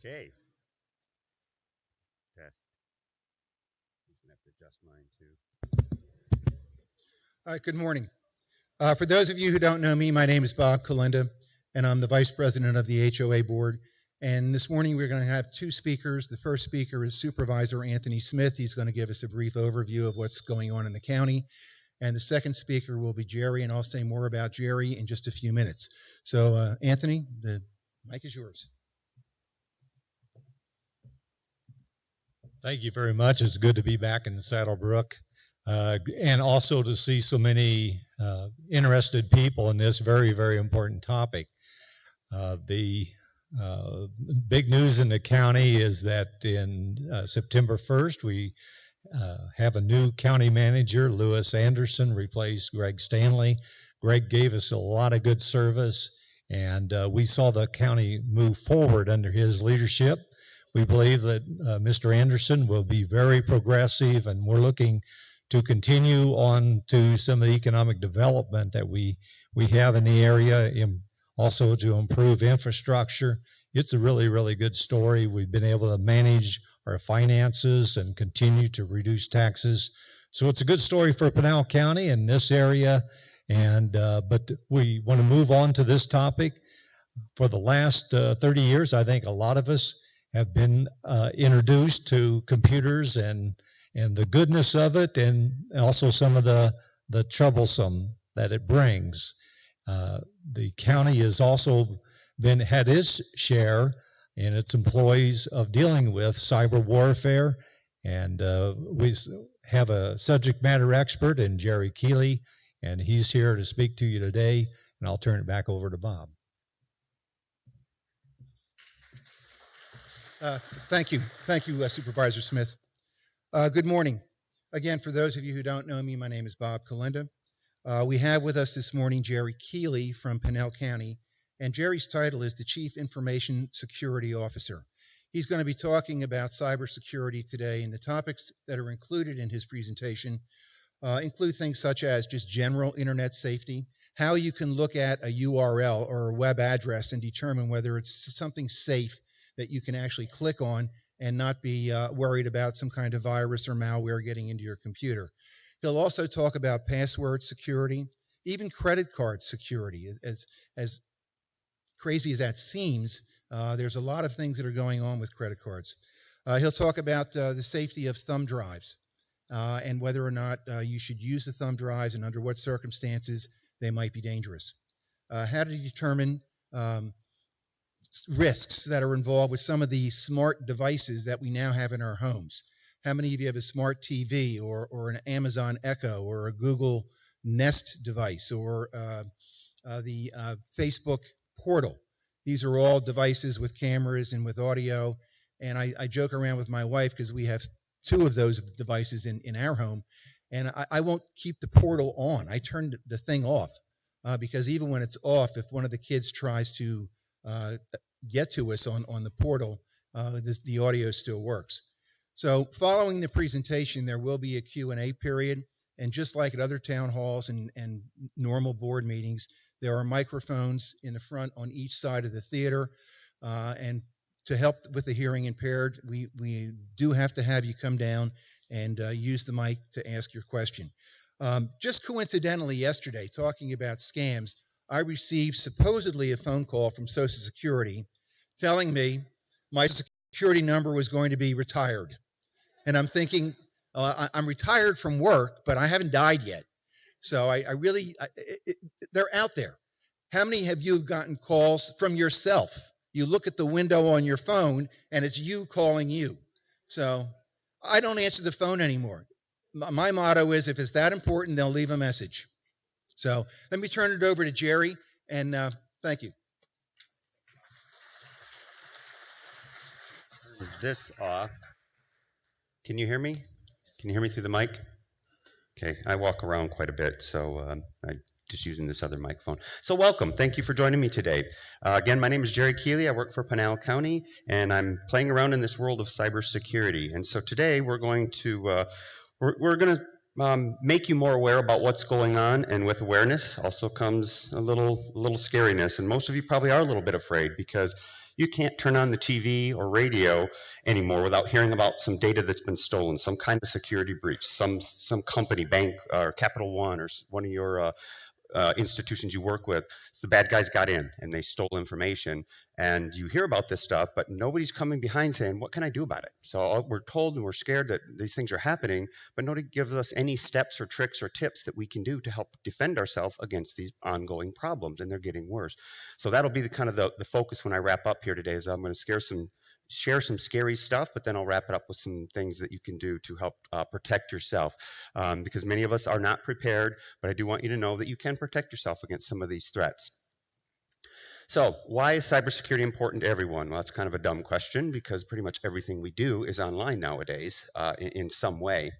Okay. Test. I'm going to have to adjust mine too. Good morning. For those of you who don't know me, my name is Bob Kalinda, and I'm the Vice President of the HOA Board. And this morning we're going to have two speakers. The first speaker is Supervisor Anthony Smith. He's going to give us a brief overview of what's going on in the county. And the second speaker will be Jerry, and I'll say more about Jerry in just a few minutes. So, Anthony, the mic is yours. Thank you very much. It's good to be back in Saddlebrook and also to see so many interested people in this very, very important topic. The big news in the county is that in September 1st, we have a new county manager, Lewis Anderson, replaced Greg Stanley. Greg gave us a lot of good service, and we saw the county move forward under his leadership. We believe that Mr. Anderson will be very progressive, and we're looking to continue on to some of the economic development that we have in the area, also to improve infrastructure. It's a really, really good story. We've been able to manage our finances and continue to reduce taxes. So it's a good story for Pinal County in this area, and but we want to move on to this topic. For the last 30 years, I think a lot of us have been introduced to computers and the goodness of it, and also some of the troublesome that it brings. The county has also had its share and its employees of dealing with cyber warfare, and we have a subject matter expert in Jerry Keely, and he's here to speak to you today, and I'll turn it back over to Bob. Thank you, Supervisor Smith. Good morning. Again, for those of you who don't know me, my name is Bob Kalinda. We have with us this morning Jerry Keely from Pinal County, and Jerry's title is the Chief Information Security Officer. He's going to be talking about cybersecurity today, and the topics that are included in his presentation include things such as just general internet safety, how you can look at a URL or a web address and determine whether it's something safe that you can actually click on and not be worried about some kind of virus or malware getting into your computer. He'll also talk about password security, even credit card security. As crazy as that seems, there's a lot of things that are going on with credit cards. He'll talk about the safety of thumb drives and whether or not you should use the thumb drives and under what circumstances they might be dangerous. How to determine risks that are involved with some of the smart devices that we now have in our homes. How many of you have a smart TV or an Amazon Echo or a Google Nest device or the Facebook Portal? These are all devices with cameras and with audio, and I joke around with my wife because we have two of those devices in our home, and I won't keep the Portal on. I turn the thing off because even when it's off, if one of the kids tries to get to us on the portal, the audio still works. So following the presentation, there will be a Q&A period, and just like at other town halls and normal board meetings, there are microphones in the front on each side of the theater, and to help with the hearing impaired, we do have to have you come down and use the mic to ask your question. Just coincidentally yesterday, talking about scams, I received supposedly a phone call from Social Security telling me my security number was going to be retired. And I'm thinking, I'm retired from work, but I haven't died yet. So they're out there. How many of you have gotten calls from yourself? You look at the window on your phone, and it's you calling you. So I don't answer the phone anymore. My motto is, if it's that important, they'll leave a message. So let me turn it over to Jerry, and thank you. Turn this off. Can you hear me? Can you hear me through the mic? Okay, I walk around quite a bit, so I'm just using this other microphone. So welcome. Thank you for joining me today. Again, my name is Jerry Keely. I work for Pinal County, and I'm playing around in this world of cybersecurity. And so today we're going to make you more aware about what's going on, and with awareness also comes a little scariness. And most of you probably are a little bit afraid because You can't turn on the TV or radio anymore without hearing about some data that's been stolen, some kind of security breach, some company, bank, or Capital One, or one of your institutions you work with. So the bad guys got in and they stole information, and you hear about this stuff, but nobody's coming behind saying, what can I do about it? So we're told and we're scared that these things are happening, but nobody gives us any steps or tricks or tips that we can do to help defend ourselves against these ongoing problems, and they're getting worse. So that'll be the kind of the focus when I wrap up here today. Is I'm going to share some scary stuff, but then I'll wrap it up with some things that you can do to help protect yourself, because many of us are not prepared, but I do want you to know that you can protect yourself against some of these threats. So why is cybersecurity important to everyone? Well, that's kind of a dumb question, because pretty much everything we do is online nowadays in some way.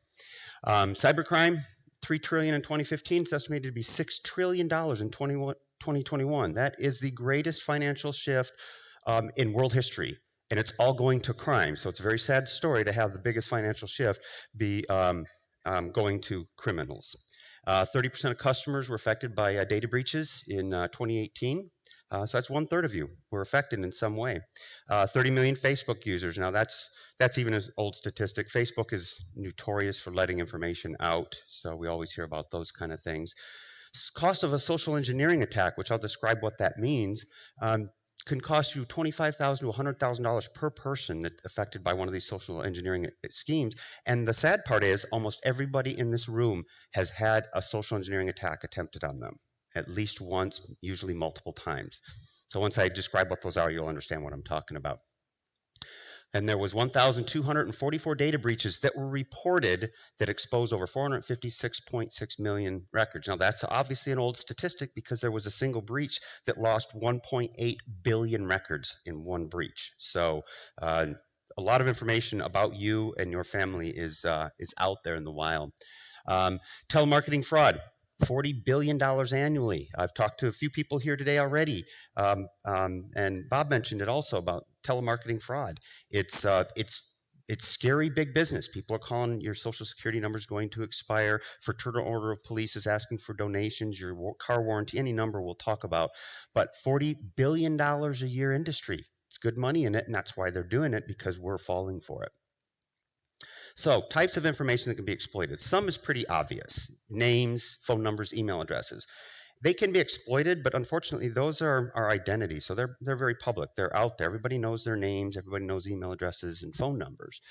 Cybercrime, $3 trillion in 2015. It's estimated to be $6 trillion in 2021. That is the greatest financial shift in world history. And it's all going to crime. So it's a very sad story to have the biggest financial shift be going to criminals. 30% of customers were affected by data breaches in 2018. So that's 1/3 of you were affected in some way. 30 million Facebook users. Now that's even an old statistic. Facebook is notorious for letting information out. So we always hear about those kind of things. Cost of a social engineering attack, which I'll describe what that means, can cost you $25,000 to $100,000 per person that's affected by one of these social engineering schemes. And the sad part is almost everybody in this room has had a social engineering attack attempted on them, at least once, usually multiple times. So once I describe what those are, you'll understand what I'm talking about. And there was 1,244 data breaches that were reported that exposed over 456.6 million records. Now, that's obviously an old statistic, because there was a single breach that lost 1.8 billion records in one breach. So a lot of information about you and your family is out there in the wild. Telemarketing fraud. $40 billion annually. I've talked to a few people here today already, and Bob mentioned it also about telemarketing fraud. It's scary big business. People are calling your social security number is going to expire. Fraternal order of police is asking for donations, your car warranty, any number we'll talk about. But $40 billion a year industry. It's good money in it, and that's why they're doing it, because we're falling for it. So types of information that can be exploited. Some is pretty obvious. Names, phone numbers, email addresses. They can be exploited, but unfortunately, those are our identities. So they're very public. They're out there. Everybody knows their names. Everybody knows email addresses and phone numbers.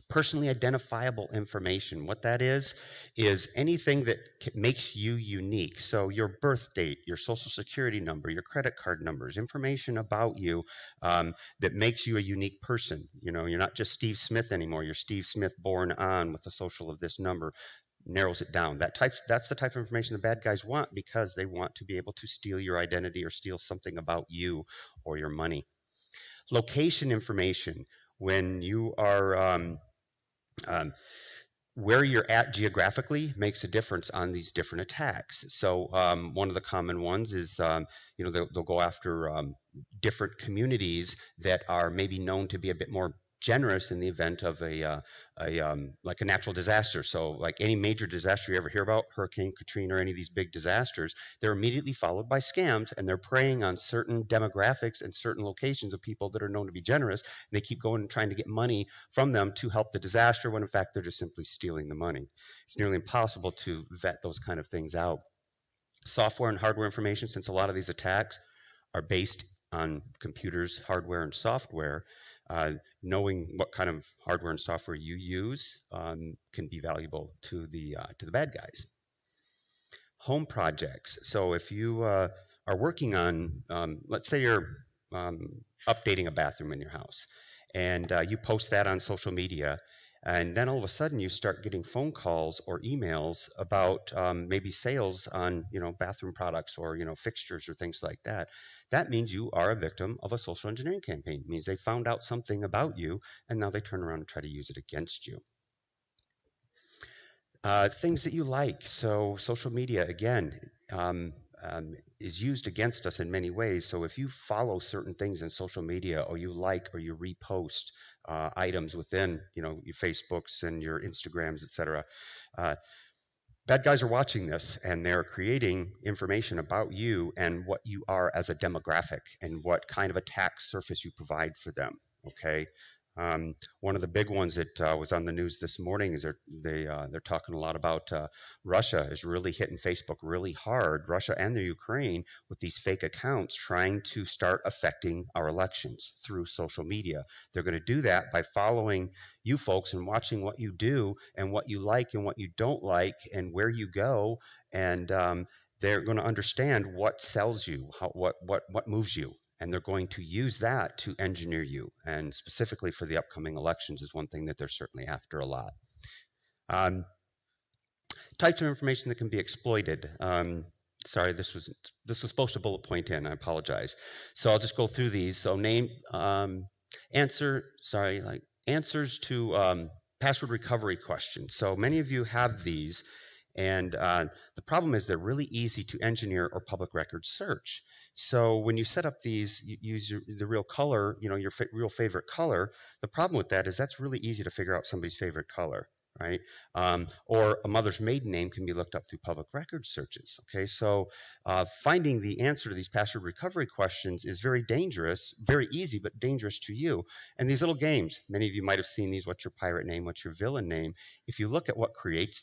Personally identifiable information. What that is anything that makes you unique. So your birth date, your social security number, your credit card numbers, information about you that makes you a unique person. You know, you're not just Steve Smith anymore. You're Steve Smith born on with a social of this number. Narrows it down. That's the type of information the bad guys want, because they want to be able to steal your identity or steal something about you or your money. Location information. When you are where you're at geographically makes a difference on these different attacks. So one of the common ones is, they'll go after different communities that are maybe known to be a bit more generous in the event of like a natural disaster. So like any major disaster you ever hear about, Hurricane Katrina or any of these big disasters, they're immediately followed by scams, and they're preying on certain demographics and certain locations of people that are known to be generous, and they keep going and trying to get money from them to help the disaster, when in fact they're just simply stealing the money. It's nearly impossible to vet those kind of things out. Software and hardware information, since a lot of these attacks are based on computers, hardware, and software, knowing what kind of hardware and software you use can be valuable to the bad guys. Home projects. So if you are working on, let's say you're updating a bathroom in your house, and you post that on social media, and then all of a sudden you start getting phone calls or emails about maybe sales on bathroom products or fixtures or things like that. That means you are a victim of a social engineering campaign. It means they found out something about you, and now they turn around and try to use it against you. Things that you like. So social media, again, is used against us in many ways. So if you follow certain things in social media, or you like or you repost items within your Facebooks and your Instagrams, etc., bad guys are watching this, and they're creating information about you and what you are as a demographic and what kind of attack surface you provide for them. Okay. One of the big ones that was on the news this morning is they're talking a lot about Russia is really hitting Facebook really hard, Russia and the Ukraine, with these fake accounts trying to start affecting our elections through social media. They're going to do that by following you folks and watching what you do and what you like and what you don't like and where you go, and they're going to understand what sells you, what moves you, and they're going to use that to engineer you. And specifically for the upcoming elections is one thing that they're certainly after a lot. Types of information that can be exploited. Sorry, this was supposed to bullet point in. I apologize. So I'll just go through these. So name, answers to password recovery questions. So many of you have these, and the problem is they're really easy to engineer or public record search. So when you set up these, you use the real color, your real favorite color. The problem with that is that's really easy to figure out somebody's favorite color, right? Or a mother's maiden name can be looked up through public record searches. Okay, so finding the answer to these password recovery questions is very dangerous, very easy, but dangerous to you. And these little games, many of you might have seen these, what's your pirate name, what's your villain name? If you look at what creates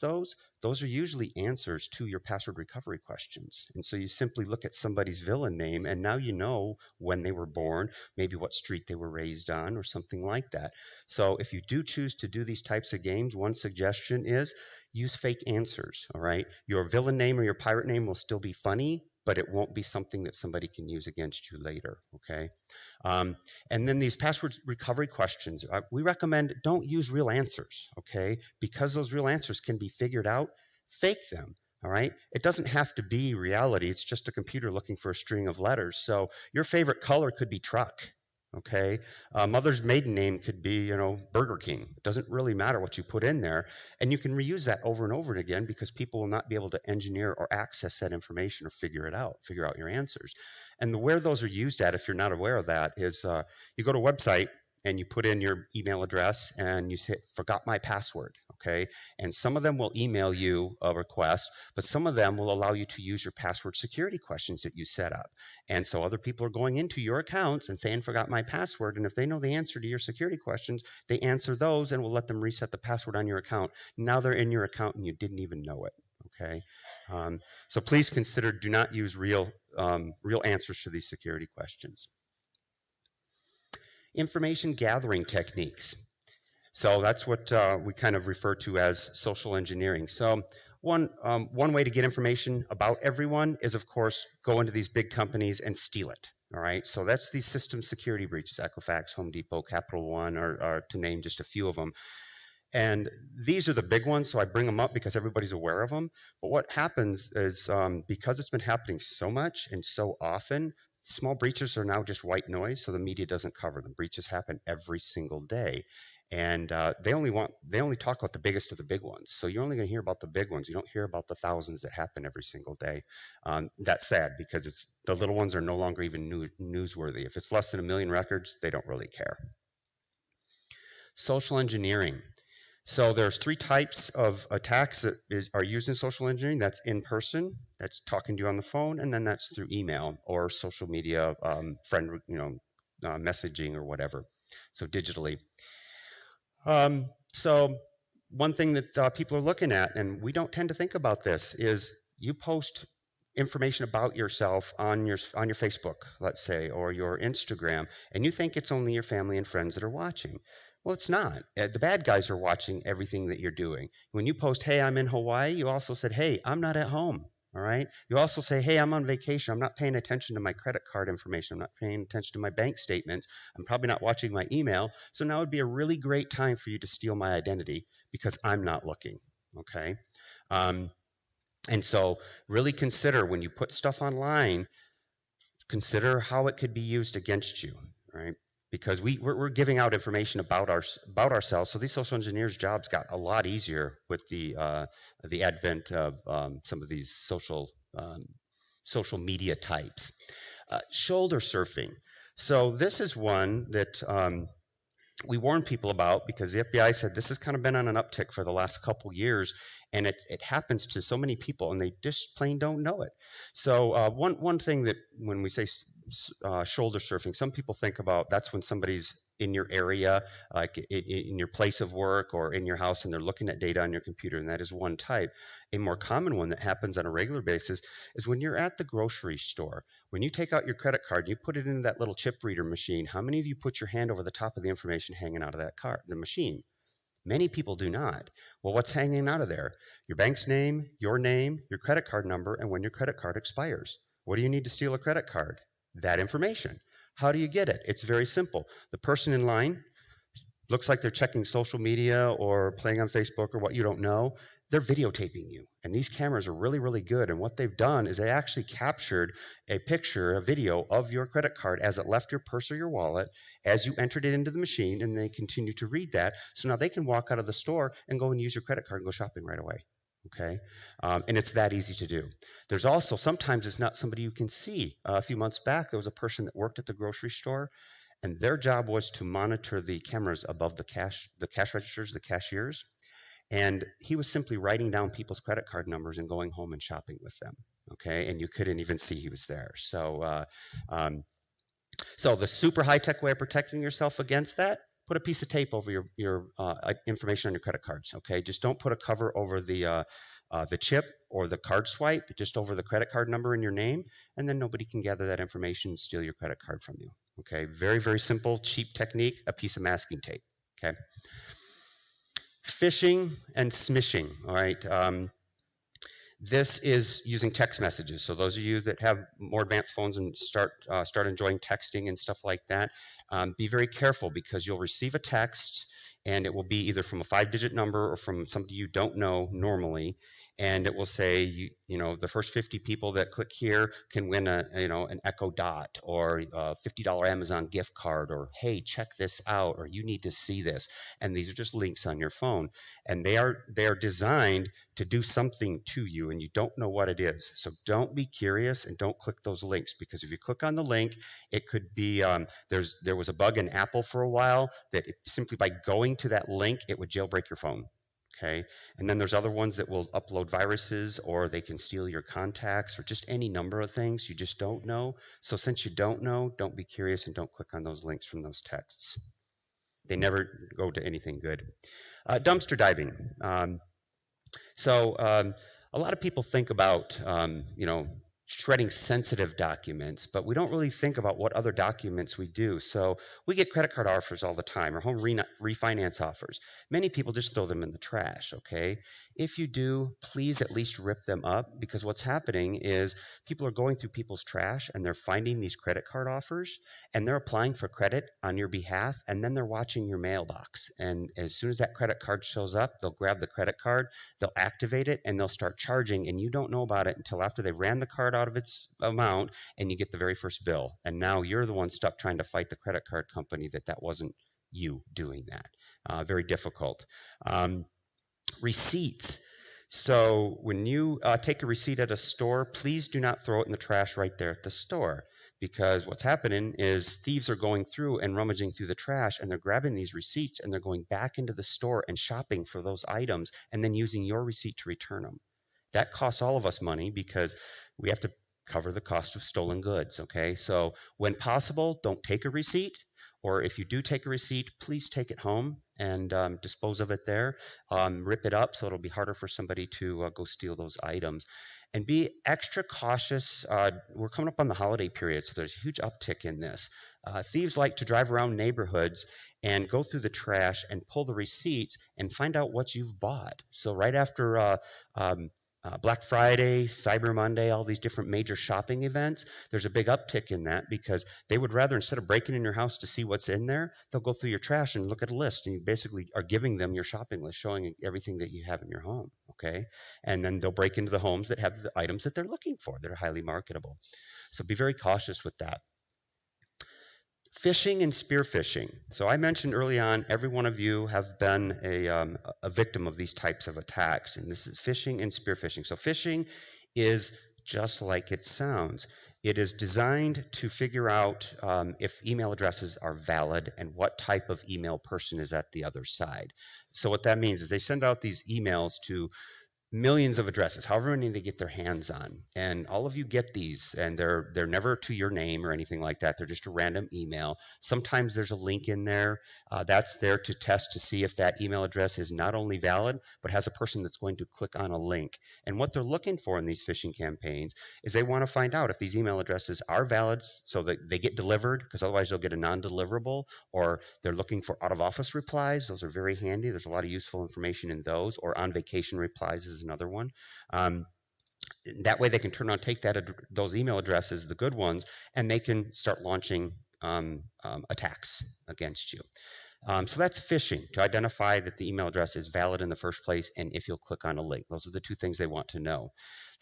those are usually answers to your password recovery questions. And so you simply look at somebody's villain name, and now you know when they were born, maybe what street they were raised on, or something like that. So if you do choose to do these types of games, one suggestion is use fake answers, all right? Your villain name or your pirate name will still be funny, but it won't be something that somebody can use against you later, okay? And then these password recovery questions, we recommend don't use real answers, okay? Because those real answers can be figured out, fake them, all right? It doesn't have to be reality. It's just a computer looking for a string of letters. So your favorite color could be truck, okay? Mother's maiden name could be, Burger King. It doesn't really matter what you put in there. And you can reuse that over and over again because people will not be able to engineer or access that information or figure out your answers. And where those are used at, if you're not aware of that, is you go to a website and you put in your email address and you hit forgot my password, okay? And some of them will email you a request, but some of them will allow you to use your password security questions that you set up. And so other people are going into your accounts and saying forgot my password, and if they know the answer to your security questions, they answer those and will let them reset the password on your account. Now they're in your account and you didn't even know it, okay? So please consider, do not use real answers to these security questions. Information gathering techniques. So that's what we kind of refer to as social engineering. So one way to get information about everyone is, of course, go into these big companies and steal it. All right, so that's these system security breaches, Equifax, Home Depot, Capital One, or to name just a few of them. And these are the big ones, so I bring them up because everybody's aware of them. But what happens is because it's been happening so much and so often, small breaches are now just white noise, so the media doesn't cover them. Breaches happen every single day. And they only talk about the biggest of the big ones. So you're only going to hear about the big ones. You don't hear about the thousands that happen every single day. That's sad because the little ones are no longer even newsworthy. If it's less than 1 million records, they don't really care. Social engineering. So there's 3 types of attacks that are used in social engineering. That's in person, that's talking to you on the phone, and then that's through email or social media, friend, messaging or whatever. So digitally. So one thing that people are looking at, and we don't tend to think about this, is you post information about yourself on your Facebook, let's say, or your Instagram, and you think it's only your family and friends that are watching. Well, it's not. The bad guys are watching everything that you're doing. When you post, hey, I'm in Hawaii, you also said, hey, I'm not at home. All right. You also say, hey, I'm on vacation. I'm not paying attention to my credit card information. I'm not paying attention to my bank statements. I'm probably not watching my email. So now would be a really great time for you to steal my identity because I'm not looking. Okay. And so really consider when you put stuff online, consider how it could be used against you. Right. Because we're giving out information about ourselves. So these social engineers' jobs got a lot easier with the advent of some of these social media types. Shoulder surfing. So this is one that we warn people about, because the FBI said this has kind of been on an uptick for the last couple years, and it happens to so many people, and they just plain don't know it. So one thing that when we say shoulder surfing, some people think about that's when somebody's in your area, like in your place of work or in your house, and they're looking at data on your computer, and that is one type. A more common one that happens on a regular basis is when you're at the grocery store. When you take out your credit card and you put it into that little chip reader machine, how many of you put your hand over the top of the information hanging out of that card, the machine? Many people do not. Well, what's hanging out of there? Your bank's name, your credit card number, and when your credit card expires. What do you need to steal a credit card? That information. How do you get it? It's very simple. The person in line looks like they're checking social media or playing on Facebook or what you don't know. They're videotaping you. And these cameras are really, really good. And what they've done is they actually captured a picture, a video of your credit card as it left your purse or your wallet, as you entered it into the machine, and they continue to read that. So now they can walk out of the store and go and use your credit card and go shopping right away. Okay, and it's that easy to do. There's also, sometimes it's not somebody you can see. A few months back, there was a person that worked at the grocery store, and their job was to monitor the cameras above the cash registers, the cashiers. And he was simply writing down people's credit card numbers and going home and shopping with them. Okay, and you couldn't even see he was there. So, so the super high-tech way of protecting yourself against that: put a piece of tape over your information on your credit cards. Okay, just don't put a cover over the chip or the card swipe, just over the credit card number and your name, and then nobody can gather that information and steal your credit card from you. Okay, very, very simple, cheap technique, a piece of masking tape. Okay. Phishing and smishing, all right. This is using text messages. So those of you that have more advanced phones and start enjoying texting and stuff like that, be very careful, because you'll receive a text and it will be either from a 5-digit number or from somebody you don't know normally, and it will say, you know, the first 50 people that click here can win an Echo Dot or a $50 Amazon gift card, or hey, check this out, or you need to see this. And these are just links on your phone, and they are designed to do something to you, and you don't know what it is. So don't be curious and don't click those links, because if you click on the link, it could be there was a bug in Apple for a while that simply by going to that link, it would jailbreak your phone. Okay, and then there's other ones that will upload viruses, or they can steal your contacts, or just any number of things you just don't know. So since you don't know, don't be curious and don't click on those links from those texts. They never go to anything good. Dumpster diving. So a lot of people think about, shredding sensitive documents, but we don't really think about what other documents we do. So we get credit card offers all the time, or home refinance offers. Many people just throw them in the trash, okay? If you do, please at least rip them up, because what's happening is people are going through people's trash and they're finding these credit card offers, and they're applying for credit on your behalf, and then they're watching your mailbox. And as soon as that credit card shows up, they'll grab the credit card, they'll activate it, and they'll start charging, and you don't know about it until after they've ran the card out of its amount and you get the very first bill. And now you're the one stuck trying to fight the credit card company that wasn't you doing that. Very difficult. Receipts. So when you take a receipt at a store, please do not throw it in the trash right there at the store, because what's happening is thieves are going through and rummaging through the trash, and they're grabbing these receipts and they're going back into the store and shopping for those items and then using your receipt to return them. That costs all of us money, because we have to cover the cost of stolen goods, okay? So when possible, don't take a receipt, or if you do take a receipt, please take it home and dispose of it there. Rip it up so it'll be harder for somebody to go steal those items. And be extra cautious. We're coming up on the holiday period, so there's a huge uptick in this. Thieves like to drive around neighborhoods and go through the trash and pull the receipts and find out what you've bought. So right after Black Friday, Cyber Monday, all these different major shopping events, there's a big uptick in that, because they would rather, instead of breaking in your house to see what's in there, they'll go through your trash and look at a list, and you basically are giving them your shopping list, showing everything that you have in your home, okay? And then they'll break into the homes that have the items that they're looking for that are highly marketable. So be very cautious with that. Phishing and spear phishing. So I mentioned early on, every one of you have been a victim of these types of attacks, and this is phishing and spear phishing. So phishing is just like it sounds. It is designed to figure out if email addresses are valid and what type of email person is at the other side. So what that means is they send out these emails to millions of addresses, however many they get their hands on. And all of you get these, and they're never to your name or anything like that. They're just a random email. Sometimes there's a link in there that's there to test to see if that email address is not only valid, but has a person that's going to click on a link. And what they're looking for in these phishing campaigns is they want to find out if these email addresses are valid so that they get delivered, because otherwise they'll get a non-deliverable, or they're looking for out-of-office replies. Those are very handy. There's a lot of useful information in those, or on vacation replies is another one. That way they can turn on, take those email addresses, the good ones, and they can start launching attacks against you. So that's phishing, to identify that the email address is valid in the first place and if you'll click on a link. Those are the two things they want to know.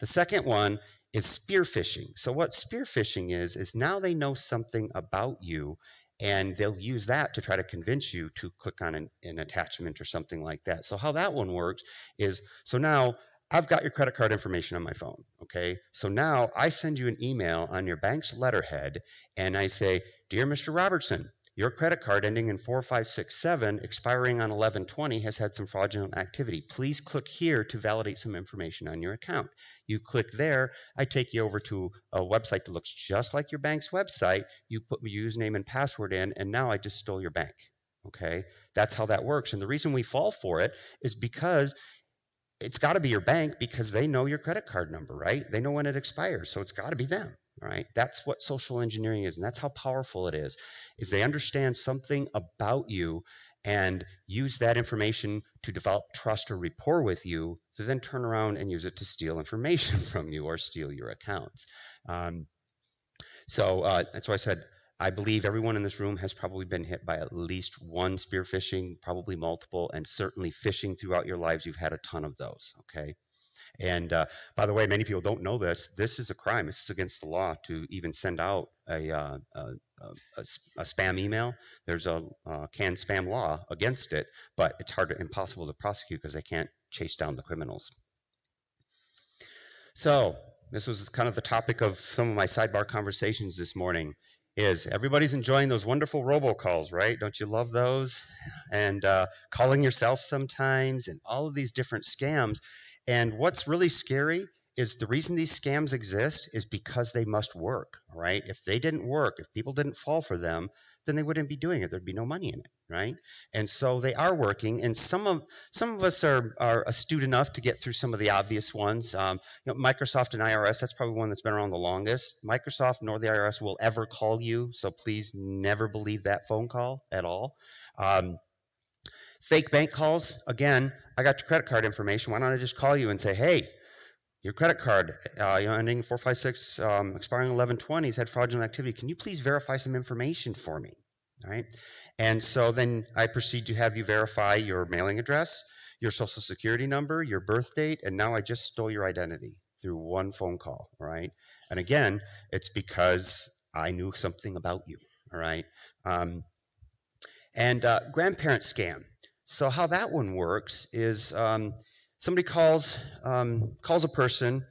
The second one is spear phishing. So what spear phishing is now they know something about you, and they'll use that to try to convince you to click on an attachment or something like that. So how that one works is, so now I've got your credit card information on my phone, okay? So now I send you an email on your bank's letterhead, and I say, "Dear Mr. Robertson, your credit card ending in 4567, expiring on 11/20, has had some fraudulent activity. Please click here to validate some information on your account." You click there, I take you over to a website that looks just like your bank's website. You put your username and password in, and now I just stole your bank, okay? That's how that works. And the reason we fall for it is because it's got to be your bank, because they know your credit card number, right? They know when it expires, so it's got to be them, right? That's what social engineering is, and that's how powerful it is they understand something about you and use that information to develop trust or rapport with you, to then turn around and use it to steal information from you or steal your accounts. So that's why I said, I believe everyone in this room has probably been hit by at least one spear phishing, probably multiple, and certainly phishing throughout your lives. You've had a ton of those, okay? And by the way, many people don't know this. This is a crime. This is against the law to even send out a spam email. There's a canned spam law against it, but it's impossible to prosecute because they can't chase down the criminals. So this was kind of the topic of some of my sidebar conversations this morning. Is everybody's enjoying those wonderful robocalls, right? Don't you love those? And calling yourself sometimes, and all of these different scams. And what's really scary is the reason these scams exist is because they must work, right? If they didn't work, if people didn't fall for them, then they wouldn't be doing it. There'd be no money in it, right? And so they are working, and some of us are astute enough to get through some of the obvious ones. Microsoft and IRS, that's probably one that's been around the longest. Microsoft nor the IRS will ever call you, so please never believe that phone call at all. Fake bank calls, again, I got your credit card information. Why don't I just call you and say, hey, your credit card, ending 456, expiring 11/20, has had fraudulent activity. Can you please verify some information for me? All right. And so then I proceed to have you verify your mailing address, your social security number, your birth date, and now I just stole your identity through one phone call. All right. And again, it's because I knew something about you. All right. Grandparent scam. So how that one works is somebody calls a person.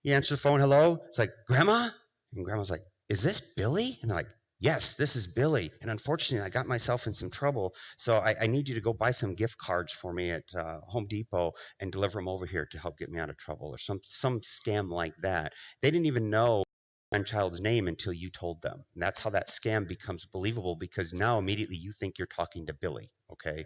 You answer the phone, hello. It's like, Grandma? And Grandma's like, is this Billy? And they're like, yes, this is Billy. And unfortunately, I got myself in some trouble. So I need you to go buy some gift cards for me at Home Depot and deliver them over here to help get me out of trouble, or some scam like that. They didn't even know child's name until you told them. And that's how that scam becomes believable, because now immediately you think you're talking to Billy, okay?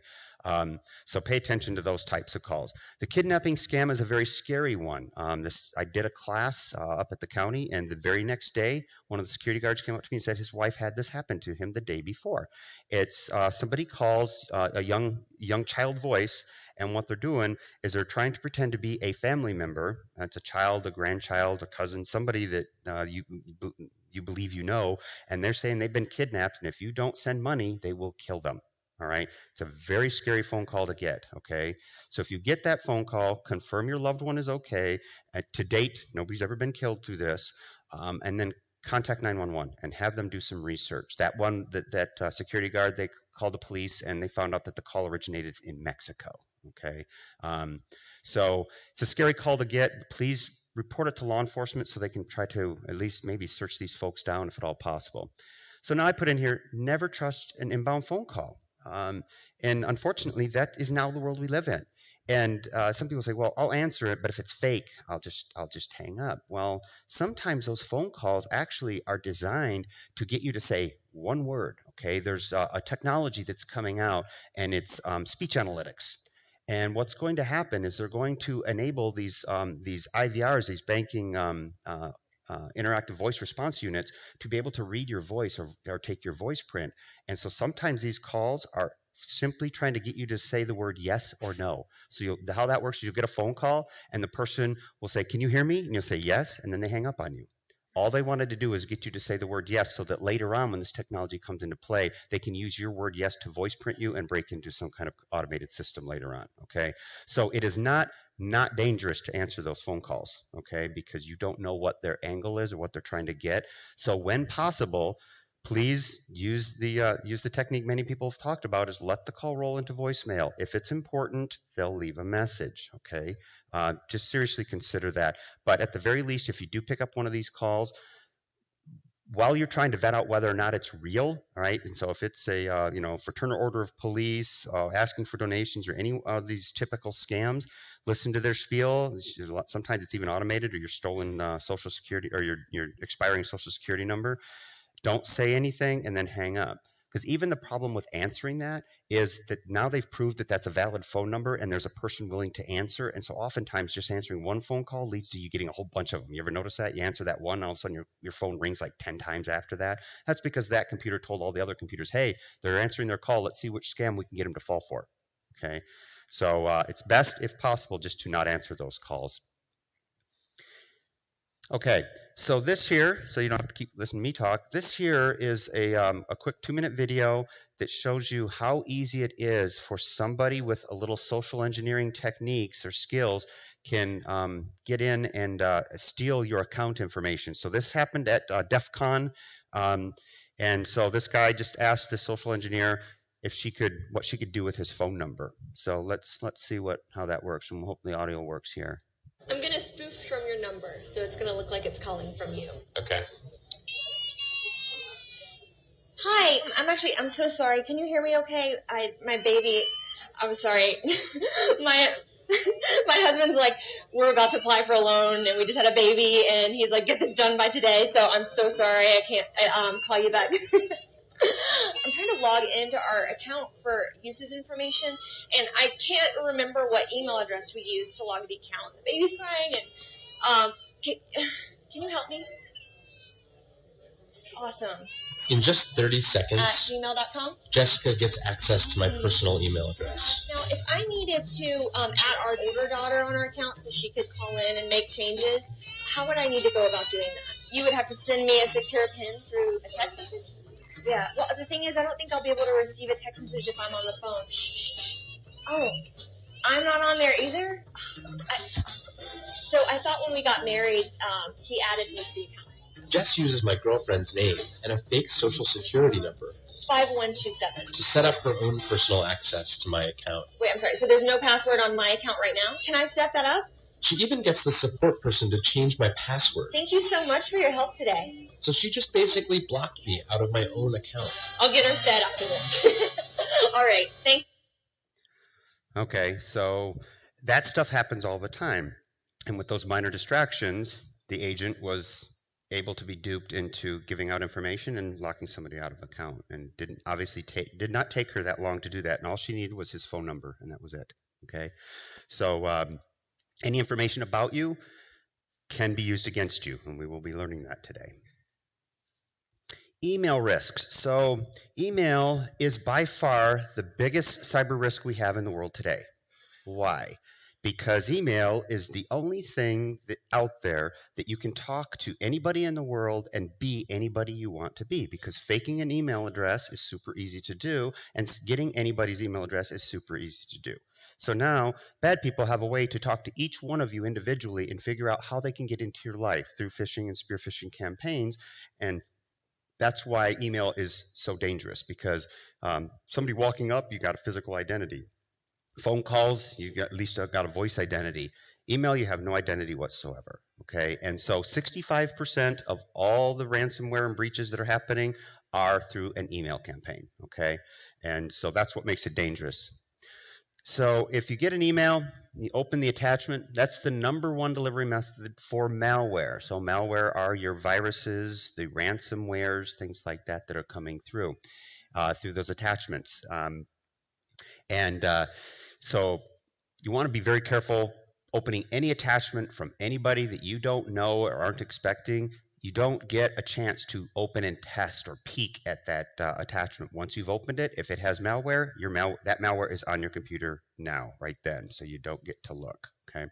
So pay attention to those types of calls. The kidnapping scam is a very scary one. I did a class up at the county, and the very next day, one of the security guards came up to me and said his wife had this happen to him the day before. It's somebody calls a young child voice, and what they're doing is they're trying to pretend to be a family member. That's a child, a grandchild, a cousin, somebody that you believe you know, and they're saying they've been kidnapped, and if you don't send money, they will kill them. All right. It's a very scary phone call to get. Okay. So if you get that phone call, confirm your loved one is okay. To date, nobody's ever been killed through this. And then contact 911 and have them do some research. That one, that security guard, they called the police and they found out that the call originated in Mexico. Okay. So it's a scary call to get. Please report it to law enforcement so they can try to at least maybe search these folks down if at all possible. So now I put in here, never trust an inbound phone call. And unfortunately, that is now the world we live in. And some people say, well, I'll answer it, but if it's fake, I'll just hang up. Well, sometimes those phone calls actually are designed to get you to say one word. Okay, there's a technology that's coming out, and it's speech analytics. And what's going to happen is they're going to enable these IVRs, these banking interactive voice response units, to be able to read your voice or take your voice print. And so sometimes these calls are simply trying to get you to say the word yes or no. So how that works is you'll get a phone call and the person will say, can you hear me? And you'll say yes, and then they hang up on you. All they wanted to do is get you to say the word yes so that later on when this technology comes into play, they can use your word yes to voice print you and break into some kind of automated system later on, okay? So it is not dangerous to answer those phone calls, okay, because you don't know what their angle is or what they're trying to get. So when possible, please use the technique many people have talked about, is let the call roll into voicemail. If it's important, they'll leave a message, okay? Just seriously consider that. But at the very least, if you do pick up one of these calls, while you're trying to vet out whether or not it's real, all right? And so if it's a fraternal order of police asking for donations or any of these typical scams, listen to their spiel. Sometimes it's even automated, or your stolen Social Security or your expiring Social Security number. Don't say anything and then hang up. Because even the problem with answering that is that now they've proved that that's a valid phone number and there's a person willing to answer. And so oftentimes just answering one phone call leads to you getting a whole bunch of them. You ever notice that? You answer that one, and all of a sudden your phone rings like 10 times after that. That's because that computer told all the other computers, hey, they're answering their call. Let's see which scam we can get them to fall for. Okay. So it's best, if possible, just to not answer those calls. Okay, so this here, so you don't have to keep listening to me talk, this here is a quick 2-minute video that shows you how easy it is for somebody with a little social engineering techniques or skills can get in and steal your account information. So this happened at DEF CON, and so this guy just asked the social engineer if what she could do with his phone number. So let's see how that works, and hope the audio works here. I'm going to spoof from your number, so it's going to look like it's calling from you. Okay. Hi, I'm so sorry. Can you hear me okay? My baby, I'm sorry. my husband's like, we're about to apply for a loan, and we just had a baby, and he's like, get this done by today, so I'm so sorry. I can't call you back. I'm trying to log into our account for uses information, and I can't remember what email address we used to log the account. The baby's crying, and can you help me? Awesome. In just 30 At seconds, gmail.com? Jessica gets access to my personal email address. Now, if I needed to add our older daughter on our account so she could call in and make changes, how would I need to go about doing that? You would have to send me a secure PIN through a text message? Yeah, well, the thing is, I don't think I'll be able to receive a text message if I'm on the phone. Oh, I'm not on there either? So I thought when we got married, he added me to the account. Jess uses my girlfriend's name and a fake Social Security number 5127. to set up her own personal access to my account. Wait, I'm sorry, so there's no password on my account right now? Can I set that up? She even gets the support person to change my password. Thank you so much for your help today. So she just basically blocked me out of my own account. I'll get her fed after this. All right, thank you. Okay, so that stuff happens all the time. And with those minor distractions, the agent was able to be duped into giving out information and locking somebody out of an account, and did not take her that long to do that. And all she needed was his phone number, and that was it. Okay, so any information about you can be used against you, and we will be learning that today. Email risks. So email is by far the biggest cyber risk we have in the world today. Why? Because email is the only thing out there that you can talk to anybody in the world and be anybody you want to be, because faking an email address is super easy to do, and getting anybody's email address is super easy to do. So now bad people have a way to talk to each one of you individually and figure out how they can get into your life through phishing and spear phishing campaigns. And that's why email is so dangerous, because somebody walking up, you got a physical identity. Phone calls, you got at least got a voice identity. Email, you have no identity whatsoever, okay? And so 65% of all the ransomware and breaches that are happening are through an email campaign, okay? And so that's what makes it dangerous. So if you get an email, you open the attachment, that's the #1 delivery method for malware. So malware are your viruses, the ransomwares, things like that that are coming through those attachments. So you want to be very careful opening any attachment from anybody that you don't know or aren't expecting. You don't get a chance to open and test or peek at that attachment. Once you've opened it, if it has malware, that malware is on your computer now, right then, so you don't get to look, okay?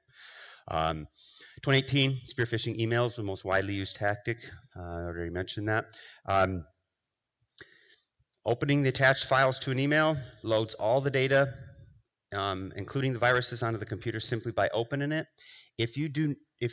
2018, spear phishing emails, the most widely used tactic. I already mentioned that. Opening the attached files to an email loads all the data, including the viruses, onto the computer simply by opening it. If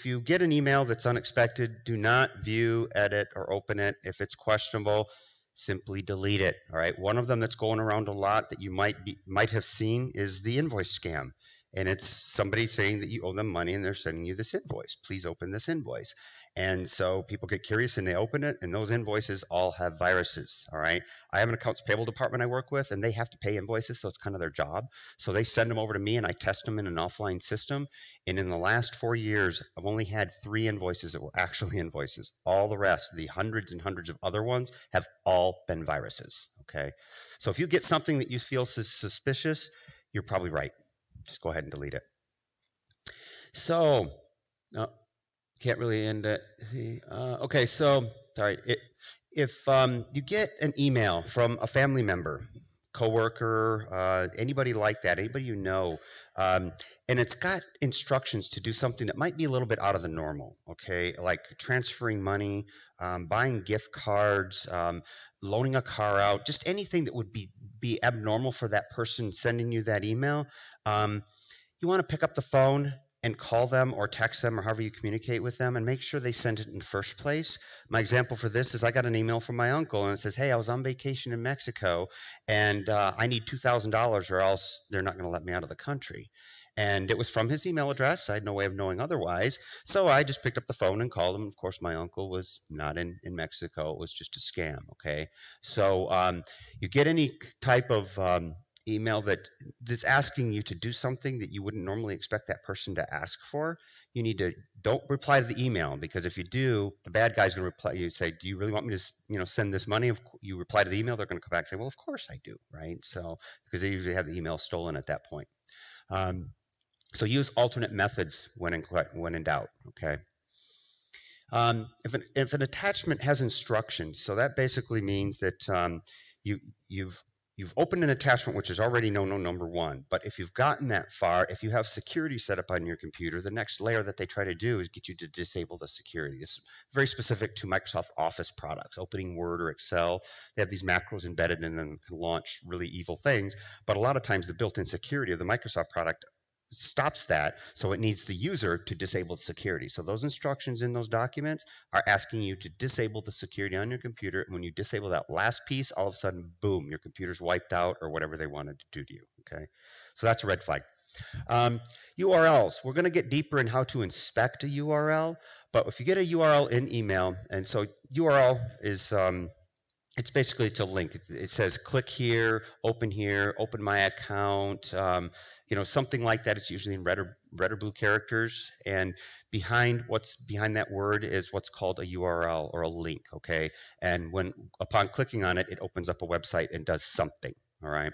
you get an email that's unexpected, do not view, edit, or open it. If it's questionable, simply delete it. All right. One of them that's going around a lot that you might have seen is the invoice scam, and it's somebody saying that you owe them money and they're sending you this invoice. Please open this invoice. And so people get curious and they open it, and those invoices all have viruses. All right. I have an accounts payable department I work with, and they have to pay invoices, so it's kind of their job. So they send them over to me, and I test them in an offline system. And in the last 4 years, I've only had 3 invoices that were actually invoices. All the rest, the hundreds and hundreds of other ones, have all been viruses. Okay. So if you get something that you feel suspicious, you're probably right. Just go ahead and delete it. So, can't really end it. Okay, so, sorry. If you get an email from a family member, coworker, anybody like that, anybody you know, and it's got instructions to do something that might be a little bit out of the normal, okay, like transferring money, buying gift cards, loaning a car out, just anything that would be abnormal for that person sending you that email, you want to pick up the phone and call them or text them or however you communicate with them and make sure they send it in the first place. My example for this is I got an email from my uncle, and it says, hey, I was on vacation in Mexico, and I need $2,000 or else they're not going to let me out of the country. And it was from his email address. I had no way of knowing otherwise. So I just picked up the phone and called him. Of course, my uncle was not in Mexico. It was just a scam, okay? So you get any type of email that is asking you to do something that you wouldn't normally expect that person to ask for, you need to don't reply to the email, because if you do, the bad guy's going to reply. You say, do you really want me to send this money? If you reply to the email, they're going to come back and say, well, of course I do, right? So because they usually have the email stolen at that point. So use alternate methods when in doubt, okay? If an attachment has instructions, so that basically means that you've opened an attachment which is already no #1, but if you've gotten that far, if you have security set up on your computer, the next layer that they try to do is get you to disable the security. This is very specific to Microsoft Office products. Opening Word or Excel, they have these macros embedded in them to launch really evil things, but a lot of times the built-in security of the Microsoft product stops that, so it needs the user to disable security. So those instructions in those documents are asking you to disable the security on your computer, and when you disable that last piece, all of a sudden, boom, your computer's wiped out or whatever they wanted to do to you, okay? So that's a red flag. URLs, we're going to get deeper in how to inspect a URL, but if you get a URL in email, and so URL is it's a link. It says click here, open my account, something like that. It's usually in red or blue characters, and what's behind that word is what's called a URL or a link, okay? And upon clicking on it, it opens up a website and does something, all right?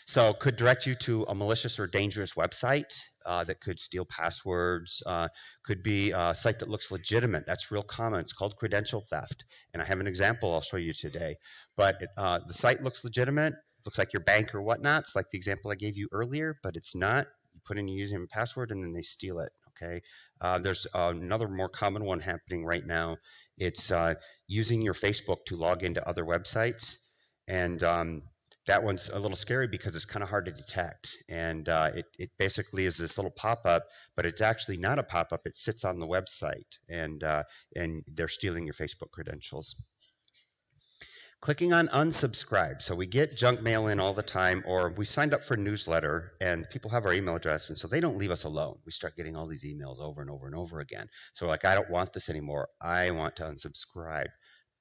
So it could direct you to a malicious or dangerous website that could steal passwords, could be a site that looks legitimate. That's real common. It's called credential theft. And I have an example I'll show you today. But the site looks legitimate, looks like your bank or whatnot. It's like the example I gave you earlier, but it's not. You put in your username and password, and then they steal it, okay? There's another more common one happening right now. It's using your Facebook to log into other websites. And that one's a little scary because it's kind of hard to detect, and it basically is this little pop-up, but it's actually not a pop-up. It sits on the website, and they're stealing your Facebook credentials. Clicking on unsubscribe. So we get junk mail in all the time, or we signed up for a newsletter and people have our email address, and so they don't leave us alone. We start getting all these emails over and over and over again. So we're like, I don't want this anymore. I want to unsubscribe.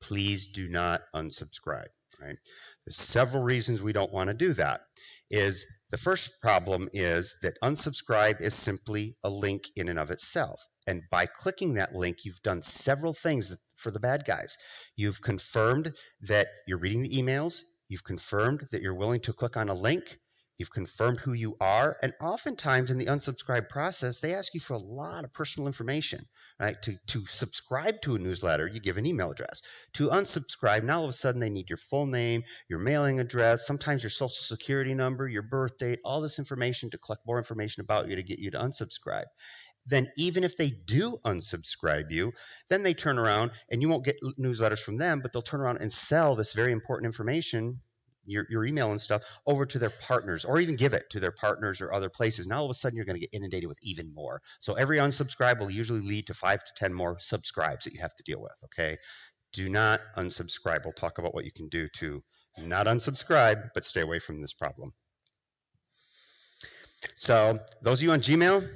Please do not unsubscribe, right? There's several reasons we don't want to do that. The first problem is that unsubscribe is simply a link in and of itself. And by clicking that link, you've done several things for the bad guys. You've confirmed that you're reading the emails. You've confirmed that you're willing to click on a link. You've confirmed who you are. And oftentimes in the unsubscribe process, they ask you for a lot of personal information, right? To subscribe to a newsletter, you give an email address. To unsubscribe, now all of a sudden they need your full name, your mailing address, sometimes your social security number, your birth date, all this information to collect more information about you to get you to unsubscribe. Then even if they do unsubscribe you, then they turn around and you won't get newsletters from them, but they'll turn around and sell this very important information, your email and stuff, over to their partners, or even give it to their partners or other places. Now all of a sudden you're going to get inundated with even more. So every unsubscribe will usually lead to 5 to 10 more subscribes that you have to deal with, okay? Do not unsubscribe. We'll talk about what you can do to not unsubscribe, but stay away from this problem. So those of you on Gmail,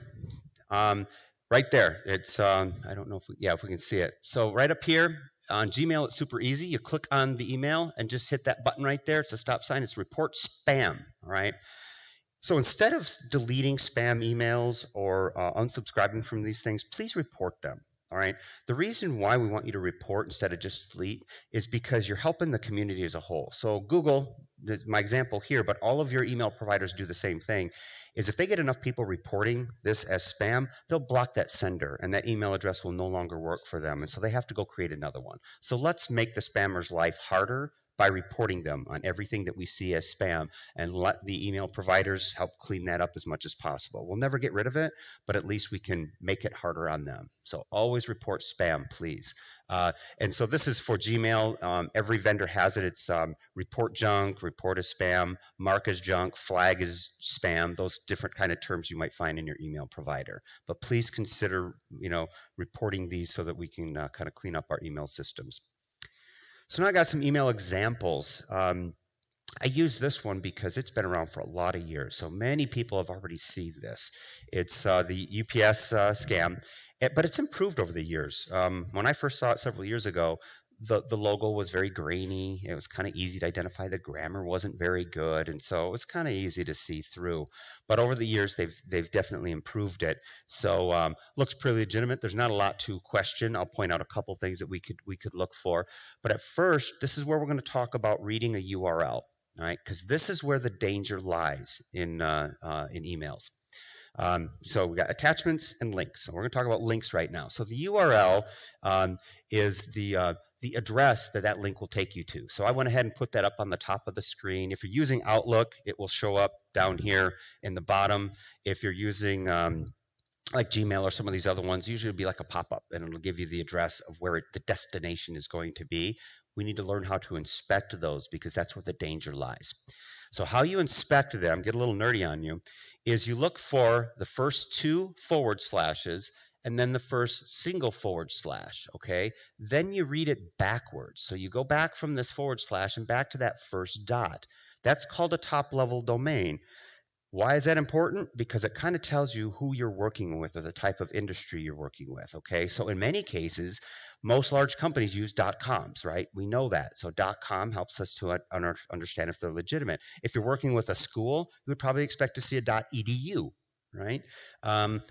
right there, it's, I don't know if we can see it. So right up here on Gmail, it's super easy. You click on the email and just hit that button right there. It's a stop sign. It's report spam, all right? So instead of deleting spam emails or unsubscribing from these things, please report them. All right. The reason why we want you to report instead of just delete is because you're helping the community as a whole. So Google, my example here, but all of your email providers do the same thing, is if they get enough people reporting this as spam, they'll block that sender and that email address will no longer work for them. And so they have to go create another one. So let's make the spammer's life harder by reporting them on everything that we see as spam, and let the email providers help clean that up as much as possible. We'll never get rid of it, but at least we can make it harder on them. So always report spam, please. And so this is for Gmail. Every vendor has it. It's report junk, report as spam, mark as junk, flag as spam, those different kind of terms you might find in your email provider. But please consider, reporting these so that we can kind of clean up our email systems. So now I got some email examples. I use this one because it's been around for a lot of years. So many people have already seen this. It's the UPS scam, but it's improved over the years. When I first saw it several years ago, the logo was very grainy. It was kind of easy to identify. The grammar wasn't very good, and so it was kind of easy to see through. But over the years, they've definitely improved it. So looks pretty legitimate. There's not a lot to question. I'll point out a couple things that we could look for. But at first, this is where we're going to talk about reading a URL, all right? Because this is where the danger lies in emails. So we got attachments and links. So we're going to talk about links right now. So the URL is the address that link will take you to. So I went ahead and put that up on the top of the screen. If you're using Outlook, it will show up down here in the bottom. If you're using like Gmail or some of these other ones, usually it'll be like a pop-up and it'll give you the address of where the destination is going to be. We need to learn how to inspect those because that's where the danger lies. So how you inspect them, get a little nerdy on you, is you look for the first 2 forward slashes and then the first single forward slash, okay? Then you read it backwards. So you go back from this forward slash and back to that first dot. That's called a top-level domain. Why is that important? Because it kind of tells you who you're working with or the type of industry you're working with, okay? So in many cases, most large companies use .coms, right? We know that. So .com helps us to understand if they're legitimate. If you're working with a school, you would probably expect to see a .edu, right?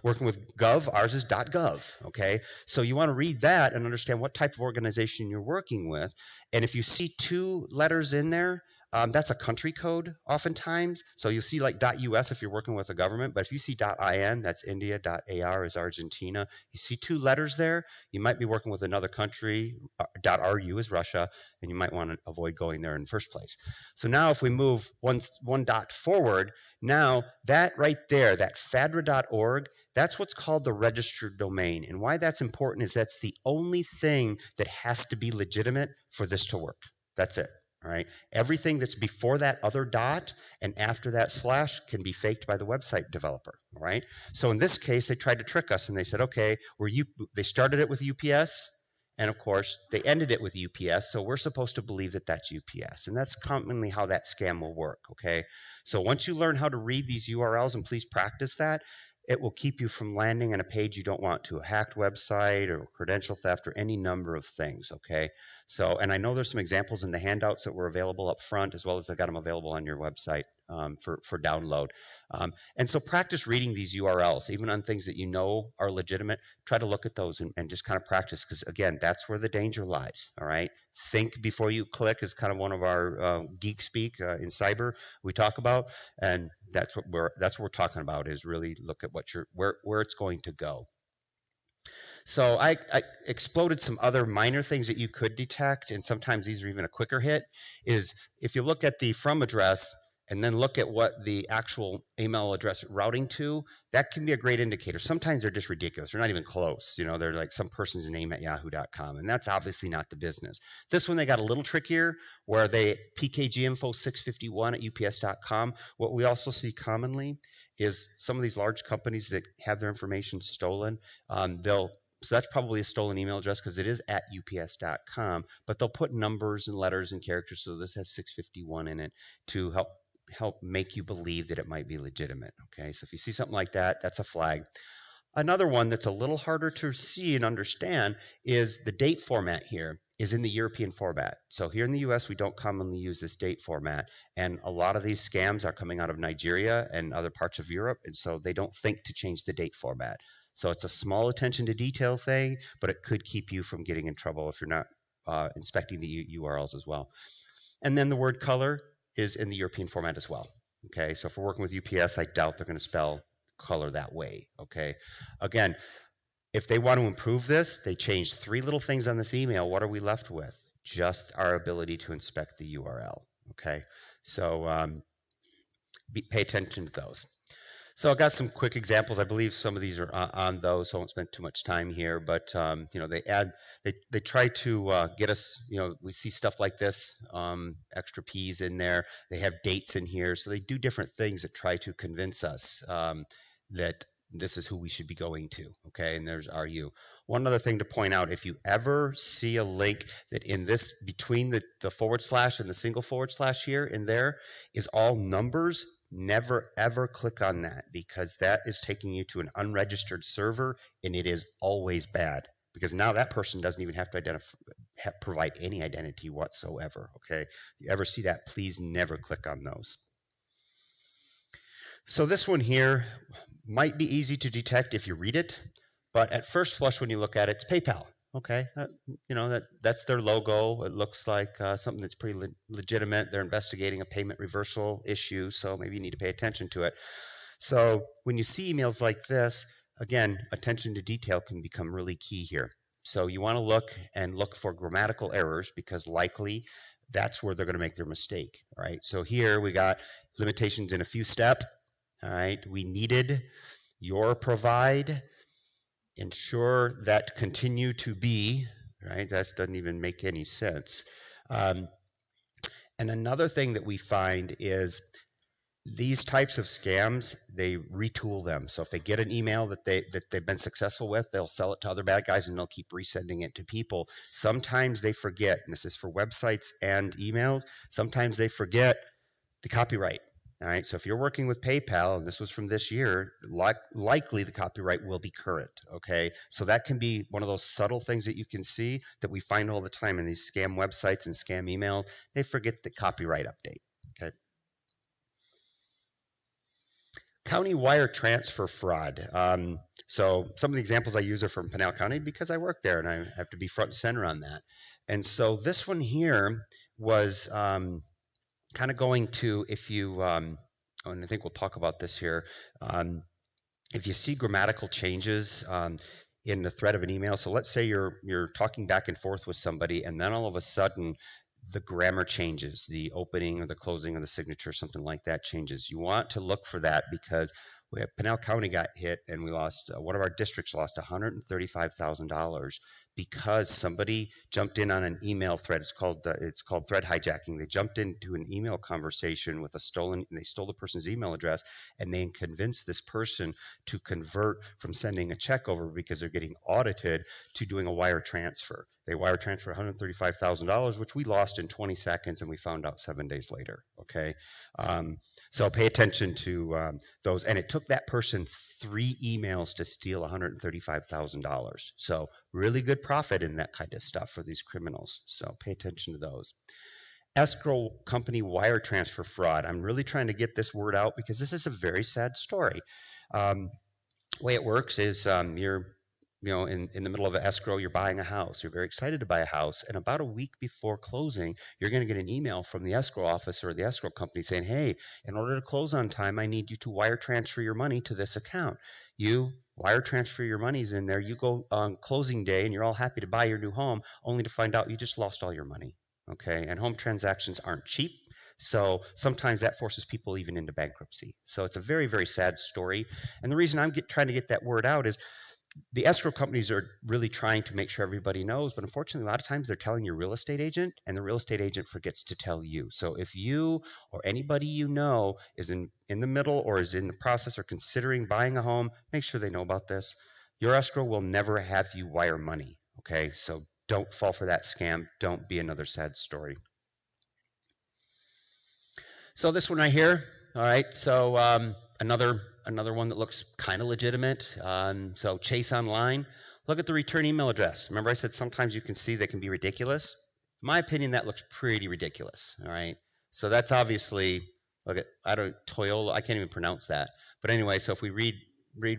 Working with Gov, ours is .gov, okay? So you want to read that and understand what type of organization you're working with. And if you see 2 letters in there, that's a country code oftentimes. So you'll see like .us if you're working with a government, but if you see .in, that's India, .ar is Argentina. You see 2 letters there, you might be working with another country. .ru is Russia, and you might want to avoid going there in the first place. So now if we move one dot forward, now that right there, that fadra.org, that's what's called the registered domain. And why that's important is that's the only thing that has to be legitimate for this to work. That's it. All right. Everything that's before that other dot and after that slash can be faked by the website developer. All right. So in this case, they tried to trick us and they said, okay, they started it with UPS And of course, they ended it with UPS, so we're supposed to believe that that's UPS. And that's commonly how that scam will work, okay? So once you learn how to read these URLs, and please practice that, it will keep you from landing on a page you don't want to, a hacked website or credential theft or any number of things, okay? So, and I know there's some examples in the handouts that were available up front, as well as I got them available on your website for download. And so practice reading these URLs, even on things that you know are legitimate. Try to look at those and just kind of practice, because again, that's where the danger lies, all right? Think before you click is kind of one of our geek speak in cyber we talk about, and that's what we're talking about, is really look at what where it's going to go. So I exploded some other minor things that you could detect, and sometimes these are even a quicker hit, is if you look at the from address and then look at what the actual email address routing to, that can be a great indicator. Sometimes they're just ridiculous. They're not even close. You know, they're like some person's name at yahoo.com, and that's obviously not the business. This one, they got a little trickier, where they pkginfo651 at ups.com. What we also see commonly is some of these large companies that have their information stolen, so that's probably a stolen email address, because it is at ups.com, but they'll put numbers and letters and characters, so this has 651 in it, to help make you believe that it might be legitimate, okay? So if you see something like that, that's a flag. Another one that's a little harder to see and understand is the date format here is in the European format. So here in the US, we don't commonly use this date format, and a lot of these scams are coming out of Nigeria and other parts of Europe, and so they don't think to change the date format. So it's a small attention to detail thing, but it could keep you from getting in trouble if you're not inspecting the URLs as well. And then the word color is in the European format as well. Okay, so if we're working with UPS, I doubt they're going to spell color that way. Okay, again, if they want to improve this, they change 3 little things on this email. What are we left with? Just our ability to inspect the URL. Okay, so pay attention to those. So I got some quick examples. I believe some of these are on those, so I won't spend too much time here. But you know, they try to get us. You know, we see stuff like this, extra P's in there. They have dates in here, so they do different things that try to convince us that this is who we should be going to. Okay, and there's RU. One other thing to point out: if you ever see a link that in this between the forward slash and the single forward slash here in there is all numbers, never ever click on that, because that is taking you to an unregistered server, and it is always bad, because now that person doesn't even have to provide any identity whatsoever. Okay, if you ever see that, please never click on those. So this one here might be easy to detect if you read it, but at first flush when you look at it, it's PayPal. Okay, you know, that's their logo. It looks like something that's pretty legitimate. They're investigating a payment reversal issue, so maybe you need to pay attention to it. So when you see emails like this, again, attention to detail can become really key here. So you want to look for grammatical errors, because likely that's where they're going to make their mistake. All right, so here we got limitations in a few step. All right, we needed your provide. Ensure that continue to be, right? That doesn't even make any sense. And another thing that we find is these types of scams, they retool them. So if they get an email that they've been successful with, they'll sell it to other bad guys, and they'll keep resending it to people. Sometimes they forget, and this is for websites and emails, sometimes they forget the copyright. All right, so if you're working with PayPal, and this was from this year, likely the copyright will be current, okay? So that can be one of those subtle things that you can see that we find all the time in these scam websites and scam emails. They forget the copyright update, okay? County wire transfer fraud. So some of the examples I use are from Pinal County, because I work there and I have to be front and center on that. And so this one here was kind of going to, if you, and I think we'll talk about this here, if you see grammatical changes in the thread of an email, so let's say you're talking back and forth with somebody, and then all of a sudden the grammar changes, the opening or the closing or the signature, something like that changes. You want to look for that, because Pinal County got hit, and we lost, one of our districts lost $135,000 because somebody jumped in on an email thread. It's called thread hijacking. They jumped into an email conversation with they stole the person's email address, and they convinced this person to convert from sending a check over because they're getting audited to doing a wire transfer. They wire transferred $135,000, which we lost in 20 seconds, and we found out 7 days later. Okay, so pay attention to those. And it took that person 3 emails to steal $135,000. So really good profit in that kind of stuff for these criminals. So pay attention to those. Escrow company wire transfer fraud. I'm really trying to get this word out because this is a very sad story. Way it works is you're in the middle of an escrow, you're buying a house. You're very excited to buy a house. And about a week before closing, you're going to get an email from the escrow office or the escrow company saying, hey, in order to close on time, I need you to wire transfer your money to this account. You wire transfer your monies in there. You go on closing day and you're all happy to buy your new home, only to find out you just lost all your money. Okay, and home transactions aren't cheap. So sometimes that forces people even into bankruptcy. So it's a very, very sad story. And the reason I'm trying to get that word out is the escrow companies are really trying to make sure everybody knows, but unfortunately, a lot of times they're telling your real estate agent, and the real estate agent forgets to tell you. So if you or anybody you know is in the middle or is in the process or considering buying a home, make sure they know about this. Your escrow will never have you wire money, okay? So don't fall for that scam. Don't be another sad story. So this one right here, all right, so another one that looks kind of legitimate. So Chase Online, look at the return email address. Remember I said sometimes you can see they can be ridiculous? In my opinion, that looks pretty ridiculous, all right? So that's obviously, look at, Toyola, I can't even pronounce that. But anyway, so if we read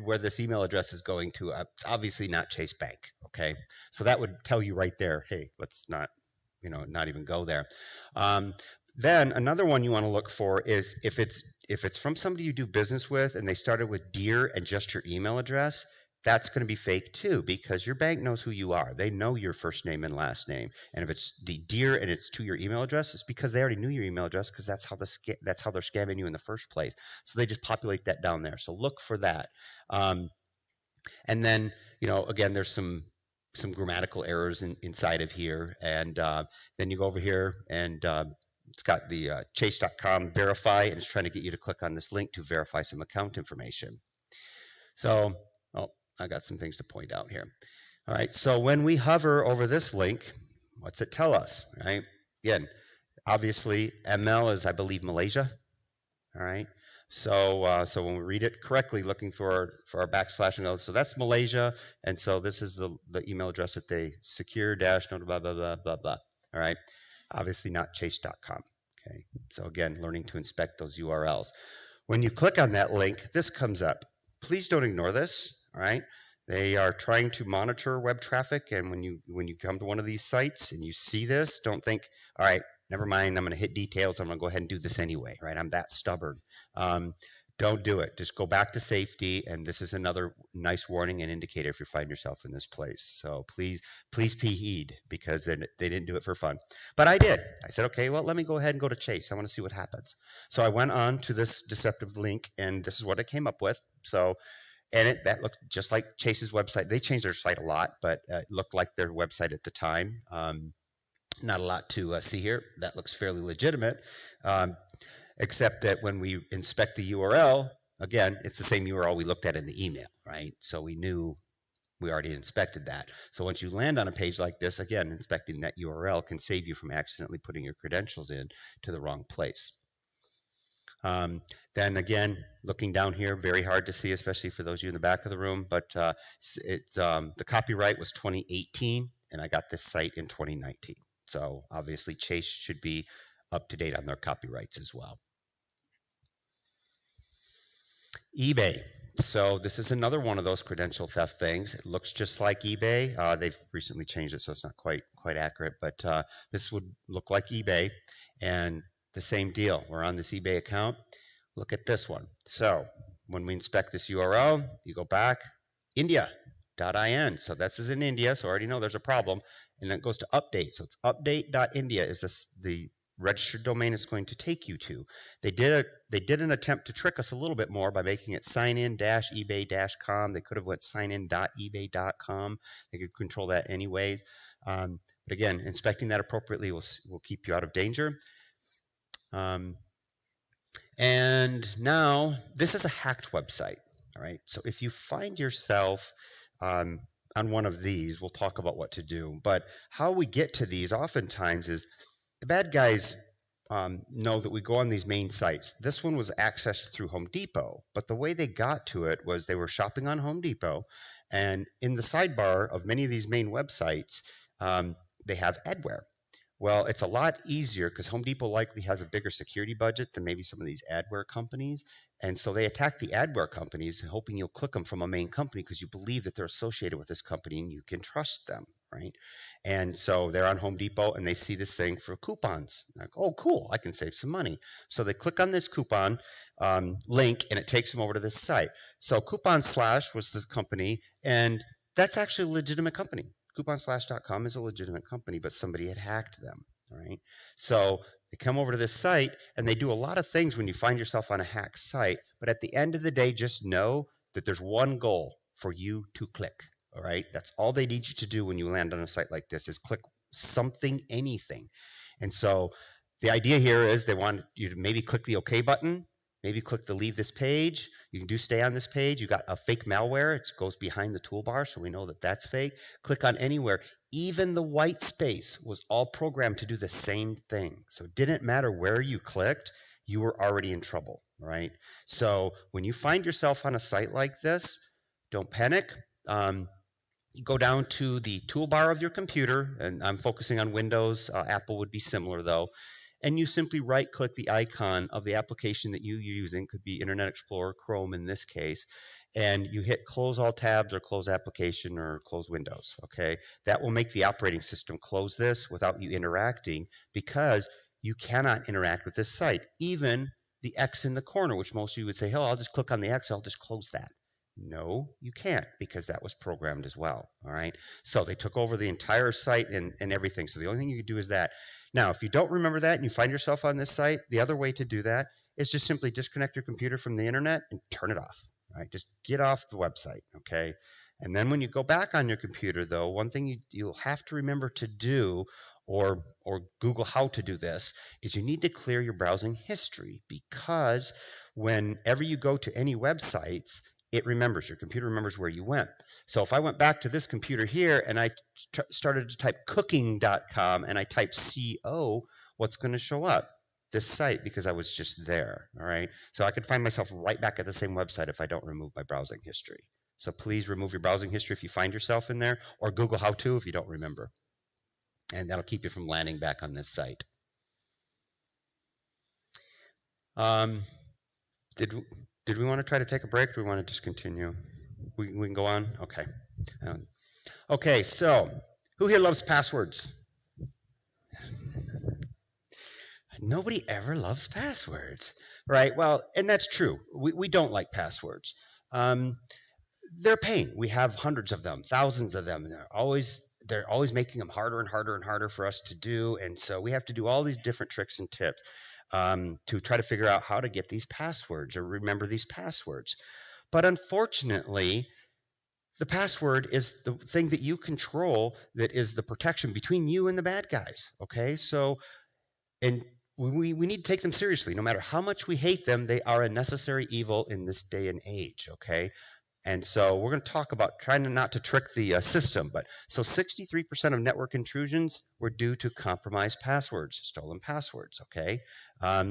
where this email address is going to, it's obviously not Chase Bank, okay? So that would tell you right there, hey, let's not even go there. Then another one you want to look for is if it's from somebody you do business with and they started with Dear and just your email address, that's going to be fake too, because your bank knows who you are. They know your first name and last name. And if it's the Dear and it's to your email address, it's because they already knew your email address, because that's how they're scamming you in the first place. So they just populate that down there. So look for that. And then, again, there's some grammatical errors inside of here. And then you go over here and it's got the chase.com verify, and it's trying to get you to click on this link to verify some account information. So, I got some things to point out here. All right, so when we hover over this link, what's it tell us, right? Again, obviously ML is, I believe, Malaysia. All right, so when we read it correctly, looking for our backslash and so that's Malaysia, and so this is the email address that they secure dash blah blah blah blah blah. All right. Obviously not chase.com, okay? So again, learning to inspect those URLs. When you click on that link, this comes up. Please don't ignore this, all right? They are trying to monitor web traffic, and when you come to one of these sites and you see this, don't think, all right, never mind, I'm going to hit details, I'm going to go ahead and do this anyway, right? I'm that stubborn. Don't do it. Just go back to safety, and this is another nice warning and indicator if you find yourself in this place. So please heed, because they didn't do it for fun. But I did. I said, okay, well, let me go ahead and go to Chase. I want to see what happens. So I went on to this deceptive link, and this is what I came up with. So, and that looked just like Chase's website. They changed their site a lot, but it looked like their website at the time. Not a lot to see here. That looks fairly legitimate. Except that when we inspect the URL, again, it's the same URL we looked at in the email, right? So we knew we already inspected that. So once you land on a page like this, again, inspecting that URL can save you from accidentally putting your credentials in to the wrong place. Then again, looking down here, very hard to see, especially for those of you in the back of the room, but the copyright was 2018, and I got this site in 2019. So obviously Chase should be up to date on their copyrights as well. eBay. So this is another one of those credential theft things. It looks just like eBay. They've recently changed it, so it's not quite accurate, but this would look like eBay, and the same deal. We're on this eBay account. Look at this one. So when we inspect this URL, you go back, India.in. So this is in India, so I already know there's a problem. And then it goes to update. So it's update.india is the registered domain is going to take you to. They did an attempt to trick us a little bit more by making it signin-ebay.com. They could have went signin.ebay.com. They could control that anyways. But again, inspecting that appropriately will keep you out of danger. And now this is a hacked website. All right. So if you find yourself on one of these, we'll talk about what to do. But how we get to these oftentimes is the bad guys know that we go on these main sites. This one was accessed through Home Depot, but the way they got to it was they were shopping on Home Depot, and in the sidebar of many of these main websites, they have adware. Well, it's a lot easier because Home Depot likely has a bigger security budget than maybe some of these adware companies. And so they attack the adware companies, hoping you'll click them from a main company because you believe that they're associated with this company and you can trust them, right? And so they're on Home Depot and they see this thing for coupons. Like, oh, cool, I can save some money. So they click on this coupon link and it takes them over to this site. So Coupon Slash was the company, and that's actually a legitimate company. Couponslash.com is a legitimate company, but somebody had hacked them, all right? So they come over to this site, and they do a lot of things when you find yourself on a hacked site, but at the end of the day, just know that there's one goal for you to click, all right? That's all they need you to do when you land on a site like this is click something, anything. And so the idea here is they want you to maybe click the OK button, maybe click the leave this page. You can do stay on this page. You got a fake malware. It goes behind the toolbar, so we know that that's fake. Click on anywhere. Even the white space was all programmed to do the same thing. So it didn't matter where you clicked, you were already in trouble, right? So when you find yourself on a site like this, don't panic. You go down to the toolbar of your computer, and I'm focusing on Windows. Apple would be similar though. And you simply right-click the icon of the application that you're using, could be Internet Explorer, Chrome in this case, and you hit close all tabs or close application or close Windows, okay? That will make the operating system close this without you interacting because you cannot interact with this site. Even the X in the corner, which most of you would say, oh, I'll just click on the X, I'll just close that. No, you can't because that was programmed as well, all right? So they took over the entire site and everything. So the only thing you can do is that. Now, if you don't remember that and you find yourself on this site, the other way to do that is just simply disconnect your computer from the internet and turn it off, all right? Just get off the website, okay? And then when you go back on your computer, though, one thing you'll have to remember to do or Google how to do this is you need to clear your browsing history because whenever you go to any websites, it remembers, your computer remembers where you went. So if I went back to this computer here and I started to type cooking.com and I type CO, what's going to show up? This site because I was just there, all right? So I could find myself right back at the same website if I don't remove my browsing history. So please remove your browsing history if you find yourself in there, or Google how to if you don't remember. And that'll keep you from landing back on this site. Did we want to try to take a break, or do we want to just continue? We can go on? Okay. Okay, so who here loves passwords? Nobody ever loves passwords, right? Well, and that's true. We don't like passwords. They're a pain. We have hundreds of them, thousands of them. They're always making them harder and harder and harder for us to do, and so we have to do all these different tricks and tips to try to figure out how to get these passwords or remember these passwords. But unfortunately, the password is the thing that you control that is the protection between you and the bad guys, okay? So, and we need to take them seriously. No matter how much we hate them, they are a necessary evil in this day and age, okay? And so we're going to talk about trying not to trick the system. But so 63% of network intrusions were due to compromised passwords, stolen passwords, okay?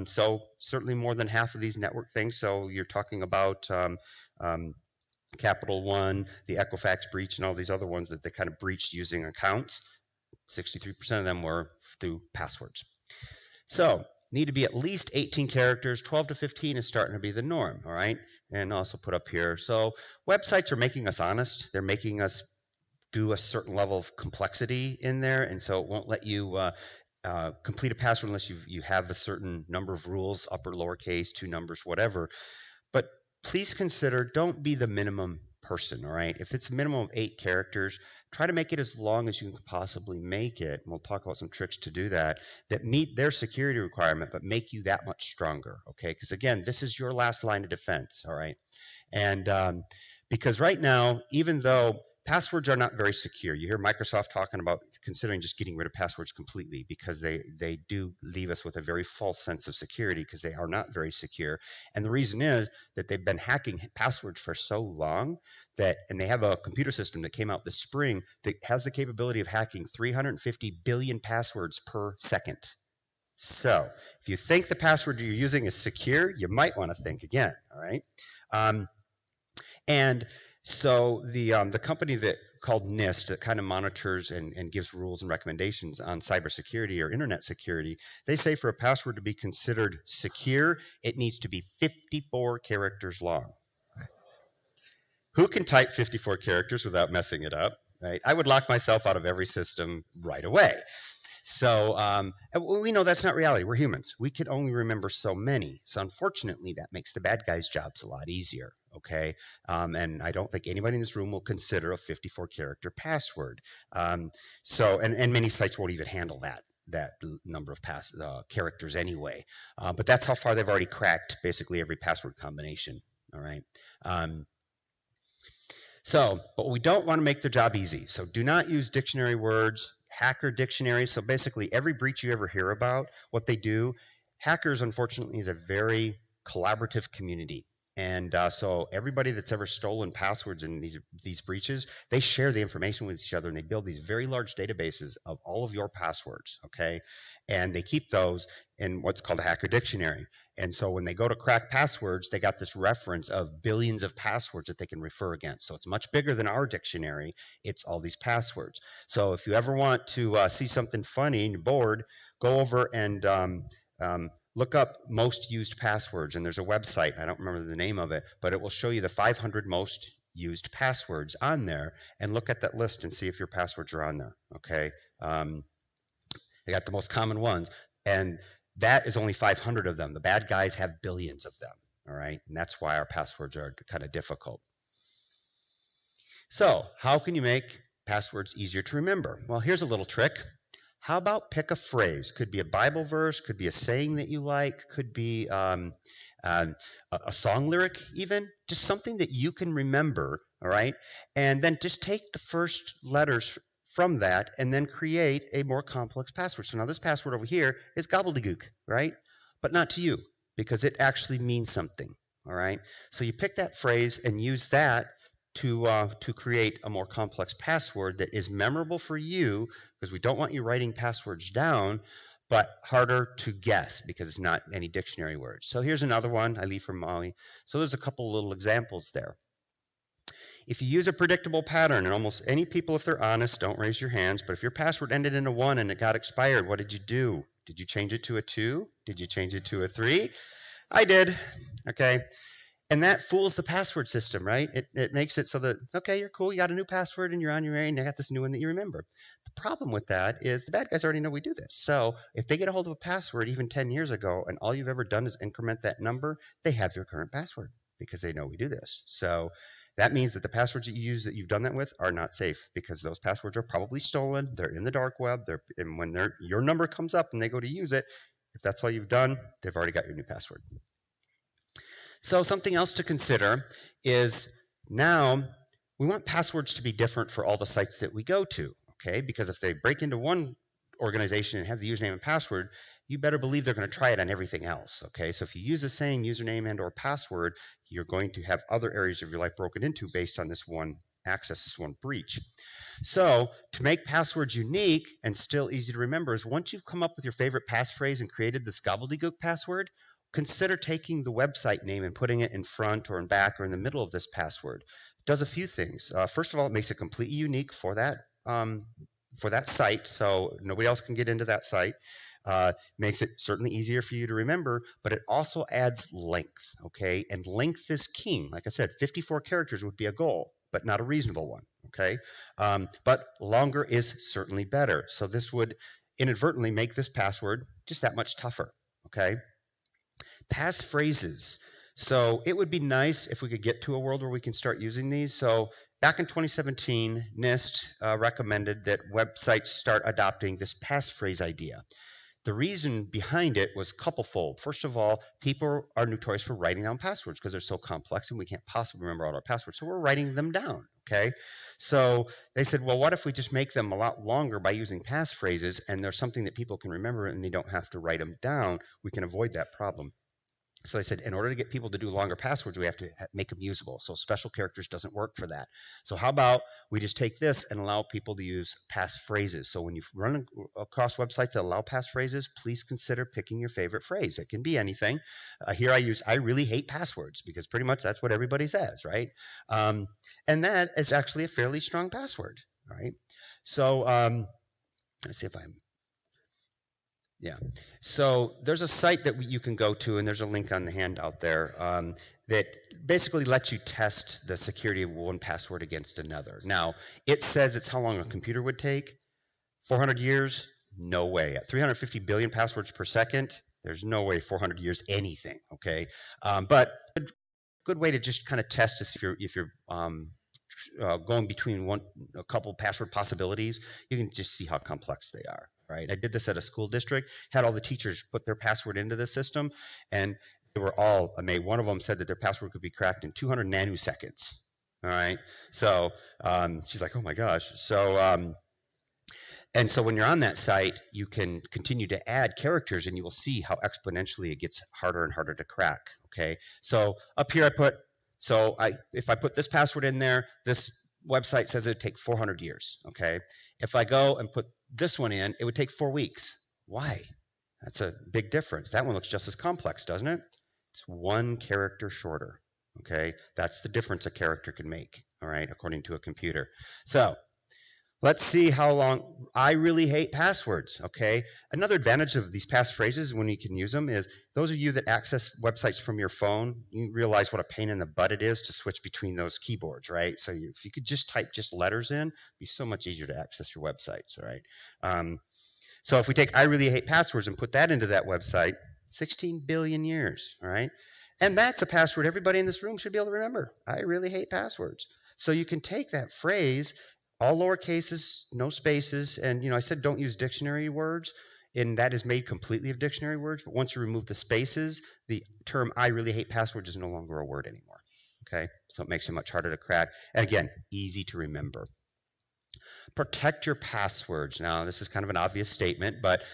So certainly more than half of these network things. So you're talking about Capital One, the Equifax breach, and all these other ones that they kind of breached using accounts. 63% of them were through passwords. So need to be at least 18 characters. 12 to 15 is starting to be the norm, all right? And also put up here. So websites are making us honest. They're making us do a certain level of complexity in there, and so it won't let you complete a password unless you have a certain number of rules, upper, lowercase, 2 numbers, whatever. But please consider, don't be the minimum person, all right? If it's a minimum of 8 characters, try to make it as long as you can possibly make it. And we'll talk about some tricks to do that meet their security requirement, but make you that much stronger, okay? Because again, this is your last line of defense, all right? And because right now, even though passwords are not very secure, you hear Microsoft talking about considering just getting rid of passwords completely because they do leave us with a very false sense of security because they are not very secure. And the reason is that they've been hacking passwords for so long and they have a computer system that came out this spring that has the capability of hacking 350 billion passwords per second. So if you think the password you're using is secure, you might want to think again, all right? And so the company called NIST that kind of monitors and gives rules and recommendations on cybersecurity or internet security, they say for a password to be considered secure, it needs to be 54 characters long. Who can type 54 characters without messing it up, right? I would lock myself out of every system right away. So we know that's not reality. We're humans. We can only remember so many. So unfortunately, that makes the bad guys' jobs a lot easier, okay? And I don't think anybody in this room will consider a 54-character password. And many sites won't even handle that number of characters anyway. But that's how far they've already cracked basically every password combination, all right? But we don't want to make their job easy. So do not use dictionary words, hacker dictionaries. So basically every breach you ever hear about, what they do, hackers unfortunately is a very collaborative community. And so everybody that's ever stolen passwords in these breaches, they share the information with each other and they build these very large databases of all of your passwords, okay? And they keep those in what's called a hacker dictionary. And so when they go to crack passwords, they got this reference of billions of passwords that they can refer against. So it's much bigger than our dictionary. It's all these passwords. So if you ever want to see something funny and you're bored, go over and look up most used passwords, and there's a website, I don't remember the name of it, but it will show you the 500 most used passwords on there, and look at that list and see if your passwords are on there, okay? They got the most common ones, and that is only 500 of them. The bad guys have billions of them, all right? And that's why our passwords are kind of difficult. So how can you make passwords easier to remember? Well, here's a little trick. How about pick a phrase? Could be a Bible verse, could be a saying that you like, could be a song lyric even, just something that you can remember, all right? And then just take the first letters from that and then create a more complex password. So now this password over here is gobbledygook, right? But not to you, because it actually means something, all right? So you pick that phrase and use that to create a more complex password that is memorable for you, because we don't want you writing passwords down, but harder to guess because it's not any dictionary words. So here's another one I leave from Molly. So there's a couple little examples there. If you use a predictable pattern, and almost any people, if they're honest, don't raise your hands, but if your password ended in a 1 and it got expired, what did you do? Did you change it to a 2? Did you change it to a 3? I did, okay? And that fools the password system, right? It makes it so that, okay, you're cool, you got a new password and you're on your way and you got this new one that you remember. The problem with that is the bad guys already know we do this. So if they get a hold of a password even 10 years ago and all you've ever done is increment that number, they have your current password because they know we do this. So that means that the passwords that you use that you've done that with are not safe because those passwords are probably stolen. They're in the dark web. And when your number comes up and they go to use it, if that's all you've done, they've already got your new password. So something else to consider is now we want passwords to be different for all the sites that we go to, okay? Because if they break into one organization and have the username and password, you better believe they're going to try it on everything else, okay? So if you use the same username and or password, you're going to have other areas of your life broken into based on this one access, this one breach. So to make passwords unique and still easy to remember is once you've come up with your favorite passphrase and created this gobbledygook password, consider taking the website name and putting it in front or in back or in the middle of this password. It does a few things. First of all, it makes it completely unique for that site, so nobody else can get into that site. Makes it certainly easier for you to remember, but it also adds length, okay? And length is king. Like I said, 54 characters would be a goal, but not a reasonable one, okay? But longer is certainly better. So this would inadvertently make this password just that much tougher, okay? Passphrases. So it would be nice if we could get to a world where we can start using these. So back in 2017, NIST recommended that websites start adopting this passphrase idea. The reason behind it was couplefold. First of all, people are notorious for writing down passwords because they're so complex and we can't possibly remember all our passwords. So we're writing them down, okay? So they said, well, what if we just make them a lot longer by using passphrases and there's something that people can remember and they don't have to write them down? We can avoid that problem. So I said, in order to get people to do longer passwords, we have to make them usable. So special characters doesn't work for that. So how about we just take this and allow people to use passphrases? So when you run across websites that allow passphrases, please consider picking your favorite phrase. It can be anything. Here I use, I really hate passwords, because pretty much that's what everybody says, right? And that is actually a fairly strong password, right? So let's see if I'm, yeah. So there's a site that you can go to, and there's a link on the handout there that basically lets you test the security of one password against another. Now, it says it's how long a computer would take. 400 years? No way. At 350 billion passwords per second, there's no way 400 years anything, okay? But a good way to just kind of test this if you're going between a couple password possibilities, you can just see how complex they are, right? I did this at a school district, had all the teachers put their password into the system, and they were all amazed. One of them said that their password could be cracked in 200 nanoseconds, all right? So she's like, oh my gosh. So, and so when you're on that site, you can continue to add characters, and you will see how exponentially it gets harder and harder to crack, okay? So up here I put, so if I put this password in there, this website says it would take 400 years, okay? If I go and put this one in, it would take 4 weeks. Why? That's a big difference. That one looks just as complex, doesn't it? It's 1 character shorter, okay? That's the difference a character can make, all right, according to a computer. So let's see how long. I really hate passwords, okay? Another advantage of these passphrases when you can use them is those of you that access websites from your phone, you realize what a pain in the butt it is to switch between those keyboards, right? So if you could just type just letters in, it'd be so much easier to access your websites, all right? So if we take I really hate passwords and put that into that website, 16 billion years, all right? And that's a password everybody in this room should be able to remember. I really hate passwords. So you can take that phrase, all lower cases, no spaces, and I said don't use dictionary words, and that is made completely of dictionary words, but once you remove the spaces, the term I really hate passwords is no longer a word anymore, okay? So it makes it much harder to crack, and again, easy to remember. Protect your passwords. Now, this is kind of an obvious statement, but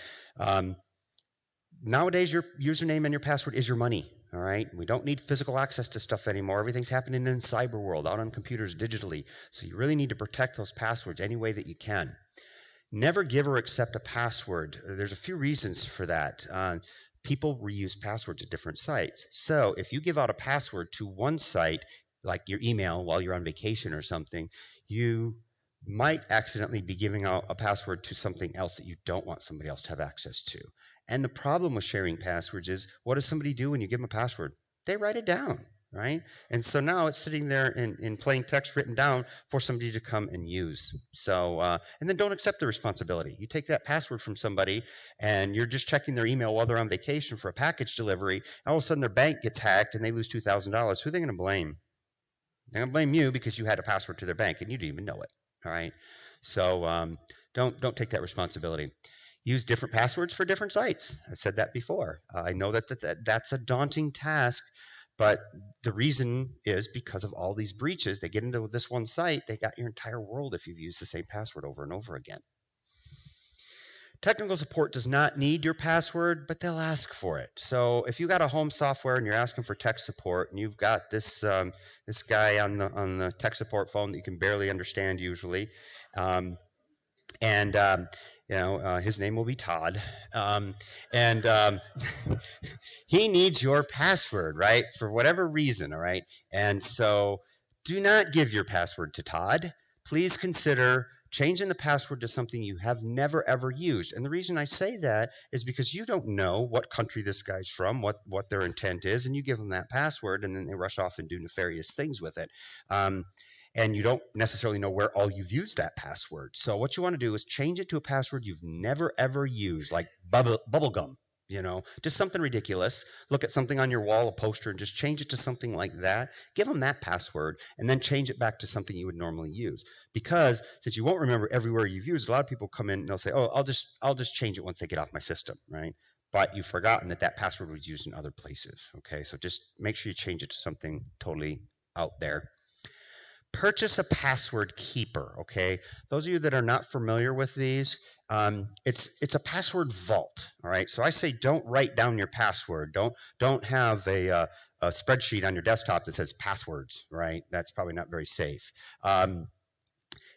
nowadays your username and your password is your money. All right, we don't need physical access to stuff anymore. Everything's happening in cyber world, out on computers digitally. So you really need to protect those passwords any way that you can. Never give or accept a password. There's a few reasons for that. People reuse passwords at different sites. So if you give out a password to one site, like your email while you're on vacation or something, you might accidentally be giving out a password to something else that you don't want somebody else to have access to. And the problem with sharing passwords is, what does somebody do when you give them a password? They write it down, right? And so now it's sitting there in plain text written down for somebody to come and use. So, and then don't accept the responsibility. You take that password from somebody and you're just checking their email while they're on vacation for a package delivery. All of a sudden their bank gets hacked and they lose $2,000. Who are they going to blame? They're going to blame you because you had a password to their bank and you didn't even know it. All right. So don't take that responsibility. Use different passwords for different sites. I said that before. I know that's a daunting task, but the reason is because of all these breaches. They get into this one site, they got your entire world if you've used the same password over and over again. Technical support does not need your password, but they'll ask for it. So if you got a home software and you're asking for tech support, and you've got this this guy on the tech support phone that you can barely understand usually, his name will be Todd, he needs your password, right, for whatever reason, all right? And so do not give your password to Todd. Please consider changing the password to something you have never, ever used. And the reason I say that is because you don't know what country this guy's from, what their intent is, and you give them that password, and then they rush off and do nefarious things with it. And you don't necessarily know where all you've used that password. So what you want to do is change it to a password you've never, ever used, like bubblegum, Just something ridiculous. Look at something on your wall, a poster, and just change it to something like that. Give them that password and then change it back to something you would normally use. Because since you won't remember everywhere you've used, a lot of people come in and they'll say, oh, I'll just change it once they get off my system, right? But you've forgotten that password was used in other places. Okay, so just make sure you change it to something totally out there. Purchase a password keeper. Okay, those of you that are not familiar with these, it's a password vault. All right, so I say don't write down your password. Don't have a spreadsheet on your desktop that says passwords. Right, that's probably not very safe.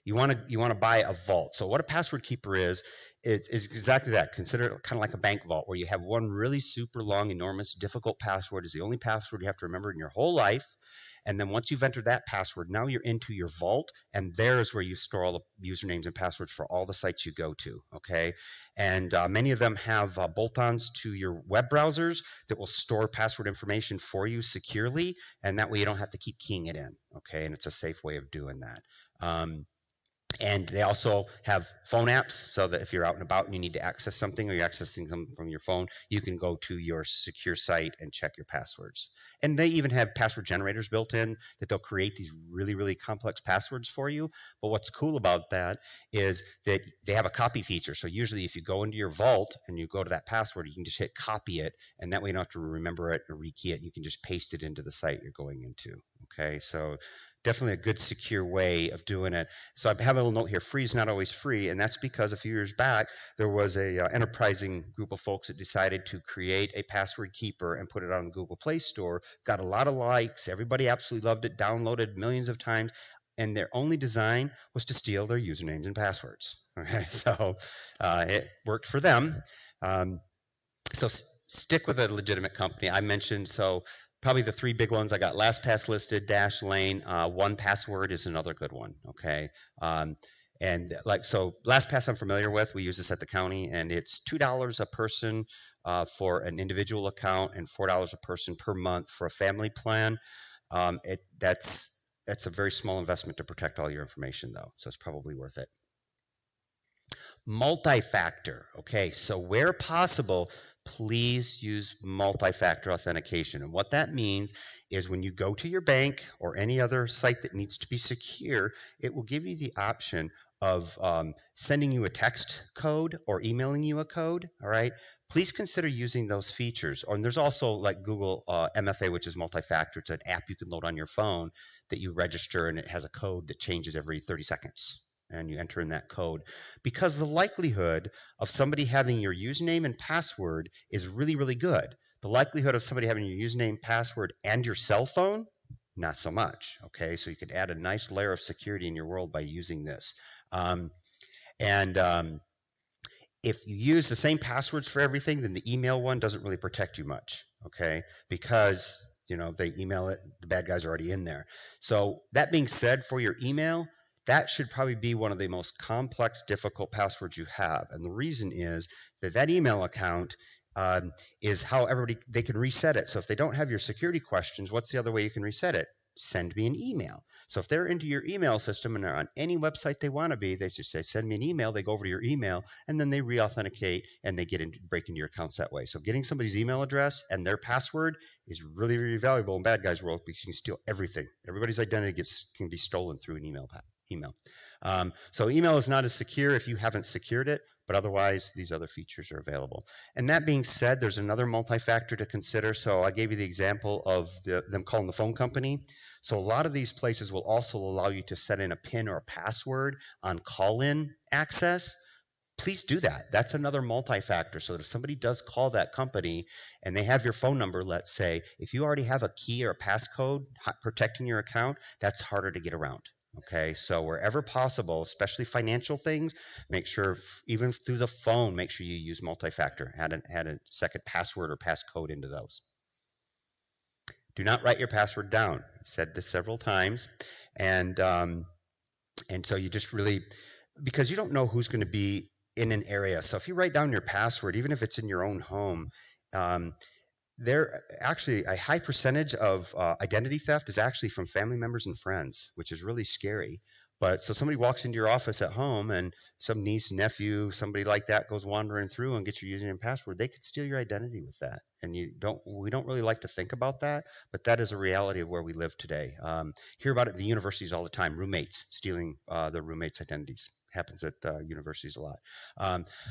You want to buy a vault. So what a password keeper is exactly that. Consider it kind of like a bank vault where you have one really super long, enormous, difficult password is the only password you have to remember in your whole life. And then once you've entered that password, now you're into your vault, and there's where you store all the usernames and passwords for all the sites you go to, okay? And many of them have bolt-ons to your web browsers that will store password information for you securely, and that way you don't have to keep keying it in, okay? And it's a safe way of doing that. And they also have phone apps so that if you're out and about and you need to access something or you're accessing something from your phone, you can go to your secure site and check your passwords. And they even have password generators built in that they'll create these really, really complex passwords for you. But what's cool about that is that they have a copy feature. So usually if you go into your vault and you go to that password, you can just hit copy it, and that way you don't have to remember it or rekey it. You can just paste it into the site you're going into. Okay, so definitely a good secure way of doing it. So I have a little note here, free is not always free, and that's because a few years back there was a enterprising group of folks that decided to create a password keeper and put it on the Google Play Store, got a lot of likes, everybody absolutely loved it, downloaded millions of times, and their only design was to steal their usernames and passwords. Okay, so it worked for them. So stick with a legitimate company. I mentioned, probably the three big ones I got: LastPass listed, Dashlane, 1Password is another good one. Okay, and so LastPass I'm familiar with. We use this at the county, and it's $2 a person for an individual account and $4 a person per month for a family plan. That's a very small investment to protect all your information, though, so it's probably worth it. Multi-factor. Okay, so where possible, please use multi-factor authentication. And what that means is when you go to your bank or any other site that needs to be secure, it will give you the option of sending you a text code or emailing you a code. All right, please consider using those features. And there's also like Google MFA, which is multi-factor. It's an app you can load on your phone that you register, and it has a code that changes every 30 seconds. And you enter in that code, because the likelihood of somebody having your username and password is really, really good. The likelihood of somebody having your username, password, and your cell phone, not so much. Okay, so you could add a nice layer of security in your world by using this. If you use the same passwords for everything, then the email one doesn't really protect you much. Okay, because they email it, the bad guys are already in there. So that being said, for your email, that should probably be one of the most complex, difficult passwords you have. And the reason is that email account is how they can reset it. So if they don't have your security questions, what's the other way you can reset it? Send me an email. So if they're into your email system and they're on any website they want to be, they just say, send me an email. They go over to your email, and then they re-authenticate, and they break into your accounts that way. So getting somebody's email address and their password is really, really valuable in bad guys' world, because you can steal everything. Everybody's identity can be stolen through an email. So email is not as secure if you haven't secured it, but otherwise these other features are available. And that being said, there's another multi-factor to consider. So I gave you the example of them calling the phone company. So a lot of these places will also allow you to set in a PIN or a password on call-in access. Please do that. That's another multi-factor, so that if somebody does call that company and they have your phone number, let's say, if you already have a key or a passcode protecting your account, that's harder to get around. Okay, so wherever possible, especially financial things, make sure, even through the phone, make sure you use multi-factor. Add a second password or passcode into those. Do not write your password down. I've said this several times, and so you just really, because you don't know who's going to be in an area. So if you write down your password, even if it's in your own home, there actually a high percentage of identity theft is actually from family members and friends, which is really scary. But so somebody walks into your office at home and some niece, nephew, somebody like that goes wandering through and gets your username and password, they could steal your identity with that. And we don't really like to think about that, but that is a reality of where we live today. Hear about it at the universities all the time, roommates stealing their roommates' identities. Happens at universities a lot.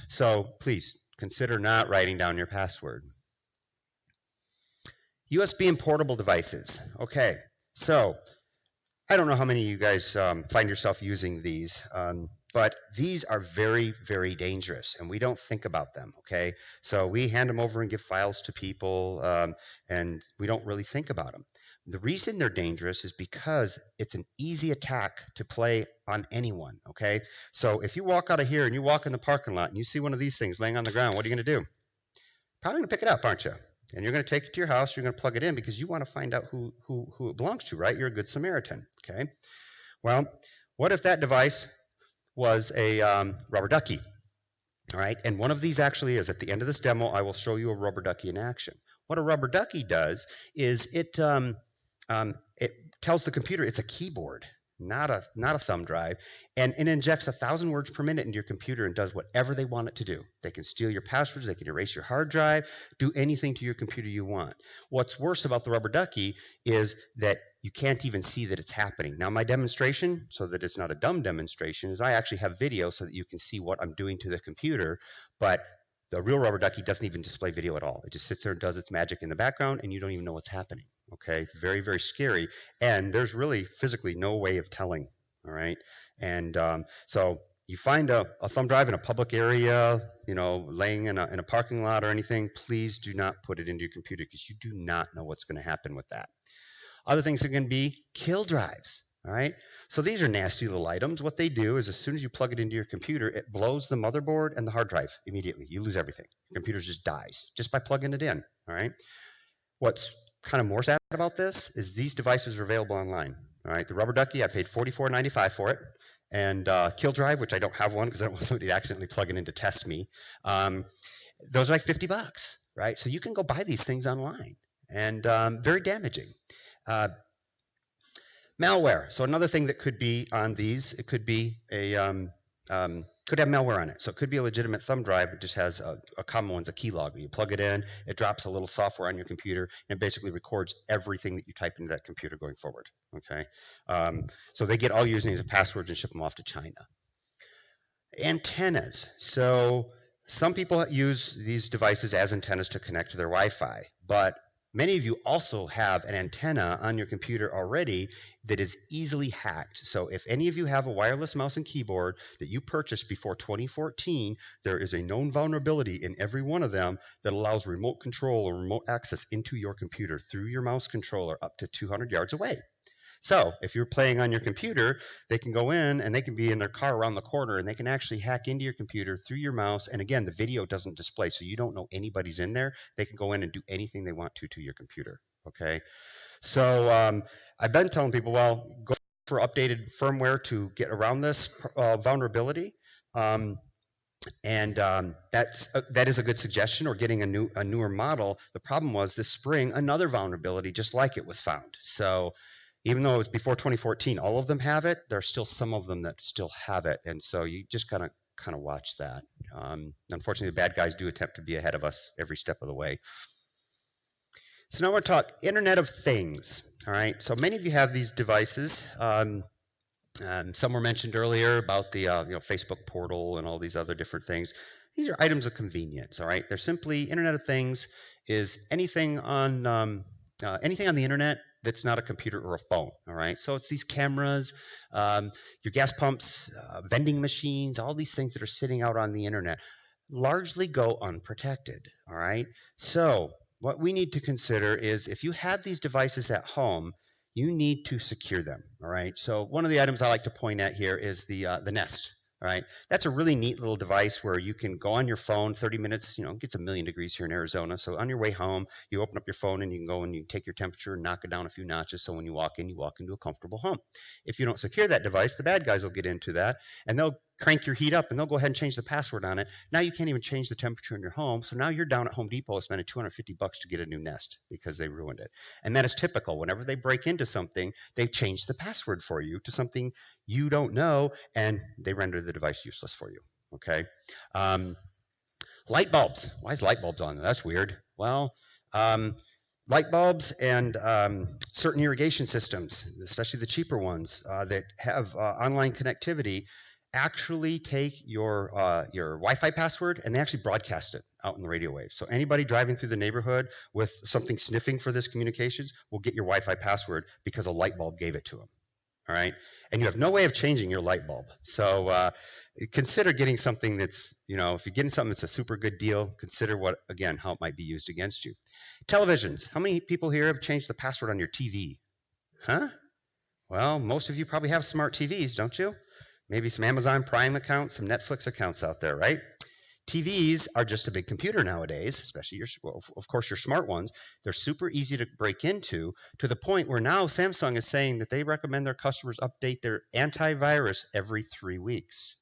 So please consider not writing down your password. USB and portable devices. Okay, so I don't know how many of you guys find yourself using these, but these are very, very dangerous, and we don't think about them, okay? So we hand them over and give files to people, and we don't really think about them. The reason they're dangerous is because it's an easy attack to play on anyone, okay? So if you walk out of here and you walk in the parking lot and you see one of these things laying on the ground, what are you going to do? Probably going to pick it up, aren't you? And you're going to take it to your house, you're going to plug it in because you want to find out who it belongs to, right? You're a good Samaritan, okay? Well, what if that device was a rubber ducky, all right? And one of these actually is, at the end of this demo, I will show you a rubber ducky in action. What a rubber ducky does is it tells the computer it's a keyboard, not a thumb drive, and it injects 1,000 words per minute into your computer and does whatever they want it to do. They can steal your passwords, they can erase your hard drive, do anything to your computer you want. What's worse about the rubber ducky is that you can't even see that it's happening. Now, my demonstration, so that it's not a dumb demonstration, is I actually have video so that you can see what I'm doing to the computer, but the real rubber ducky doesn't even display video at all. It just sits there and does its magic in the background, and you don't even know what's happening. Okay, it's very, very scary, and there's really physically no way of telling. All right, and so you find a thumb drive in a public area, laying in a parking lot or anything, please do not put it into your computer because you do not know what's going to happen with that. Other things are going to be kill drives. All right, so these are nasty little items. What they do is as soon as you plug it into your computer, it blows the motherboard and the hard drive immediately. You lose everything. Your computer just dies just by plugging it in. All right, what's kind of more sad about this is these devices are available online. All right, the rubber ducky, I paid $44.95 for it, and kill drive, which I don't have one because I don't want somebody to accidentally plug it in to test me. Those are like $50, right? So you can go buy these things online, and very damaging. Malware. So another thing that could be on these, it could be could have malware on it. So it could be a legitimate thumb drive. It just has a common one's a keylogger. You plug it in, it drops a little software on your computer, and it basically records everything that you type into that computer going forward. Okay, so they get all your usernames and passwords and ship them off to China. Antennas. So some people use these devices as antennas to connect to their Wi-Fi, but many of you also have an antenna on your computer already that is easily hacked. So if any of you have a wireless mouse and keyboard that you purchased before 2014, there is a known vulnerability in every one of them that allows remote control or remote access into your computer through your mouse controller up to 200 yards away. So if you're playing on your computer, they can go in and they can be in their car around the corner and they can actually hack into your computer through your mouse. And again, the video doesn't display, so you don't know anybody's in there. They can go in and do anything they want to your computer, okay? So I've been telling people, well, go for updated firmware to get around this vulnerability. That is a good suggestion, or getting a newer model. The problem was this spring, another vulnerability just like it was found. So even though it was before 2014, all of them have it. There's still some of them that still have it, and so you just gotta kind of watch that. Unfortunately, the bad guys do attempt to be ahead of us every step of the way. So now we're talking Internet of Things. All right. So many of you have these devices. Some were mentioned earlier about the Facebook portal and all these other different things. These are items of convenience. All right. They're simply Internet of Things is anything on the internet that's not a computer or a phone. All right, so it's these cameras, your gas pumps, vending machines, all these things that are sitting out on the internet largely go unprotected. All right, so what we need to consider is if you have these devices at home, you need to secure them. All right, so one of the items I like to point at here is the Nest. All right, that's a really neat little device where you can go on your phone, 30 minutes, it gets 1,000,000 degrees here in Arizona. So on your way home, you open up your phone and you can go and you take your temperature and knock it down a few notches. So when you walk into a comfortable home. If you don't secure that device, the bad guys will get into that and they'll crank your heat up and they'll go ahead and change the password on it. Now you can't even change the temperature in your home. So now you're down at Home Depot spending $250 to get a new Nest because they ruined it. And that is typical. Whenever they break into something, they've changed the password for you to something you don't know, and they render the device useless for you. Okay. Light bulbs. Why is light bulbs on? That's weird. Well, light bulbs and certain irrigation systems, especially the cheaper ones that have online connectivity, actually take your Wi-Fi password and they actually broadcast it out in the radio waves. So anybody driving through the neighborhood with something sniffing for this communications will get your Wi-Fi password because a light bulb gave it to them. All right, and you have no way of changing your light bulb. So consider getting something that's, if you're getting something that's a super good deal, consider how it might be used against you. Televisions. How many people here have changed the password on your TV? Huh? Well, most of you probably have smart TVs, don't you? Maybe some Amazon Prime accounts, some Netflix accounts out there, right? TVs are just a big computer nowadays, especially of course, your smart ones. They're super easy to break into, to the point where now Samsung is saying that they recommend their customers update their antivirus every 3 weeks.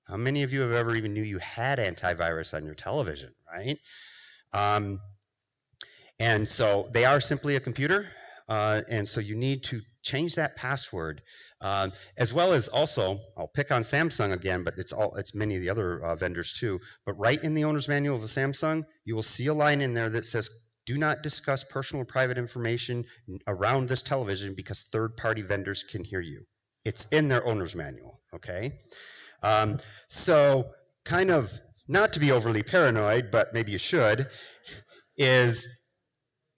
How many of you have ever even knew you had antivirus on your television, right? And so they are simply a computer, and so you need to change that password, as well as also, I'll pick on Samsung again, but it's many of the other vendors too. But right in the owner's manual of a Samsung, you will see a line in there that says, "Do not discuss personal or private information around this television because third-party vendors can hear you." It's in their owner's manual. Okay, so kind of not to be overly paranoid, but maybe you should, is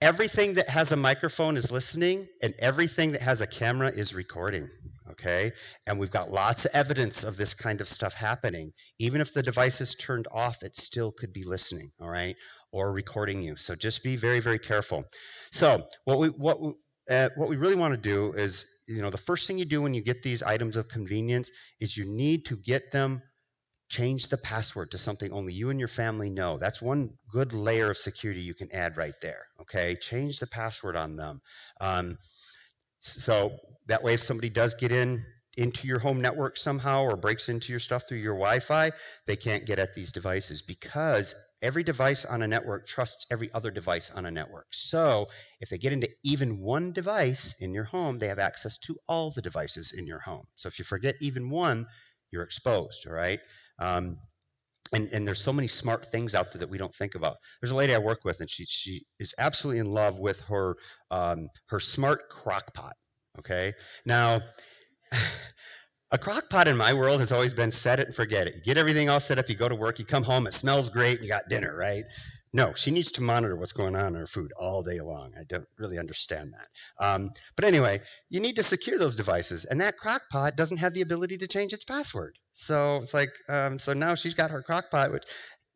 everything that has a microphone is listening, and everything that has a camera is recording, okay? And we've got lots of evidence of this kind of stuff happening. Even if the device is turned off, it still could be listening, all right, or recording you. So just be very, very careful. So what we really want to do is, the first thing you do when you get these items of convenience is you need to get them change the password to something only you and your family know. That's one good layer of security you can add right there, okay? Change the password on them. So that way if somebody does get into your home network somehow or breaks into your stuff through your Wi-Fi, they can't get at these devices because every device on a network trusts every other device on a network. So if they get into even one device in your home, they have access to all the devices in your home. So if you forget even one, you're exposed, all right? And there's so many smart things out there that we don't think about. There's a lady I work with, and she is absolutely in love with her smart crock pot. Okay, now a crock pot in my world has always been set it and forget it. You get everything all set up, you go to work, you come home, it smells great, and you got dinner, right? No, she needs to monitor what's going on in her food all day long. I don't really understand that. But anyway, you need to secure those devices, and that crock pot doesn't have the ability to change its password. So it's like, so now she's got her crock pot, which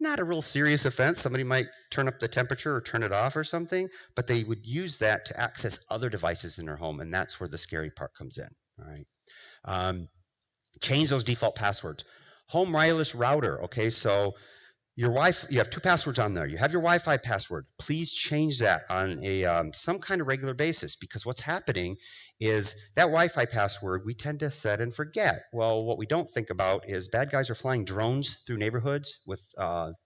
not a real serious offense. Somebody might turn up the temperature or turn it off or something, but they would use that to access other devices in her home, and that's where the scary part comes in, all right? Change those default passwords. Home wireless router, okay, so your Wi-Fi, you have 2 passwords on there. You have your Wi-Fi password. Please change that on some kind of regular basis, because what's happening is that Wi-Fi password we tend to set and forget. Well, what we don't think about is bad guys are flying drones through neighborhoods with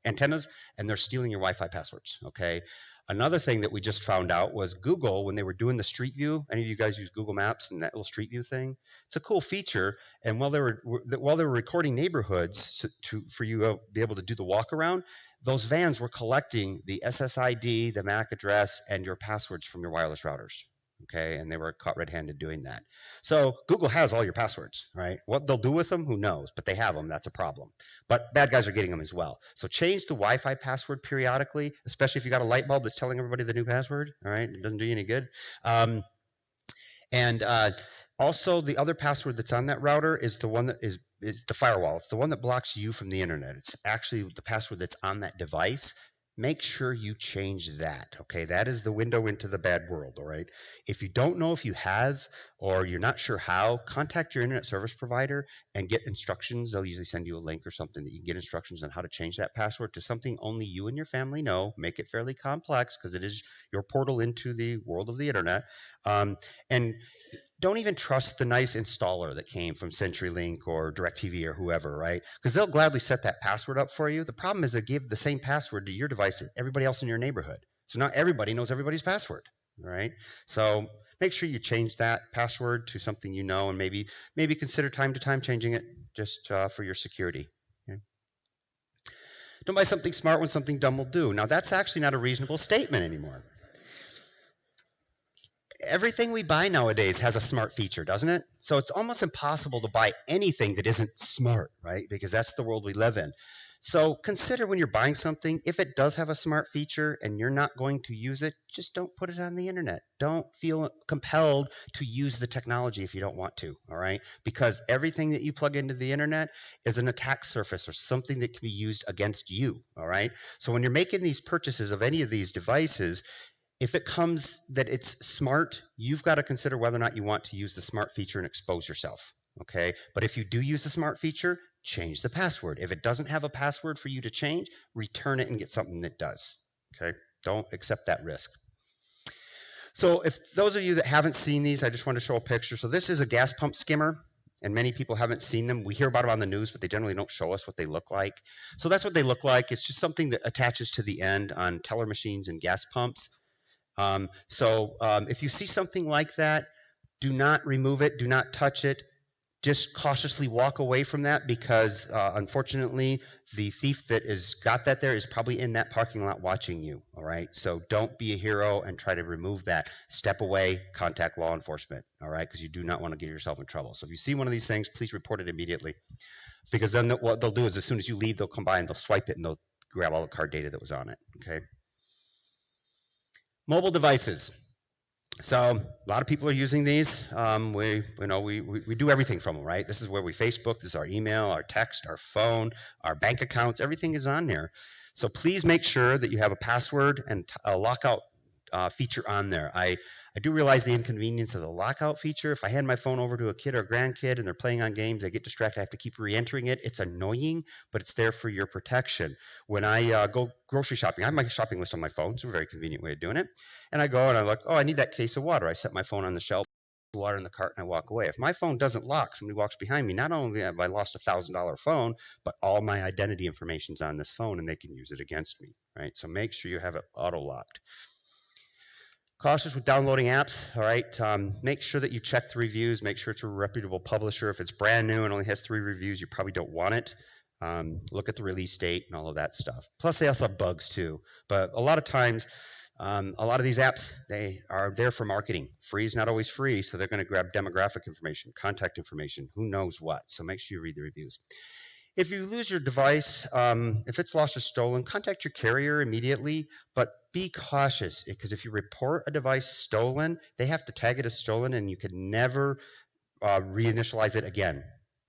antennas, and they're stealing your Wi-Fi passwords, okay? Another thing that we just found out was Google, when they were doing the Street View. Any of you guys use Google Maps and that little Street View thing? It's a cool feature. And while they were recording neighborhoods for you to be able to do the walk around, those vans were collecting the SSID, the MAC address, and your passwords from your wireless routers. Okay, and they were caught red-handed doing that. So Google has all your passwords, right? What they'll do with them, who knows? But they have them. That's a problem. But bad guys are getting them as well. So change the Wi-Fi password periodically, especially if you got a light bulb that's telling everybody the new password. All right, it doesn't do you any good. Also, the other password that's on that router is the one that is the firewall. It's the one that blocks you from the internet. It's actually the password that's on that device. Make sure you change that, okay? That is the window into the bad world, all right? If you don't know if you have or you're not sure how, contact your internet service provider and get instructions. They'll usually send you a link or something that you can get instructions on how to change that password to something only you and your family know. Make it fairly complex because it is your portal into the world of the internet. And don't even trust the nice installer that came from CenturyLink or DirecTV or whoever, right? Because they'll gladly set that password up for you. The problem is they give the same password to your device as everybody else in your neighborhood. So now everybody knows everybody's password, right? So make sure you change that password to something you know, and maybe consider time to time changing it just for your security. Okay? Don't buy something smart when something dumb will do. Now that's actually not a reasonable statement anymore. Everything we buy nowadays has a smart feature, doesn't it? So it's almost impossible to buy anything that isn't smart, right? Because that's the world we live in. So consider when you're buying something, if it does have a smart feature and you're not going to use it, just don't put it on the internet. Don't feel compelled to use the technology if you don't want to, all right? Because everything that you plug into the internet is an attack surface or something that can be used against you, all right? So when you're making these purchases of any of these devices, if it comes that it's smart, you've got to consider whether or not you want to use the smart feature and expose yourself, okay? But if you do use the smart feature, change the password. If it doesn't have a password for you to change, return it and get something that does, okay? Don't accept that risk. So if those of you that haven't seen these, I just want to show a picture. So this is a gas pump skimmer, and many people haven't seen them. We hear about them on the news, but they generally don't show us what they look like. So that's what they look like. It's just something that attaches to the end on teller machines and gas pumps. If you see something like that, do not remove it, do not touch it. Just cautiously walk away from that because unfortunately the thief that has got that there is probably in that parking lot watching you, all right? So don't be a hero and try to remove that. Step away, contact law enforcement, all right? Because you do not want to get yourself in trouble. So if you see one of these things, please report it immediately, because then what they'll do is as soon as you leave, they'll come by and they'll swipe it and they'll grab all the card data that was on it, okay? Mobile devices. So a lot of people are using these. We do everything from them, right? This is where we Facebook, this is our email, our text, our phone, our bank accounts, everything is on there. So please make sure that you have a password and a lockout feature on there. I do realize the inconvenience of the lockout feature. If I hand my phone over to a kid or a grandkid and they're playing on games, they get distracted, I have to keep re-entering it. It's annoying, but it's there for your protection. When I go grocery shopping, I have my shopping list on my phone. It's a very convenient way of doing it. And I go and I look, oh, I need that case of water. I set my phone on the shelf, water in the cart, and I walk away. If my phone doesn't lock, somebody walks behind me, not only have I lost $1,000 phone, but all my identity information's on this phone and they can use it against me, right? So make sure you have it auto-locked. Cautious with downloading apps, all right? Make sure that you check the reviews. Make sure it's a reputable publisher. If it's brand new and only has 3 reviews, you probably don't want it. Look at the release date and all of that stuff. Plus, they also have bugs too. But a lot of times, a lot of these apps, they are there for marketing. Free is not always free, so they're going to grab demographic information, contact information, who knows what. So make sure you read the reviews. If you lose your device, if it's lost or stolen, contact your carrier immediately, but be cautious because if you report a device stolen, they have to tag it as stolen and you can never reinitialize it again.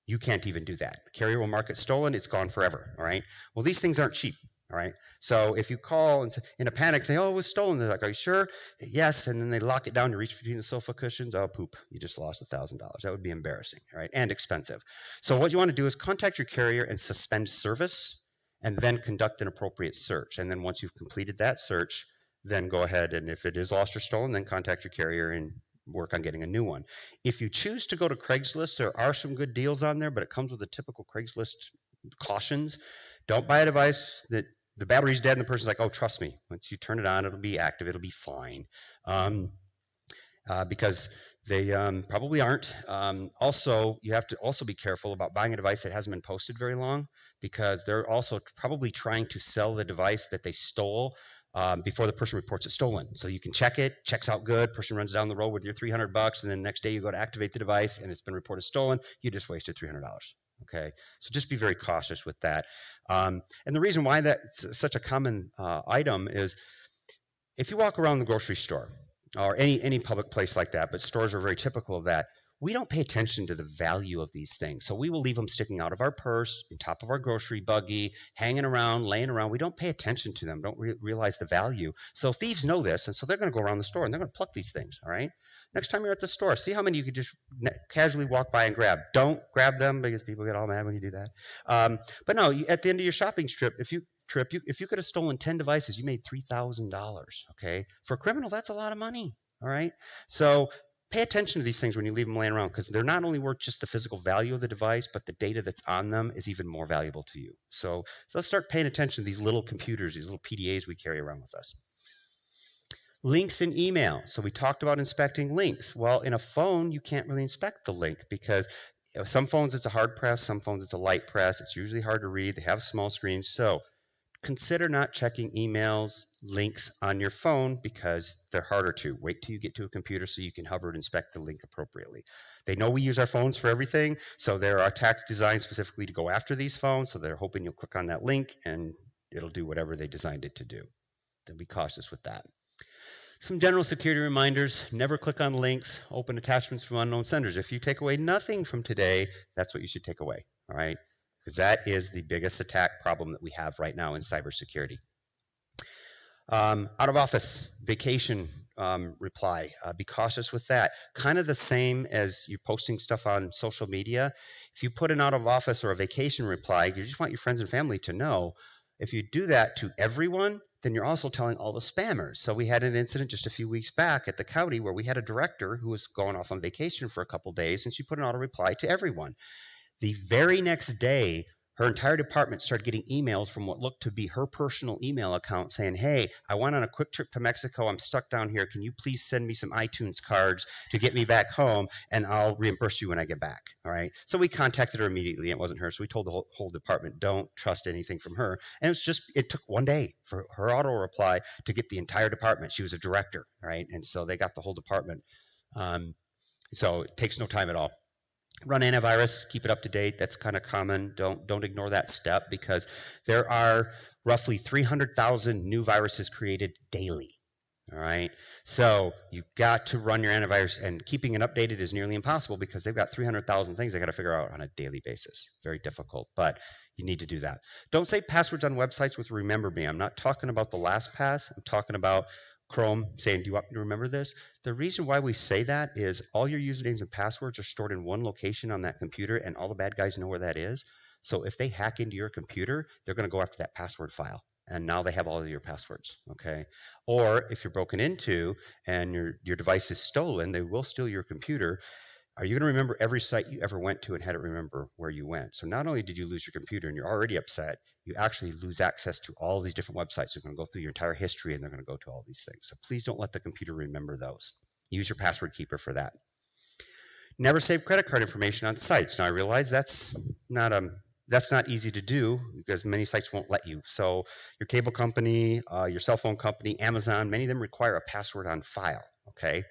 You can't even do that. The carrier will mark it stolen, it's gone forever, all right? Well, these things aren't cheap, all right? So if you call and in a panic say, oh, it was stolen, they're like, are you sure? Yes, and then they lock it down to reach between the sofa cushions. Oh, poop, you just lost $1,000. That would be embarrassing, all right, and expensive. So what you want to do is contact your carrier and suspend service and then conduct an appropriate search. And then once you've completed that search, then go ahead and if it is lost or stolen, then contact your carrier and work on getting a new one. If you choose to go to Craigslist, there are some good deals on there, but it comes with the typical Craigslist cautions. Don't buy a device that the battery's dead and the person's like, oh, trust me, once you turn it on, it'll be active, it'll be fine. Because they probably aren't. Also, you have to also be careful about buying a device that hasn't been posted very long because they're also probably trying to sell the device that they stole before the person reports it stolen. So you can check it, checks out good, person runs down the road with your $300, and then next day you go to activate the device and it's been reported stolen, you just wasted $300. Okay, so just be very cautious with that. And the reason why that's such a common item is if you walk around the grocery store or any public place like that, but stores are very typical of that, we don't pay attention to the value of these things. So we will leave them sticking out of our purse, on top of our grocery buggy, hanging around, laying around. We don't pay attention to them, don't realize the value. So thieves know this, and so they're going to go around the store, and they're going to pluck these things, all right? Next time you're at the store, see how many you could just casually walk by and grab. Don't grab them because people get all mad when you do that. But no, at the end of your shopping trip, if you could have stolen 10 devices, you made $3,000, okay? For a criminal, that's a lot of money, all right? So pay attention to these things when you leave them laying around, because they're not only worth just the physical value of the device, but the data that's on them is even more valuable to you. So let's start paying attention to these little computers, these little PDAs we carry around with us. Links in email. So we talked about inspecting links. Well, in a phone, you can't really inspect the link because some phones it's a hard press, some phones it's a light press. It's usually hard to read. They have small screens. So consider not checking emails, links on your phone because they're harder to. Wait till you get to a computer so you can hover and inspect the link appropriately. They know we use our phones for everything, so there are attacks designed specifically to go after these phones, so they're hoping you'll click on that link and it'll do whatever they designed it to do. So be cautious with that. Some general security reminders: never click on links, open attachments from unknown senders. If you take away nothing from today, that's what you should take away, all right? Because that is the biggest attack problem that we have right now in cybersecurity. Out of office, vacation reply, be cautious with that. Kind of the same as you posting stuff on social media. If you put an out of office or a vacation reply, you just want your friends and family to know. If you do that to everyone, then you're also telling all the spammers. So we had an incident just a few weeks back at the county where we had a director who was going off on vacation for a couple days, and she put an auto reply to everyone. The very next day, her entire department started getting emails from what looked to be her personal email account saying, hey, I went on a quick trip to Mexico. I'm stuck down here. Can you please send me some iTunes cards to get me back home, and I'll reimburse you when I get back, all right? So we contacted her immediately. It wasn't her, so we told the whole department, don't trust anything from her. And it took one day for her auto reply to get the entire department. She was a director, right? And so they got the whole department. So it takes no time at all. Run antivirus, keep it up to date. That's kind of common. Don't ignore that step because there are roughly 300,000 new viruses created daily. All right. So you've got to run your antivirus, and keeping it updated is nearly impossible because they've got 300,000 things they got to figure out on a daily basis. Very difficult, but you need to do that. Don't save passwords on websites with Remember Me. I'm not talking about the LastPass. I'm talking about Chrome saying, do you want me to remember this? The reason why we say that is all your usernames and passwords are stored in one location on that computer, and all the bad guys know where that is. So if they hack into your computer, they're going to go after that password file, and now they have all of your passwords, okay? Or if you're broken into and your device is stolen, they will steal your computer. Are you going to remember every site you ever went to and had to remember where you went? So not only did you lose your computer and you're already upset, you actually lose access to all these different websites. They're going to go through your entire history and they're going to go to all these things. So please don't let the computer remember those. Use your password keeper for that. Never save credit card information on sites. Now I realize that's not easy to do because many sites won't let you. So your cable company, your cell phone company, Amazon, many of them require a password on file, okay?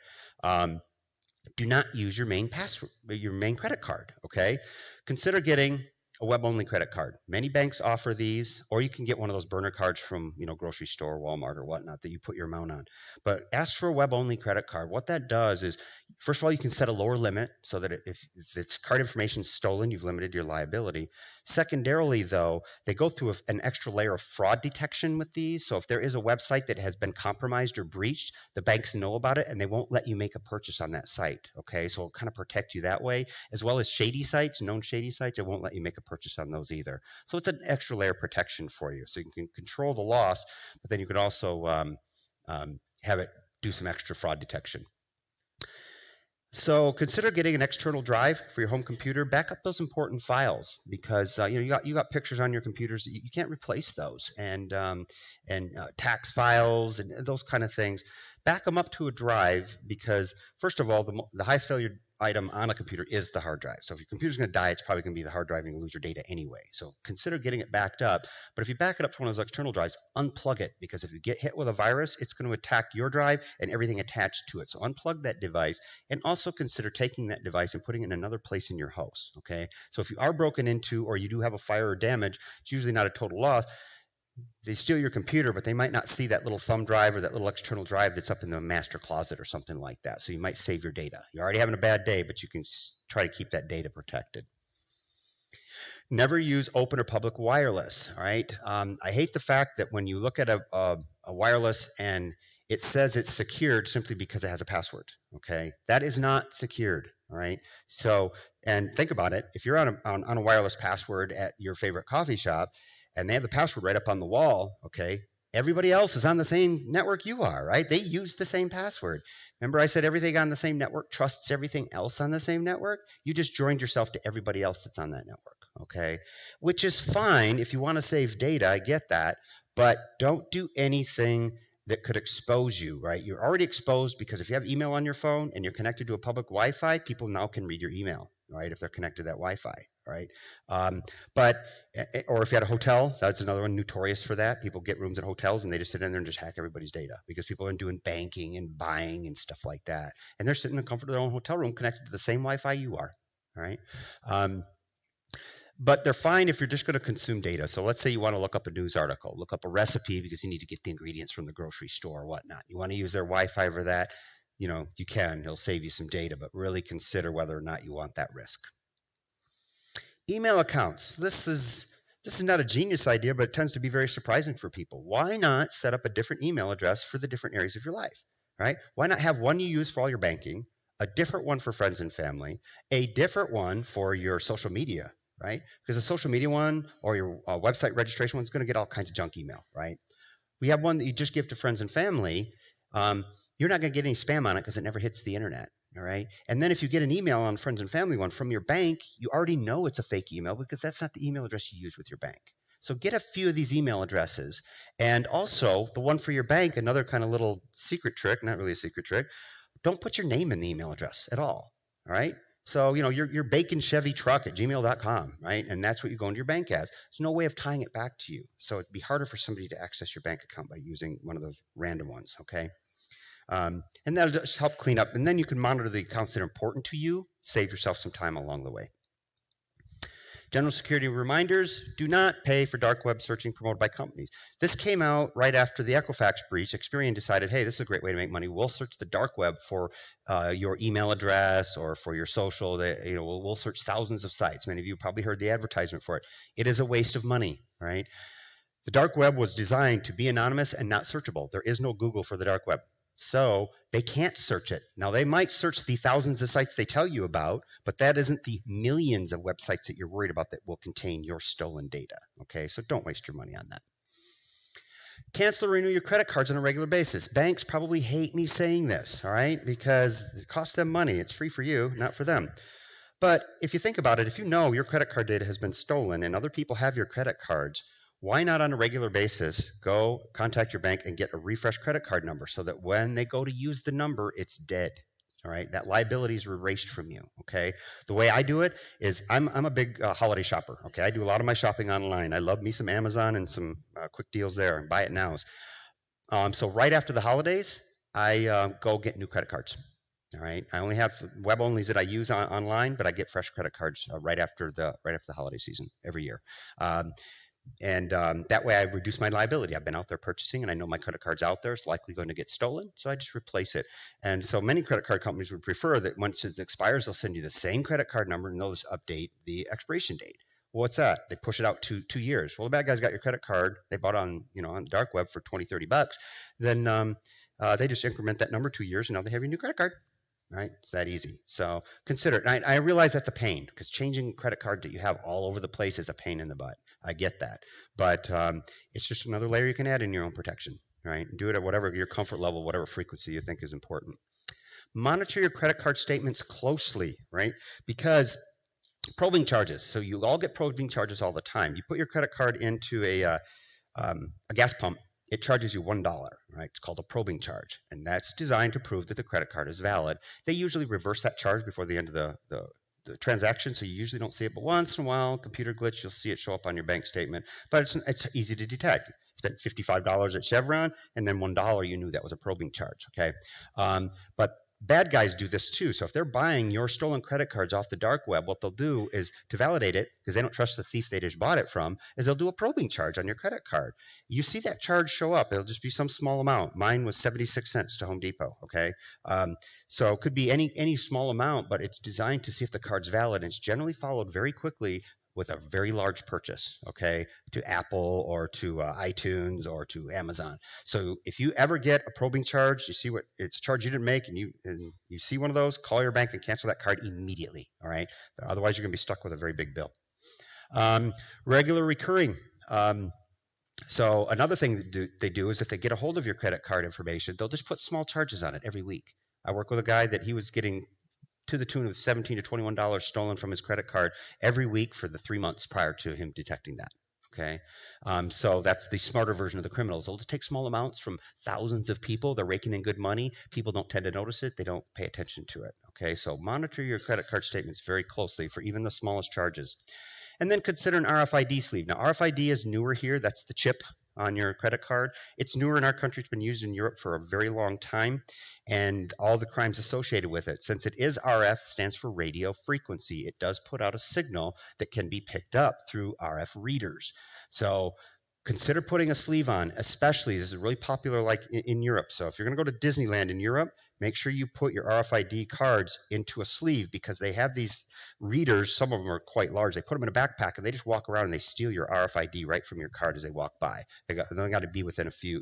Do not use your main credit card, okay? Consider getting a web-only credit card. Many banks offer these, or you can get one of those burner cards from, grocery store, Walmart, or whatnot that you put your amount on. But ask for a web-only credit card. What that does is, first of all, you can set a lower limit so that if its card information is stolen, you've limited your liability. Secondarily, though, they go through an extra layer of fraud detection with these. So if there is a website that has been compromised or breached, the banks know about it and they won't let you make a purchase on that site. Okay, so it'll kind of protect you that way, as well as shady sites, known shady sites. It won't let you make a purchase on those either. So it's an extra layer of protection for you. So you can control the loss, but then you can also have it do some extra fraud detection. So consider getting an external drive for your home computer. Back up those important files because you got pictures on your computers. You can't replace those, and tax files and those kind of things. Back them up to a drive because first of all, the highest failure item on a computer is the hard drive. So if your computer's going to die, it's probably going to be the hard drive and you lose your data anyway. So consider getting it backed up. But if you back it up to one of those external drives, unplug it because if you get hit with a virus, it's going to attack your drive and everything attached to it. So unplug that device and also consider taking that device and putting it in another place in your house, okay? So if you are broken into or you do have a fire or damage, it's usually not a total loss. They steal your computer, but they might not see that little thumb drive or that little external drive that's up in the master closet or something like that. So you might save your data. You're already having a bad day, but you can try to keep that data protected. Never use open or public wireless, all right? I hate the fact that when you look at a wireless and it says it's secured simply because it has a password, okay? That is not secured, all right? So, and think about it. If you're on a wireless password at your favorite coffee shop, and they have the password right up on the wall, okay, everybody else is on the same network you are, right? They use the same password. Remember I said everything on the same network trusts everything else on the same network? You just joined yourself to everybody else that's on that network, okay? Which is fine if you want to save data, I get that, but don't do anything that could expose you, right? You're already exposed because if you have email on your phone and you're connected to a public Wi-Fi, people now can read your email, right? If they're connected to that Wi-Fi, right? Or if you had a hotel, that's another one notorious for that. People get rooms at hotels and they just sit in there and just hack everybody's data because people are doing banking and buying and stuff like that. And they're sitting in the comfort of their own hotel room connected to the same Wi-Fi you are, right? But they're fine if you're just going to consume data. So let's say you want to look up a news article, look up a recipe because you need to get the ingredients from the grocery store or whatnot. You want to use their Wi-Fi for that, you can. It'll save you some data, but really consider whether or not you want that risk. Email accounts. This is not a genius idea, but it tends to be very surprising for people. Why not set up a different email address for the different areas of your life, right? Why not have one you use for all your banking, a different one for friends and family, a different one for your social media, right? Because a social media one or your website registration one is going to get all kinds of junk email, right? We have one that you just give to friends and family. You're not going to get any spam on it because it never hits the internet, all right? And then if you get an email on friends and family one from your bank, you already know it's a fake email because that's not the email address you use with your bank. So get a few of these email addresses. And also the one for your bank, another kind of little secret trick, not really a secret trick, don't put your name in the email address at all right? So, your bacon Chevy truck at gmail.com, right? And that's what you go into your bank as. There's no way of tying it back to you. So it'd be harder for somebody to access your bank account by using one of those random ones, okay? And that'll just help clean up. And then you can monitor the accounts that are important to you, save yourself some time along the way. General security reminders, do not pay for dark web searching promoted by companies. This came out right after the Equifax breach. Experian decided, hey, this is a great way to make money. We'll search the dark web for your email address or for your social. We'll search thousands of sites. Many of you probably heard the advertisement for it. It is a waste of money, right? The dark web was designed to be anonymous and not searchable. There is no Google for the dark web. So they can't search it. Now, they might search the thousands of sites they tell you about, but that isn't the millions of websites that you're worried about that will contain your stolen data. Okay, so don't waste your money on that. Cancel or renew your credit cards on a regular basis. Banks probably hate me saying this, all right, because it costs them money. It's free for you, not for them. But if you think about it, if you know your credit card data has been stolen and other people have your credit cards, why not on a regular basis go contact your bank and get a refresh credit card number so that when they go to use the number, it's dead, all right? That liability is erased from you, okay? The way I do it is I'm a big holiday shopper, okay? I do a lot of my shopping online. I love me some Amazon and some quick deals there and buy it nows. So right after the holidays, I go get new credit cards. All right. I only have web onlys that I use online, but I get fresh credit cards right after the holiday season every year. That way I reduce my liability. I've been out there purchasing and I know my credit card's out there. It's likely going to get stolen. So I just replace it. And so many credit card companies would prefer that once it expires, they'll send you the same credit card number and they'll just update the expiration date. Well, what's that? They push it out 2 years. Well, the bad guys got your credit card. They bought on the dark web for $20-$30. Then they just increment that number 2 years and now they have your new credit card. Right? It's that easy. So consider it. I realize that's a pain because changing credit card that you have all over the place is a pain in the butt. I get that. But it's just another layer you can add in your own protection, right? Do it at whatever your comfort level, whatever frequency you think is important. Monitor your credit card statements closely, right? Because probing charges. So you all get probing charges all the time. You put your credit card into a gas pump. It charges you $1, right? It's called a probing charge, and that's designed to prove that the credit card is valid. They usually reverse that charge before the end of the transaction, so you usually don't see it, but once in a while, computer glitch, you'll see it show up on your bank statement, but it's easy to detect. Spent $55 at Chevron, and then $1, you knew that was a probing charge, okay? But bad guys do this too. So if they're buying your stolen credit cards off the dark web, what they'll do is to validate it, because they don't trust the thief they just bought it from, is they'll do a probing charge on your credit card. You see that charge show up. It'll just be some small amount. Mine was 76 cents to Home Depot, okay? So it could be any small amount, but it's designed to see if the card's valid, and it's generally followed very quickly with a very large purchase, okay, to Apple or to iTunes or to Amazon. So if you ever get a probing charge, you see what it's a charge you didn't make, and you see one of those, call your bank and cancel that card immediately, all right? Otherwise, you're going to be stuck with a very big bill. Regular recurring. So another thing that they do is if they get a hold of your credit card information, they'll just put small charges on it every week. I work with a guy that he was getting to the tune of $17 to $21 stolen from his credit card every week for the 3 months prior to him detecting that. Okay, so that's the smarter version of the criminals. They'll just take small amounts from thousands of people. They're raking in good money. People don't tend to notice it. They don't pay attention to it. Okay, so monitor your credit card statements very closely for even the smallest charges. And then consider an RFID sleeve. Now, RFID is newer here. That's the chip on your credit card. It's newer in our country. It's been used in Europe for a very long time, and all the crimes associated with it. Since it is RF, stands for radio frequency, it does put out a signal that can be picked up through RF readers. So consider putting a sleeve on, especially, this is really popular like in Europe. So if you're going to go to Disneyland in Europe, make sure you put your RFID cards into a sleeve, because they have these readers. Some of them are quite large. They put them in a backpack and they just walk around and they steal your RFID right from your card as they walk by. They only got to be within a few,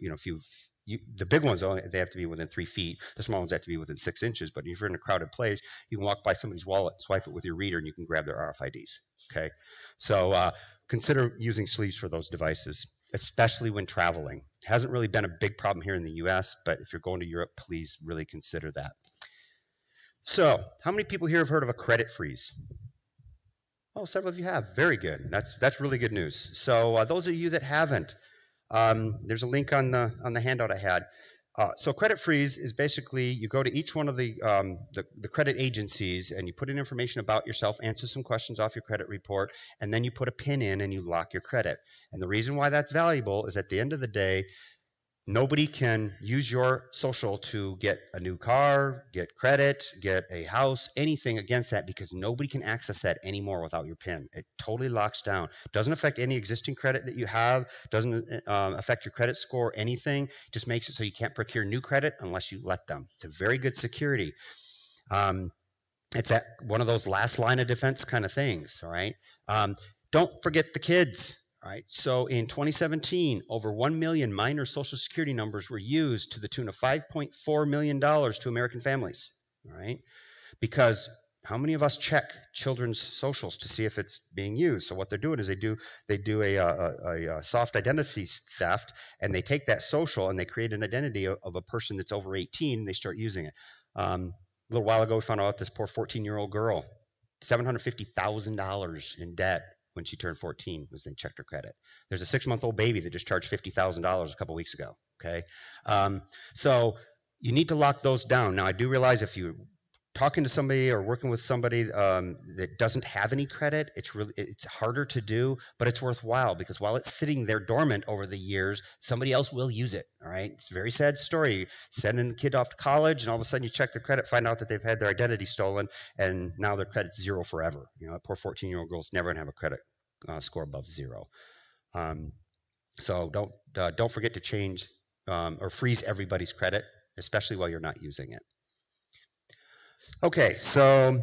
the big ones, they have to be within 3 feet. The small ones have to be within 6 inches. But if you're in a crowded place, you can walk by somebody's wallet, swipe it with your reader, and you can grab their RFIDs. Okay, so consider using sleeves for those devices, especially when traveling. It hasn't really been a big problem here in the US, but if you're going to Europe, please really consider that. So, how many people here have heard of a credit freeze? Oh, several of you have. Very good. That's really good news. So, those of you that haven't, there's a link on the handout I had. So credit freeze is basically you go to each one of the credit agencies and you put in information about yourself, answer some questions off your credit report, and then you put a PIN in and you lock your credit. And the reason why that's valuable is at the end of the day, nobody can use your social to get a new car, get credit, get a house, anything against that, because nobody can access that anymore without your PIN. It totally locks down. Doesn't affect any existing credit that you have, doesn't affect your credit score, anything. Just makes it so you can't procure new credit unless you let them. It's a very good security. It's that one of those last line of defense kind of things, all right? Don't forget the kids. All right, so in 2017, over 1 million minor Social Security numbers were used to the tune of $5.4 million to American families. All right, because how many of us check children's socials to see if it's being used? So what they're doing is they do a soft identity theft, and they take that social and they create an identity of a person that's over 18, and they start using it. A little while ago, we found out this poor 14-year-old girl, $750,000 in debt when she turned 14 was they checked her credit. There's a 6-month-old baby that just charged $50,000 a couple weeks ago. Okay, so you need to lock those down. Now I do realize if you're talking to somebody or working with somebody that doesn't have any credit, it's harder to do, but it's worthwhile, because while it's sitting there dormant over the years, somebody else will use it. All right, it's a very sad story. Sending the kid off to college, and all of a sudden you check their credit, find out that they've had their identity stolen, and now their credit's zero forever. That poor 14-year-old girl's never gonna have a credit score above 0. So don't forget to change or freeze everybody's credit, especially while you're not using it. Okay, so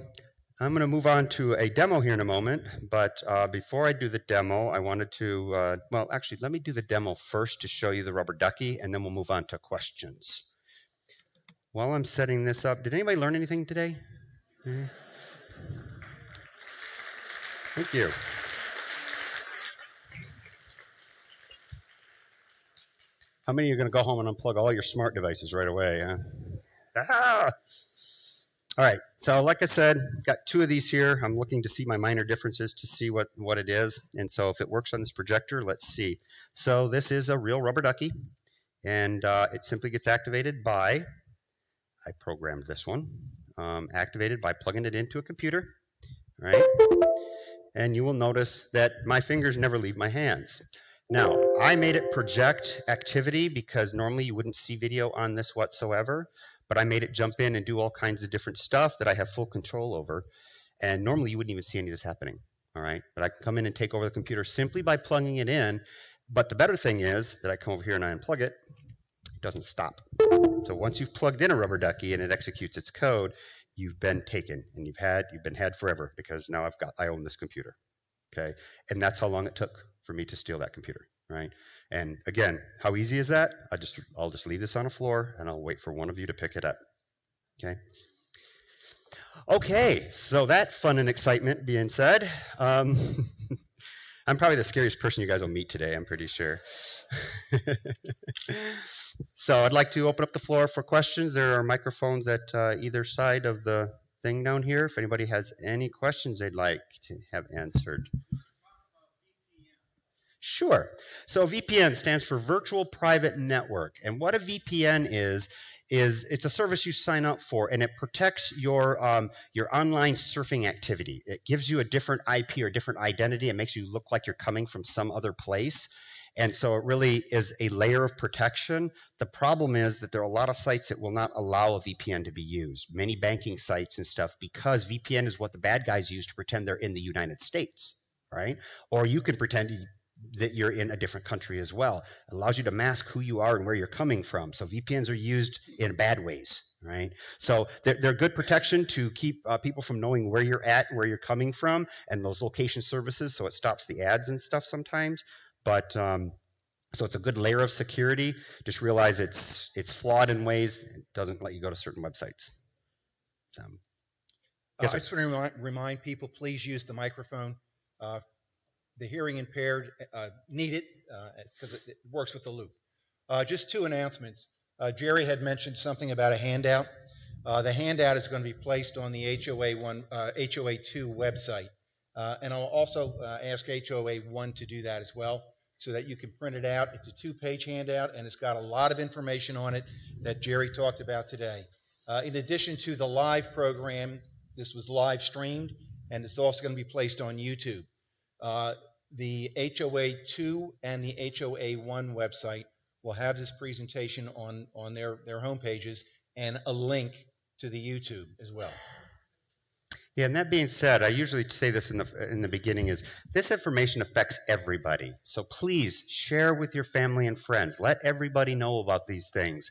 I'm going to move on to a demo here in a moment, but before I do the demo, I wanted to, well, actually, let me do the demo first to show you the rubber ducky, and then we'll move on to questions. While I'm setting this up, did anybody learn anything today? Mm-hmm. Thank you. How many are going to go home and unplug all your smart devices right away? Huh? Ah! All right, so like I said, got 2 of these here. I'm looking to see my minor differences to see what it is. And so if it works on this projector, let's see. So this is a real rubber ducky, and it simply gets activated by, I programmed this one, activated by plugging it into a computer, right? And you will notice that my fingers never leave my hands. Now, I made it project activity because normally you wouldn't see video on this whatsoever, but I made it jump in and do all kinds of different stuff that I have full control over. And normally you wouldn't even see any of this happening, all right? But I can come in and take over the computer simply by plugging it in. But the better thing is that I come over here and I unplug it, it doesn't stop. So once you've plugged in a rubber ducky and it executes its code, you've been taken, and you've been had forever, because now I own this computer, okay? And that's how long it took for me to steal that computer, right? And again, how easy is that? I'll just leave this on the floor and I'll wait for one of you to pick it up, okay? Okay, so that fun and excitement being said, I'm probably the scariest person you guys will meet today, I'm pretty sure. So I'd like to open up the floor for questions. There are microphones at either side of the thing down here. If anybody has any questions they'd like to have answered. Sure. So VPN stands for Virtual Private Network. And what a VPN is it's a service you sign up for, and it protects your online surfing activity. It gives you a different IP or different identity. It makes you look like you're coming from some other place. And so it really is a layer of protection. The problem is that there are a lot of sites that will not allow a VPN to be used, many banking sites and stuff, because VPN is what the bad guys use to pretend they're in the United States, right? Or you can pretend that you're in a different country as well. It allows you to mask who you are and where you're coming from. So VPNs are used in bad ways, right? So they're good protection to keep people from knowing where you're at, where you're coming from, and those location services, so it stops the ads and stuff sometimes. But so it's a good layer of security. Just realize it's flawed in ways. It doesn't let you go to certain websites. Yes, I just want to remind people, please use the microphone. The hearing impaired need it because it works with the loop. Just two announcements. Jerry had mentioned something about a handout. The handout is going to be placed on the HOA2 website. And I'll also ask HOA1 to do that as well, so that you can print it out. It's a 2-page handout, and it's got a lot of information on it that Jerry talked about today. In addition to the live program, this was live streamed, and it's also going to be placed on YouTube. The HOA2 and the HOA1 website will have this presentation on their home pages and a link to the YouTube as well. Yeah, and that being said, I usually say this in the beginning is this information affects everybody. So please share with your family and friends. Let everybody know about these things.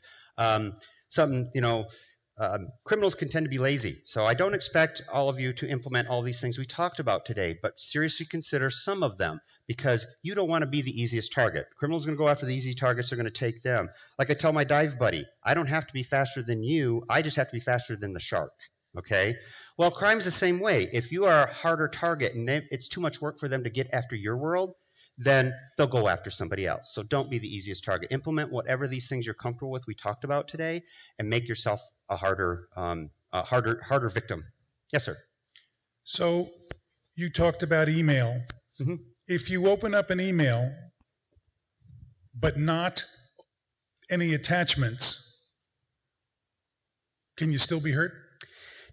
Criminals can tend to be lazy. So I don't expect all of you to implement all these things we talked about today, but seriously consider some of them, because you don't want to be the easiest target. Criminals are going to go after the easy targets. They're going to take them. Like I tell my dive buddy, I don't have to be faster than you. I just have to be faster than the shark. Okay? Well, crime's the same way. If you are a harder target and it's too much work for them to get after your world, then they'll go after somebody else. So don't be the easiest target. Implement whatever these things you're comfortable with we talked about today, and make yourself a harder victim. Yes, sir. So you talked about email. Mm-hmm. If you open up an email, but not any attachments, can you still be hurt?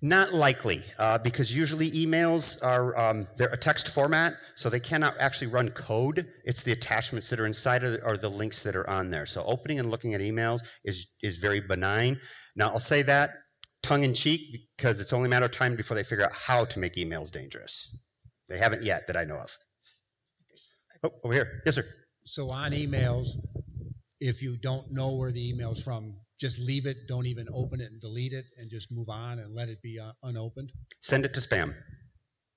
Not likely, because usually emails are they're a text format, so they cannot actually run code. It's the attachments that are inside or the links that are on there. So opening and looking at emails is very benign. Now, I'll say that tongue-in-cheek because it's only a matter of time before they figure out how to make emails dangerous. They haven't yet that I know of. Oh, over here. Yes, sir. So on emails, if you don't know where the email's from, just leave it, don't even open it and delete it, and just move on and let it be unopened? Send it to spam.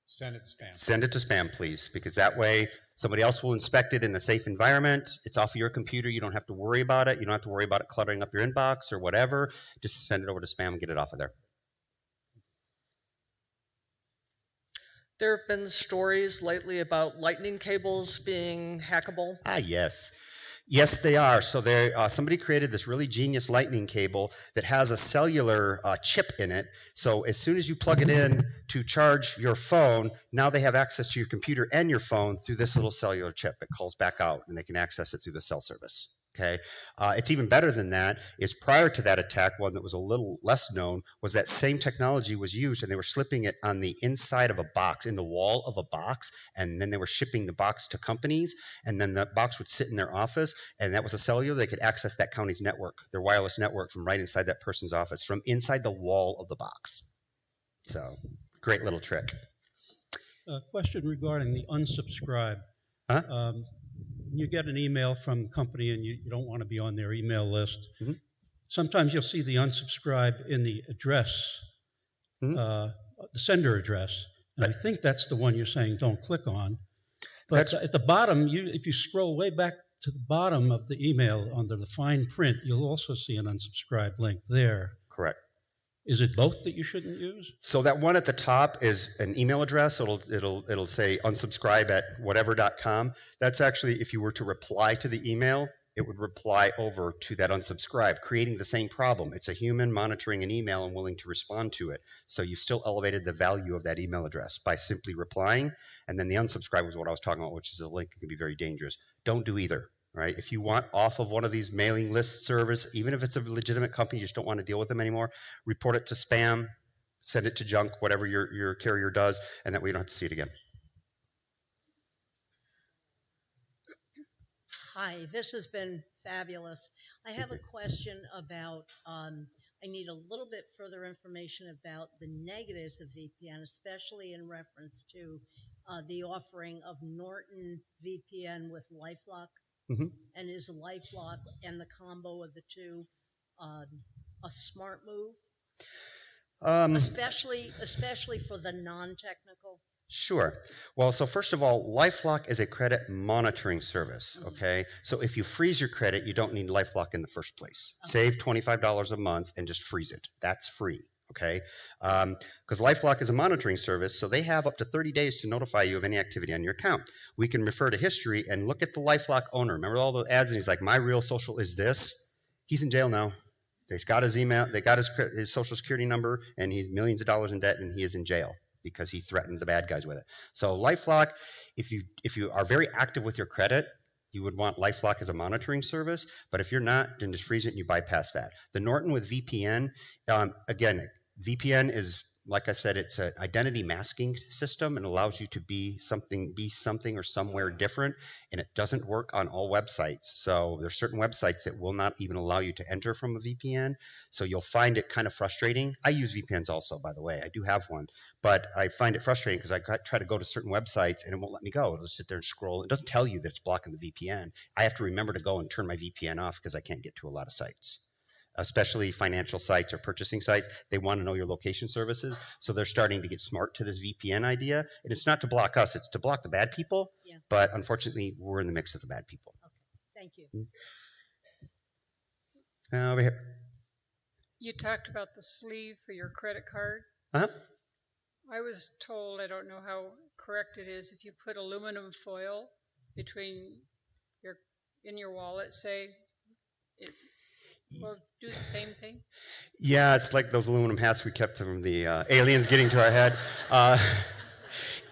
Send it to spam. Send it to spam, please, because that way somebody else will inspect it in a safe environment. It's off of your computer. You don't have to worry about it. You don't have to worry about it cluttering up your inbox or whatever. Just send it over to spam and get it off of there. There have been stories lately about lightning cables being hackable. Yes. Yes, they are. So somebody created this really genius lightning cable that has a cellular chip in it. So as soon as you plug it in to charge your phone, now they have access to your computer and your phone through this little cellular chip. It calls back out, and they can access it through the cell service. Okay, it's even better than that. Is prior to that attack, one that was a little less known, was that same technology was used, and they were slipping it on the inside of a box, in the wall of a box, and then they were shipping the box to companies, and then the box would sit in their office, and that was a cellular. They could access that county's network, their wireless network, from right inside that person's office, from inside the wall of the box. So, great little trick. Question regarding the unsubscribe. You get an email from a company and you don't want to be on their email list. Mm-hmm. Sometimes you'll see the unsubscribe in the address, the sender address. And I think that's the one you're saying don't click on. But at the bottom, if you scroll way back to the bottom of the email under the fine print, you'll also see an unsubscribe link there. Correct. Is it both that you shouldn't use? So that one at the top is an email address. It'll say unsubscribe at whatever.com. That's actually, if you were to reply to the email, it would reply over to that unsubscribe, creating the same problem. It's a human monitoring an email and willing to respond to it. So you've still elevated the value of that email address by simply replying. And then the unsubscribe was what I was talking about, which is a link that can be very dangerous. Don't do either. Right? If you want off of one of these mailing list service, even if it's a legitimate company, you just don't want to deal with them anymore, report it to spam, send it to junk, whatever your carrier does, and that way you don't have to see it again. Hi, this has been fabulous. I have a question about, I need a little bit further information about the negatives of VPN, especially in reference to the offering of Norton VPN with LifeLock. Mm-hmm. And is LifeLock and the combo of the two a smart move? Especially for the non-technical? Sure. Well, so first of all, LifeLock is a credit monitoring service, okay? So if you freeze your credit, you don't need LifeLock in the first place. Save $25 a month and just freeze it. That's free, okay? Because LifeLock is a monitoring service, so they have up to 30 days to notify you of any activity on your account. We can refer to history and look at the LifeLock owner. Remember all the ads, and he's like, my real social is this? He's in jail now. They got his email, they got his social security number, and he's millions of dollars in debt, and he is in jail because he threatened the bad guys with it. So LifeLock, if you are very active with your credit, you would want LifeLock as a monitoring service. But if you're not, then just freeze it and you bypass that. The Norton with VPN, again, VPN is, like I said, it's an identity masking system and allows you to be something or somewhere different, and it doesn't work on all websites. So there's certain websites that will not even allow you to enter from a VPN. So you'll find it kind of frustrating. I use VPNs also, by the way. I do have one, but I find it frustrating because I try to go to certain websites and it won't let me go. It'll just sit there and scroll. It doesn't tell you that it's blocking the VPN. I have to remember to go and turn my VPN off because I can't get to a lot of sites. Especially financial sites or purchasing sites, they want to know your location services. So they're starting to get smart to this VPN idea. And it's not to block us, it's to block the bad people. Yeah. But unfortunately, we're in the mix of the bad people. Okay, thank you. Over here. You talked about the sleeve for your credit card. Uh-huh. I was told, I don't know how correct it is, if you put aluminum foil between in your wallet, say, it will do the same thing? Yeah, it's like those aluminum hats we kept from the aliens getting to our head.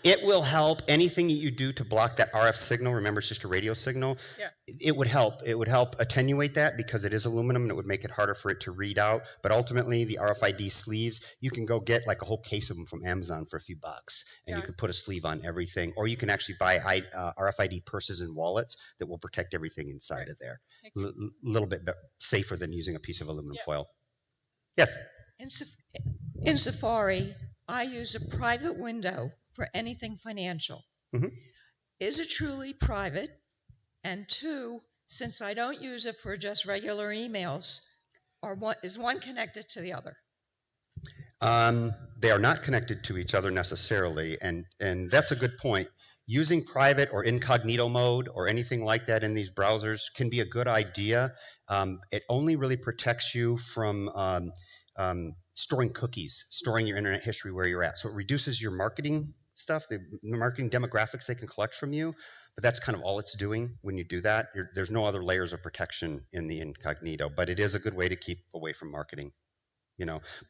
It will help. Anything that you do to block that RF signal, remember it's just a radio signal, yeah. It would help. It would help attenuate that because it is aluminum and it would make it harder for it to read out. But ultimately, the RFID sleeves, you can go get like a whole case of them from Amazon for a few bucks, and yeah. you can put a sleeve on everything. Or you can actually buy RFID purses and wallets that will protect everything inside of there. A little bit safer than using a piece of aluminum foil. Yes? In Safari, I use a private window for anything financial. Mm-hmm. Is it truly private? And two, since I don't use it for just regular emails, is one connected to the other? They are not connected to each other necessarily, and that's a good point. Using private or incognito mode or anything like that in these browsers can be a good idea. It only really protects you from storing cookies, storing your internet history where you're at. So it reduces your marketing stuff, the marketing demographics they can collect from you, but that's kind of all it's doing when you do that. There's no other layers of protection in the incognito, but it is a good way to keep away from marketing.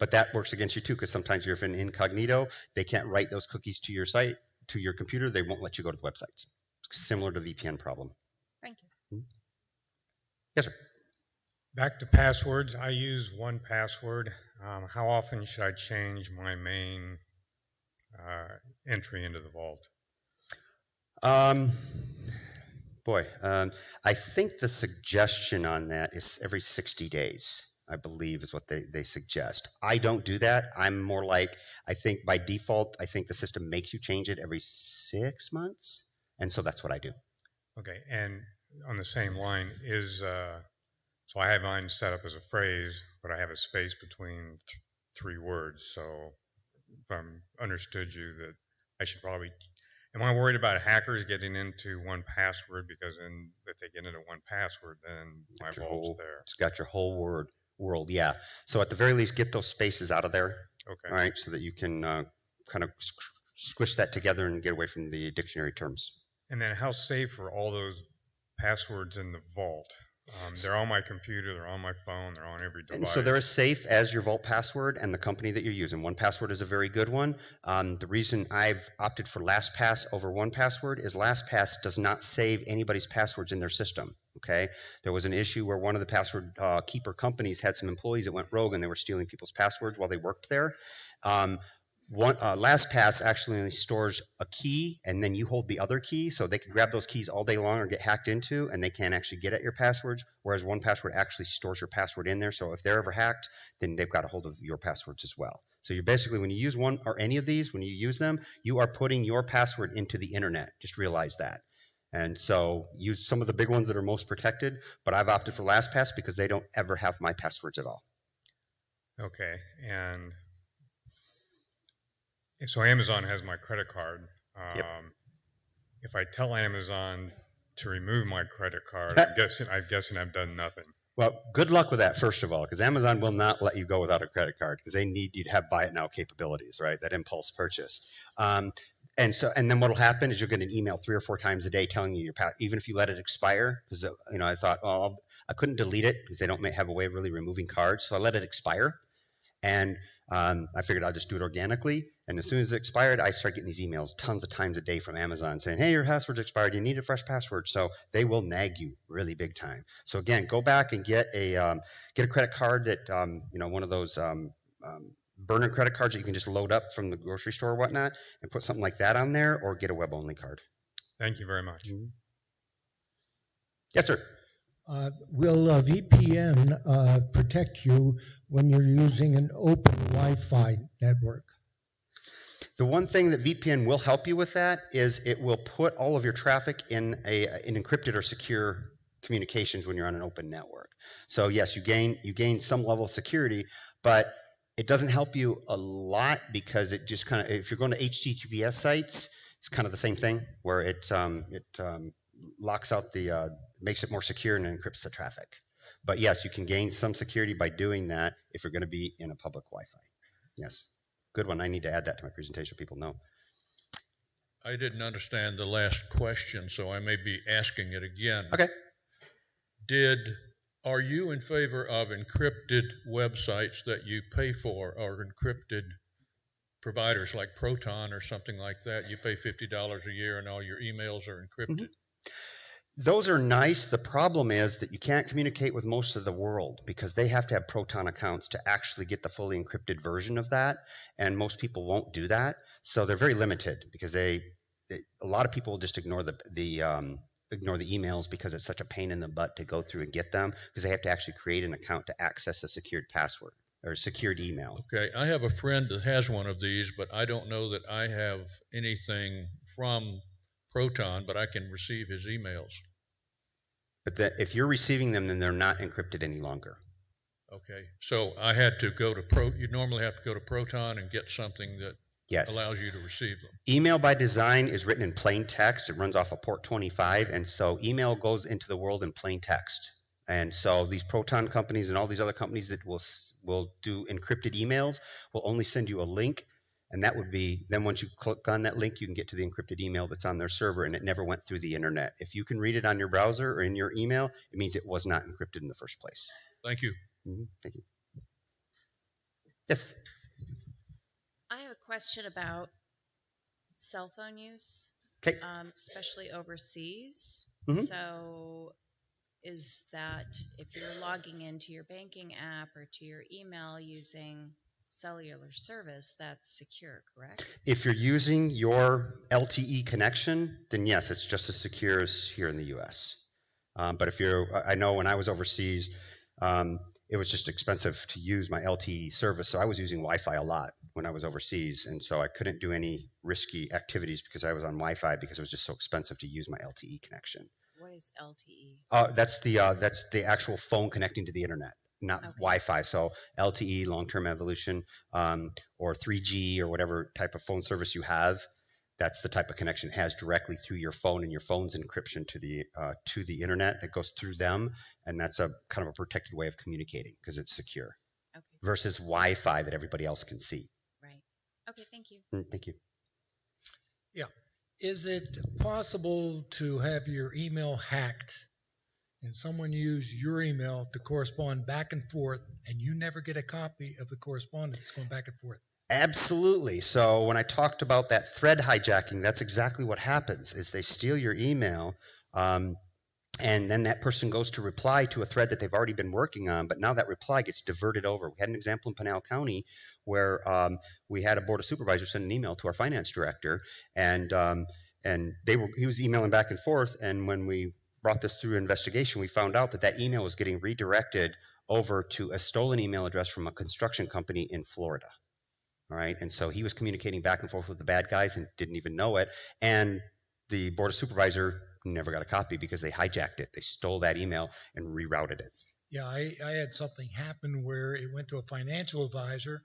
But that works against you too, because sometimes you're in incognito, they can't write those cookies to your site, to your computer, they won't let you go to the websites. It's similar to VPN problem. Thank you. Yes, sir. Back to passwords, I use 1Password. How often should I change my main entry into the vault? I think the suggestion on that is every 60 days, I believe is what they suggest. I don't do that. I'm more like, I think by default, I think the system makes you change it every 6 months. And so that's what I do. Okay, and on the same line is, so I have mine set up as a phrase, but I have a space between three words. So if I understood you, that I should probably, am I worried about hackers getting into 1Password? Because if they get into 1Password, then my vault's there. It's got your whole word. world, yeah. So at the very least, get those spaces out of there, Okay. all right, so that you can kind of squish that together and get away from the dictionary terms. And then how safe are all those passwords in the vault? They're on my computer, they're on my phone, they're on every device. And so they're as safe as your vault password and the company that you're using. 1Password is a very good one. The reason I've opted for LastPass over 1Password is LastPass does not save anybody's passwords in their system. Okay, there was an issue where one of the password keeper companies had some employees that went rogue and they were stealing people's passwords while they worked there. LastPass actually only stores a key, and then you hold the other key, so they can grab those keys all day long or get hacked into, and they can't actually get at your passwords, whereas 1Password actually stores your password in there, so if they're ever hacked, then they've got a hold of your passwords as well. So you're basically, when you use one or any of these, when you use them, you are putting your password into the internet. Just realize that. And so use some of the big ones that are most protected, but I've opted for LastPass because they don't ever have my passwords at all. Okay, and so Amazon has my credit card. Yep. If I tell Amazon to remove my credit card, I'm guessing I've done nothing. Well, good luck with that, first of all, because Amazon will not let you go without a credit card because they need you to have buy it now capabilities, right? That impulse purchase. And then what'll happen is you'll get an email 3 or 4 times a day telling you even if you let it expire, because I thought, well, I couldn't delete it because they don't have a way of really removing cards, so I let it expire, and I figured I'll just do it organically. And as soon as it expired, I started getting these emails tons of times a day from Amazon saying, hey, your password's expired. You need a fresh password. So they will nag you really big time. So again, go back and get a credit card that, one of those burner credit cards that you can just load up from the grocery store or whatnot, and put something like that on there, or get a web-only card. Thank you very much. Mm-hmm. Yes, sir. Will VPN protect you when you're using an open Wi-Fi network? The one thing that VPN will help you with that is it will put all of your traffic in an encrypted or secure communications when you're on an open network. So yes, you gain some level of security, but it doesn't help you a lot because it just kind of, if you're going to HTTPS sites, it's kind of the same thing where it locks out makes it more secure and encrypts the traffic. But yes, you can gain some security by doing that if you're going to be in a public Wi-Fi. Yes. Good one. I need to add that to my presentation so people know. I didn't understand the last question, so I may be asking it again. Okay. Are you in favor of encrypted websites that you pay for, or encrypted providers like Proton or something like that? You pay $50 a year and all your emails are encrypted. Mm-hmm. Those are nice. The problem is that you can't communicate with most of the world because they have to have Proton accounts to actually get the fully encrypted version of that, and most people won't do that. So they're very limited because a lot of people will just ignore the emails because it's such a pain in the butt to go through and get them because they have to actually create an account to access a secured password or secured email. Okay, I have a friend that has one of these, but I don't know that I have anything from Proton, but I can receive his emails. But if you're receiving them, then they're not encrypted any longer. Okay, so I had to go to you normally have to go to Proton and get something that allows you to receive them. Email by design is written in plain text. It runs off of port 25, and so email goes into the world in plain text. And so these Proton companies and all these other companies that will do encrypted emails will only send you a link. And that would be, then once you click on that link, you can get to the encrypted email that's on their server, and it never went through the internet. If you can read it on your browser or in your email, it means it was not encrypted in the first place. Thank you. Mm-hmm. Thank you. Yes. I have a question about cell phone use, especially overseas. Mm-hmm. So is that if you're logging into your banking app or to your email using cellular service, that's secure, correct? If you're using your LTE connection, then yes, it's just as secure as here in the U.S. But I know when I was overseas, it was just expensive to use my LTE service, so I was using Wi-Fi a lot when I was overseas, and so I couldn't do any risky activities because I was on Wi-Fi because it was just so expensive to use my LTE connection. What is LTE? That's the actual phone connecting to the internet. Not Wi-Fi, so LTE, long-term evolution, or 3G or whatever type of phone service you have. That's the type of connection it has directly through your phone, and your phone's encryption to the internet. It goes through them, and that's a kind of a protected way of communicating because it's secure. Okay. Versus Wi-Fi that everybody else can see. Right. Okay, thank you. Thank you. Yeah. Is it possible to have your email hacked and someone use your email to correspond back and forth, and you never get a copy of the correspondence going back and forth? Absolutely. So when I talked about that thread hijacking, that's exactly what happens is they steal your email, and then that person goes to reply to a thread that they've already been working on, but now that reply gets diverted over. We had an example in Pinal County where we had a board of supervisors send an email to our finance director, and he was emailing back and forth, and when we brought this through investigation, we found out that email was getting redirected over to a stolen email address from a construction company in Florida. All right, and so he was communicating back and forth with the bad guys and didn't even know it. And the board of supervisor never got a copy because they hijacked it. They stole that email and rerouted it. Yeah, I had something happen where it went to a financial advisor,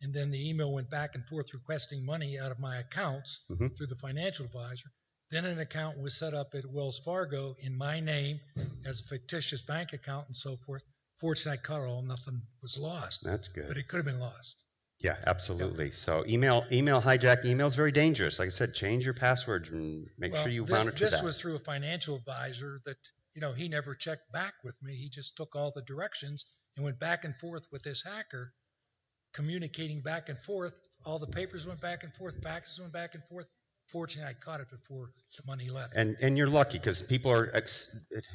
and then the email went back and forth requesting money out of my accounts through the financial advisor. Then an account was set up at Wells Fargo in my name as a fictitious bank account and so forth. Fortunately, I caught it all. Nothing was lost. That's good. But it could have been lost. Yeah, absolutely. Yeah. So email hijack, email is very dangerous. Like I said, change your password and make sure you monitor that. This was through a financial advisor that, he never checked back with me. He just took all the directions and went back and forth with this hacker, communicating back and forth. All the papers went back and forth, faxes went back and forth. Fortunately, I caught it before the money left. And you're lucky because people are.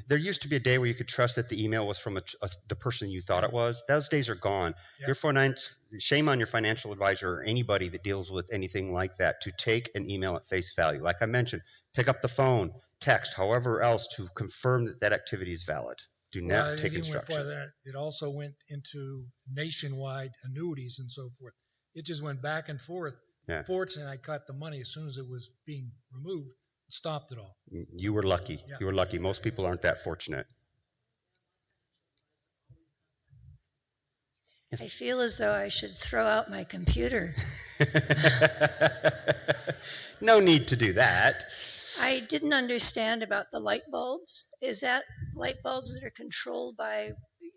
There used to be a day where you could trust that the email was from the person you thought it was. Those days are gone. Yeah. Shame on your financial advisor or anybody that deals with anything like that to take an email at face value. Like I mentioned, pick up the phone, text, however else to confirm that activity is valid. Do not take instruction. It also went into nationwide annuities and so forth. It just went back and forth. Yeah. Fortunately, I caught the money as soon as it was being removed, stopped it all. You were lucky. Yeah. You were lucky. Most people aren't that fortunate. I feel as though I should throw out my computer. No need to do that. I didn't understand about the light bulbs. Is that light bulbs that are controlled by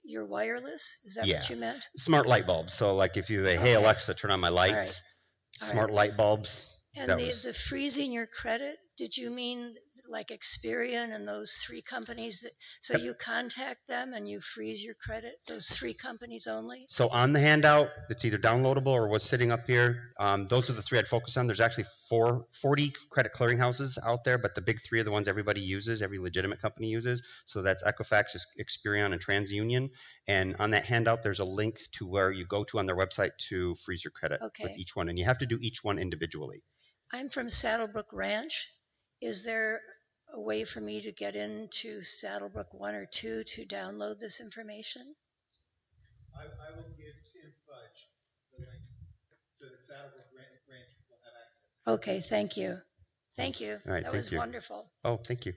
your wireless? Is that what you meant? Smart light bulbs. So like if hey Alexa, turn on my lights. Smart light bulbs. And the freezing your credit, did you mean like Experian and those 3 companies? So you contact them and you freeze your credit, those 3 companies only? So on the handout, it's either downloadable or what's sitting up here. Those are the 3 I'd focus on. There's actually 40 credit clearinghouses out there, but the big 3 are the ones everybody uses, every legitimate company uses. So that's Equifax, Experian, and TransUnion. And on that handout, there's a link to where you go to on their website to freeze your credit with each one. And you have to do each one individually. I'm from Saddlebrook Ranch. Is there a way for me to get into Saddlebrook 1 or 2 to download this information? I will give Tim Fudge the link so that Saddlebrook Ranch will have access. Okay, thank you. Thank you. All right, that was wonderful. Oh, thank you.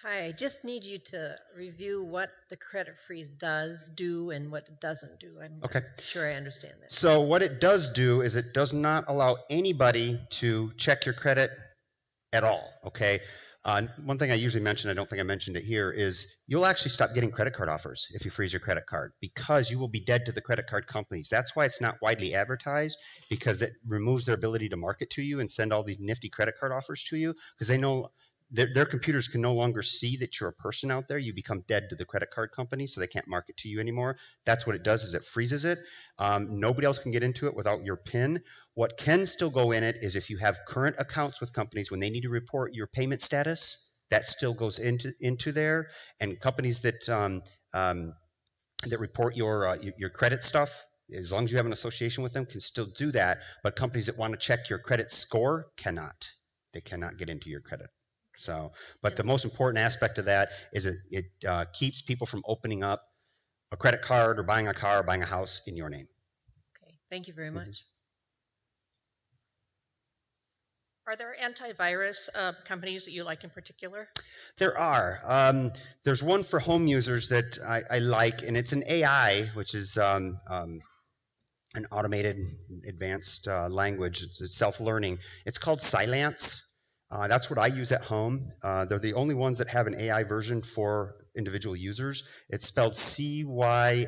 Hi, I just need you to review what the credit freeze does do and what it doesn't do. I'm not sure I understand that. So what it does do is it does not allow anybody to check your credit at all, okay? One thing I usually mention, I don't think I mentioned it here, is you'll actually stop getting credit card offers if you freeze your credit card because you will be dead to the credit card companies. That's why it's not widely advertised, because it removes their ability to market to you and send all these nifty credit card offers to you because they know their computers can no longer see that you're a person out there. You become dead to the credit card company, so they can't market to you anymore. That's what it does, is it freezes it. Nobody else can get into it without your PIN. What can still go in it is if you have current accounts with companies, when they need to report your payment status, that still goes into there. And companies that that report your credit stuff, as long as you have an association with them, can still do that. But companies that want to check your credit score cannot. They cannot get into your credit. So, but the most important aspect of that is it keeps people from opening up a credit card or buying a car or buying a house in your name. Okay, thank you very much. Are there antivirus companies that you like in particular? There are. There's one for home users that I like, and it's an AI, which is an automated advanced language. It's self-learning. It's called Cylance. That's what I use at home. They're the only ones that have an AI version for individual users. It's spelled Cylance,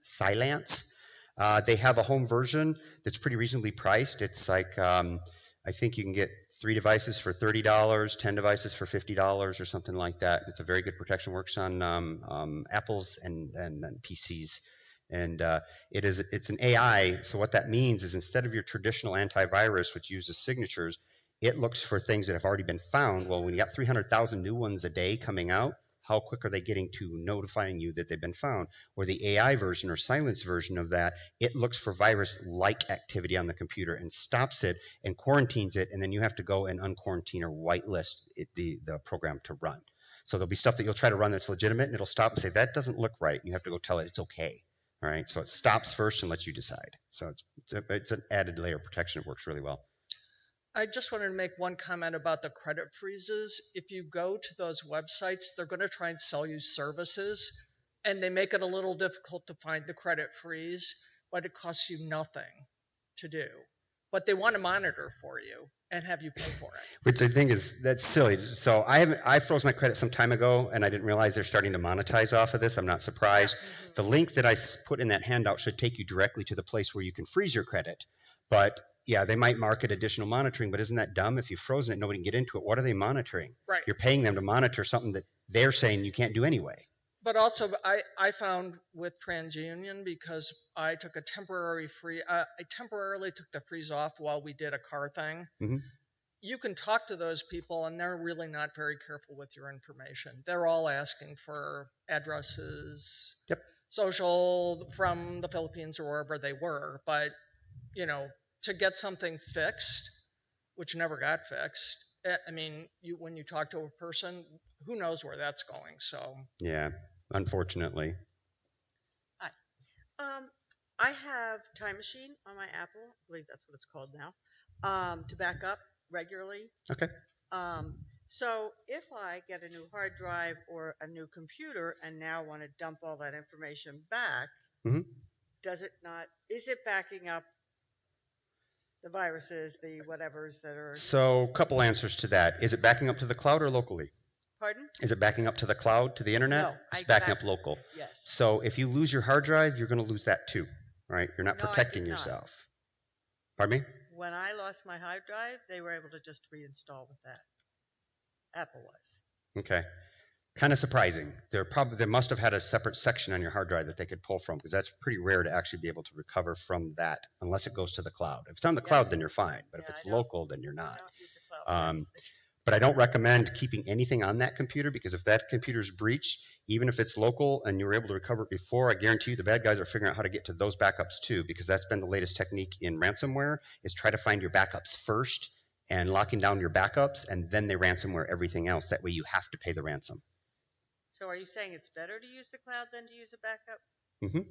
Cylance. They have a home version that's pretty reasonably priced. It's like, I think you can get 3 devices for $30, 10 devices for $50 or something like that. It's a very good protection, works on Apples and PCs. And it's an AI, so what that means is instead of your traditional antivirus, which uses signatures, it looks for things that have already been found. Well, when you got 300,000 new ones a day coming out, how quick are they getting to notifying you that they've been found? Or the AI version or silence version of that, it looks for virus-like activity on the computer and stops it and quarantines it, and then you have to go and unquarantine or whitelist the program to run. So there'll be stuff that you'll try to run that's legitimate, and it'll stop and say, that doesn't look right. And you have to go tell it it's okay. All right, so it stops first and lets you decide. So it's an added layer of protection. It works really well. I just wanted to make one comment about the credit freezes. If you go to those websites, they're going to try and sell you services, and they make it a little difficult to find the credit freeze, but it costs you nothing to do. But they want to monitor for you and have you pay for it. Which I think that's silly. So I froze my credit some time ago, and I didn't realize they're starting to monetize off of this. I'm not surprised. Mm-hmm. The link that I put in that handout should take you directly to the place where you can freeze your credit. But yeah, they might market additional monitoring, but isn't that dumb? If you've frozen it, nobody can get into it. What are they monitoring? Right. You're paying them to monitor something that they're saying you can't do anyway. But also, I found with TransUnion, because I took a temporary I temporarily took the freeze off while we did a car thing. Mm-hmm. You can talk to those people, and they're really not very careful with your information. They're all asking for addresses, yep, social from the Philippines or wherever they were. But, you know, to get something fixed, which never got fixed, I mean, when you talk to a person, who knows where that's going? So yeah, unfortunately. Hi, I have Time Machine on my Apple. I believe that's what it's called now, to back up regularly. Okay. So if I get a new hard drive or a new computer and now want to dump all that information back, mm-hmm. Is it backing up the viruses, the whatevers that are... So a couple answers to that. Is it backing up to the cloud or locally? Pardon? Is it backing up to the cloud, to the internet? No. It's backing up local. Yes. So if you lose your hard drive, you're going to lose that too, right? You're not protecting yourself. Pardon me? When I lost my hard drive, they were able to just reinstall with that. Apple was. Okay. Kind of surprising. They must have had a separate section on your hard drive that they could pull from, because that's pretty rare to actually be able to recover from that unless it goes to the cloud. If it's on the cloud, then you're fine. But if it's local, then you're not. But I don't recommend keeping anything on that computer, because if that computer's breached, even if it's local and you were able to recover it before, I guarantee you the bad guys are figuring out how to get to those backups too, because that's been the latest technique in ransomware, is try to find your backups first and locking down your backups, and then they ransomware everything else. That way you have to pay the ransom. So are you saying it's better to use the cloud than to use a backup? Mm-hmm.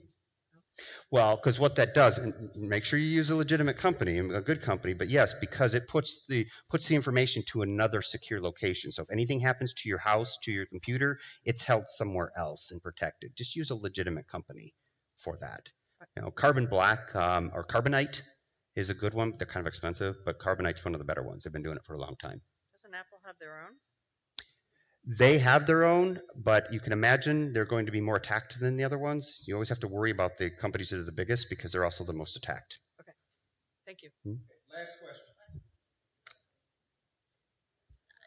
Well, because what that does, and make sure you use a legitimate company, a good company, but yes, because it puts the information to another secure location. So if anything happens to your house, to your computer, it's held somewhere else and protected. Just use a legitimate company for that. You know, Carbon Black or Carbonite is a good one. They're kind of expensive, but Carbonite's one of the better ones. They've been doing it for a long time. Doesn't Apple have their own? They have their own, but you can imagine they're going to be more attacked than the other ones. You always have to worry about the companies that are the biggest, because they're also the most attacked. Okay. Thank you. Last question.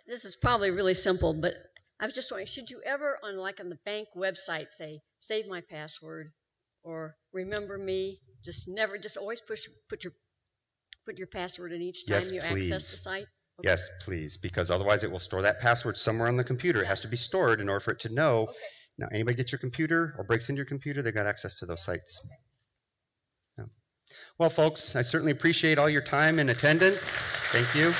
This is probably really simple, but I was just wondering, should you ever on the bank website say, save my password or remember me? Just always put your password in each time you access the site? Okay. Yes, please, because otherwise it will store that password somewhere on the computer. It has to be stored in order for it to know. Okay. Now, anybody gets your computer or breaks into your computer, they've got access to those sites. Okay. Yeah. Well, folks, I certainly appreciate all your time and attendance. Thank you.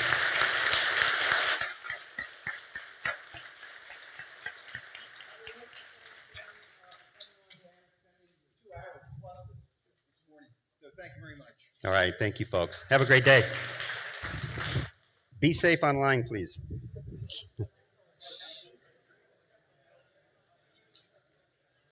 Thank you very much. All right, thank you, folks. Have a great day. Be safe online, please.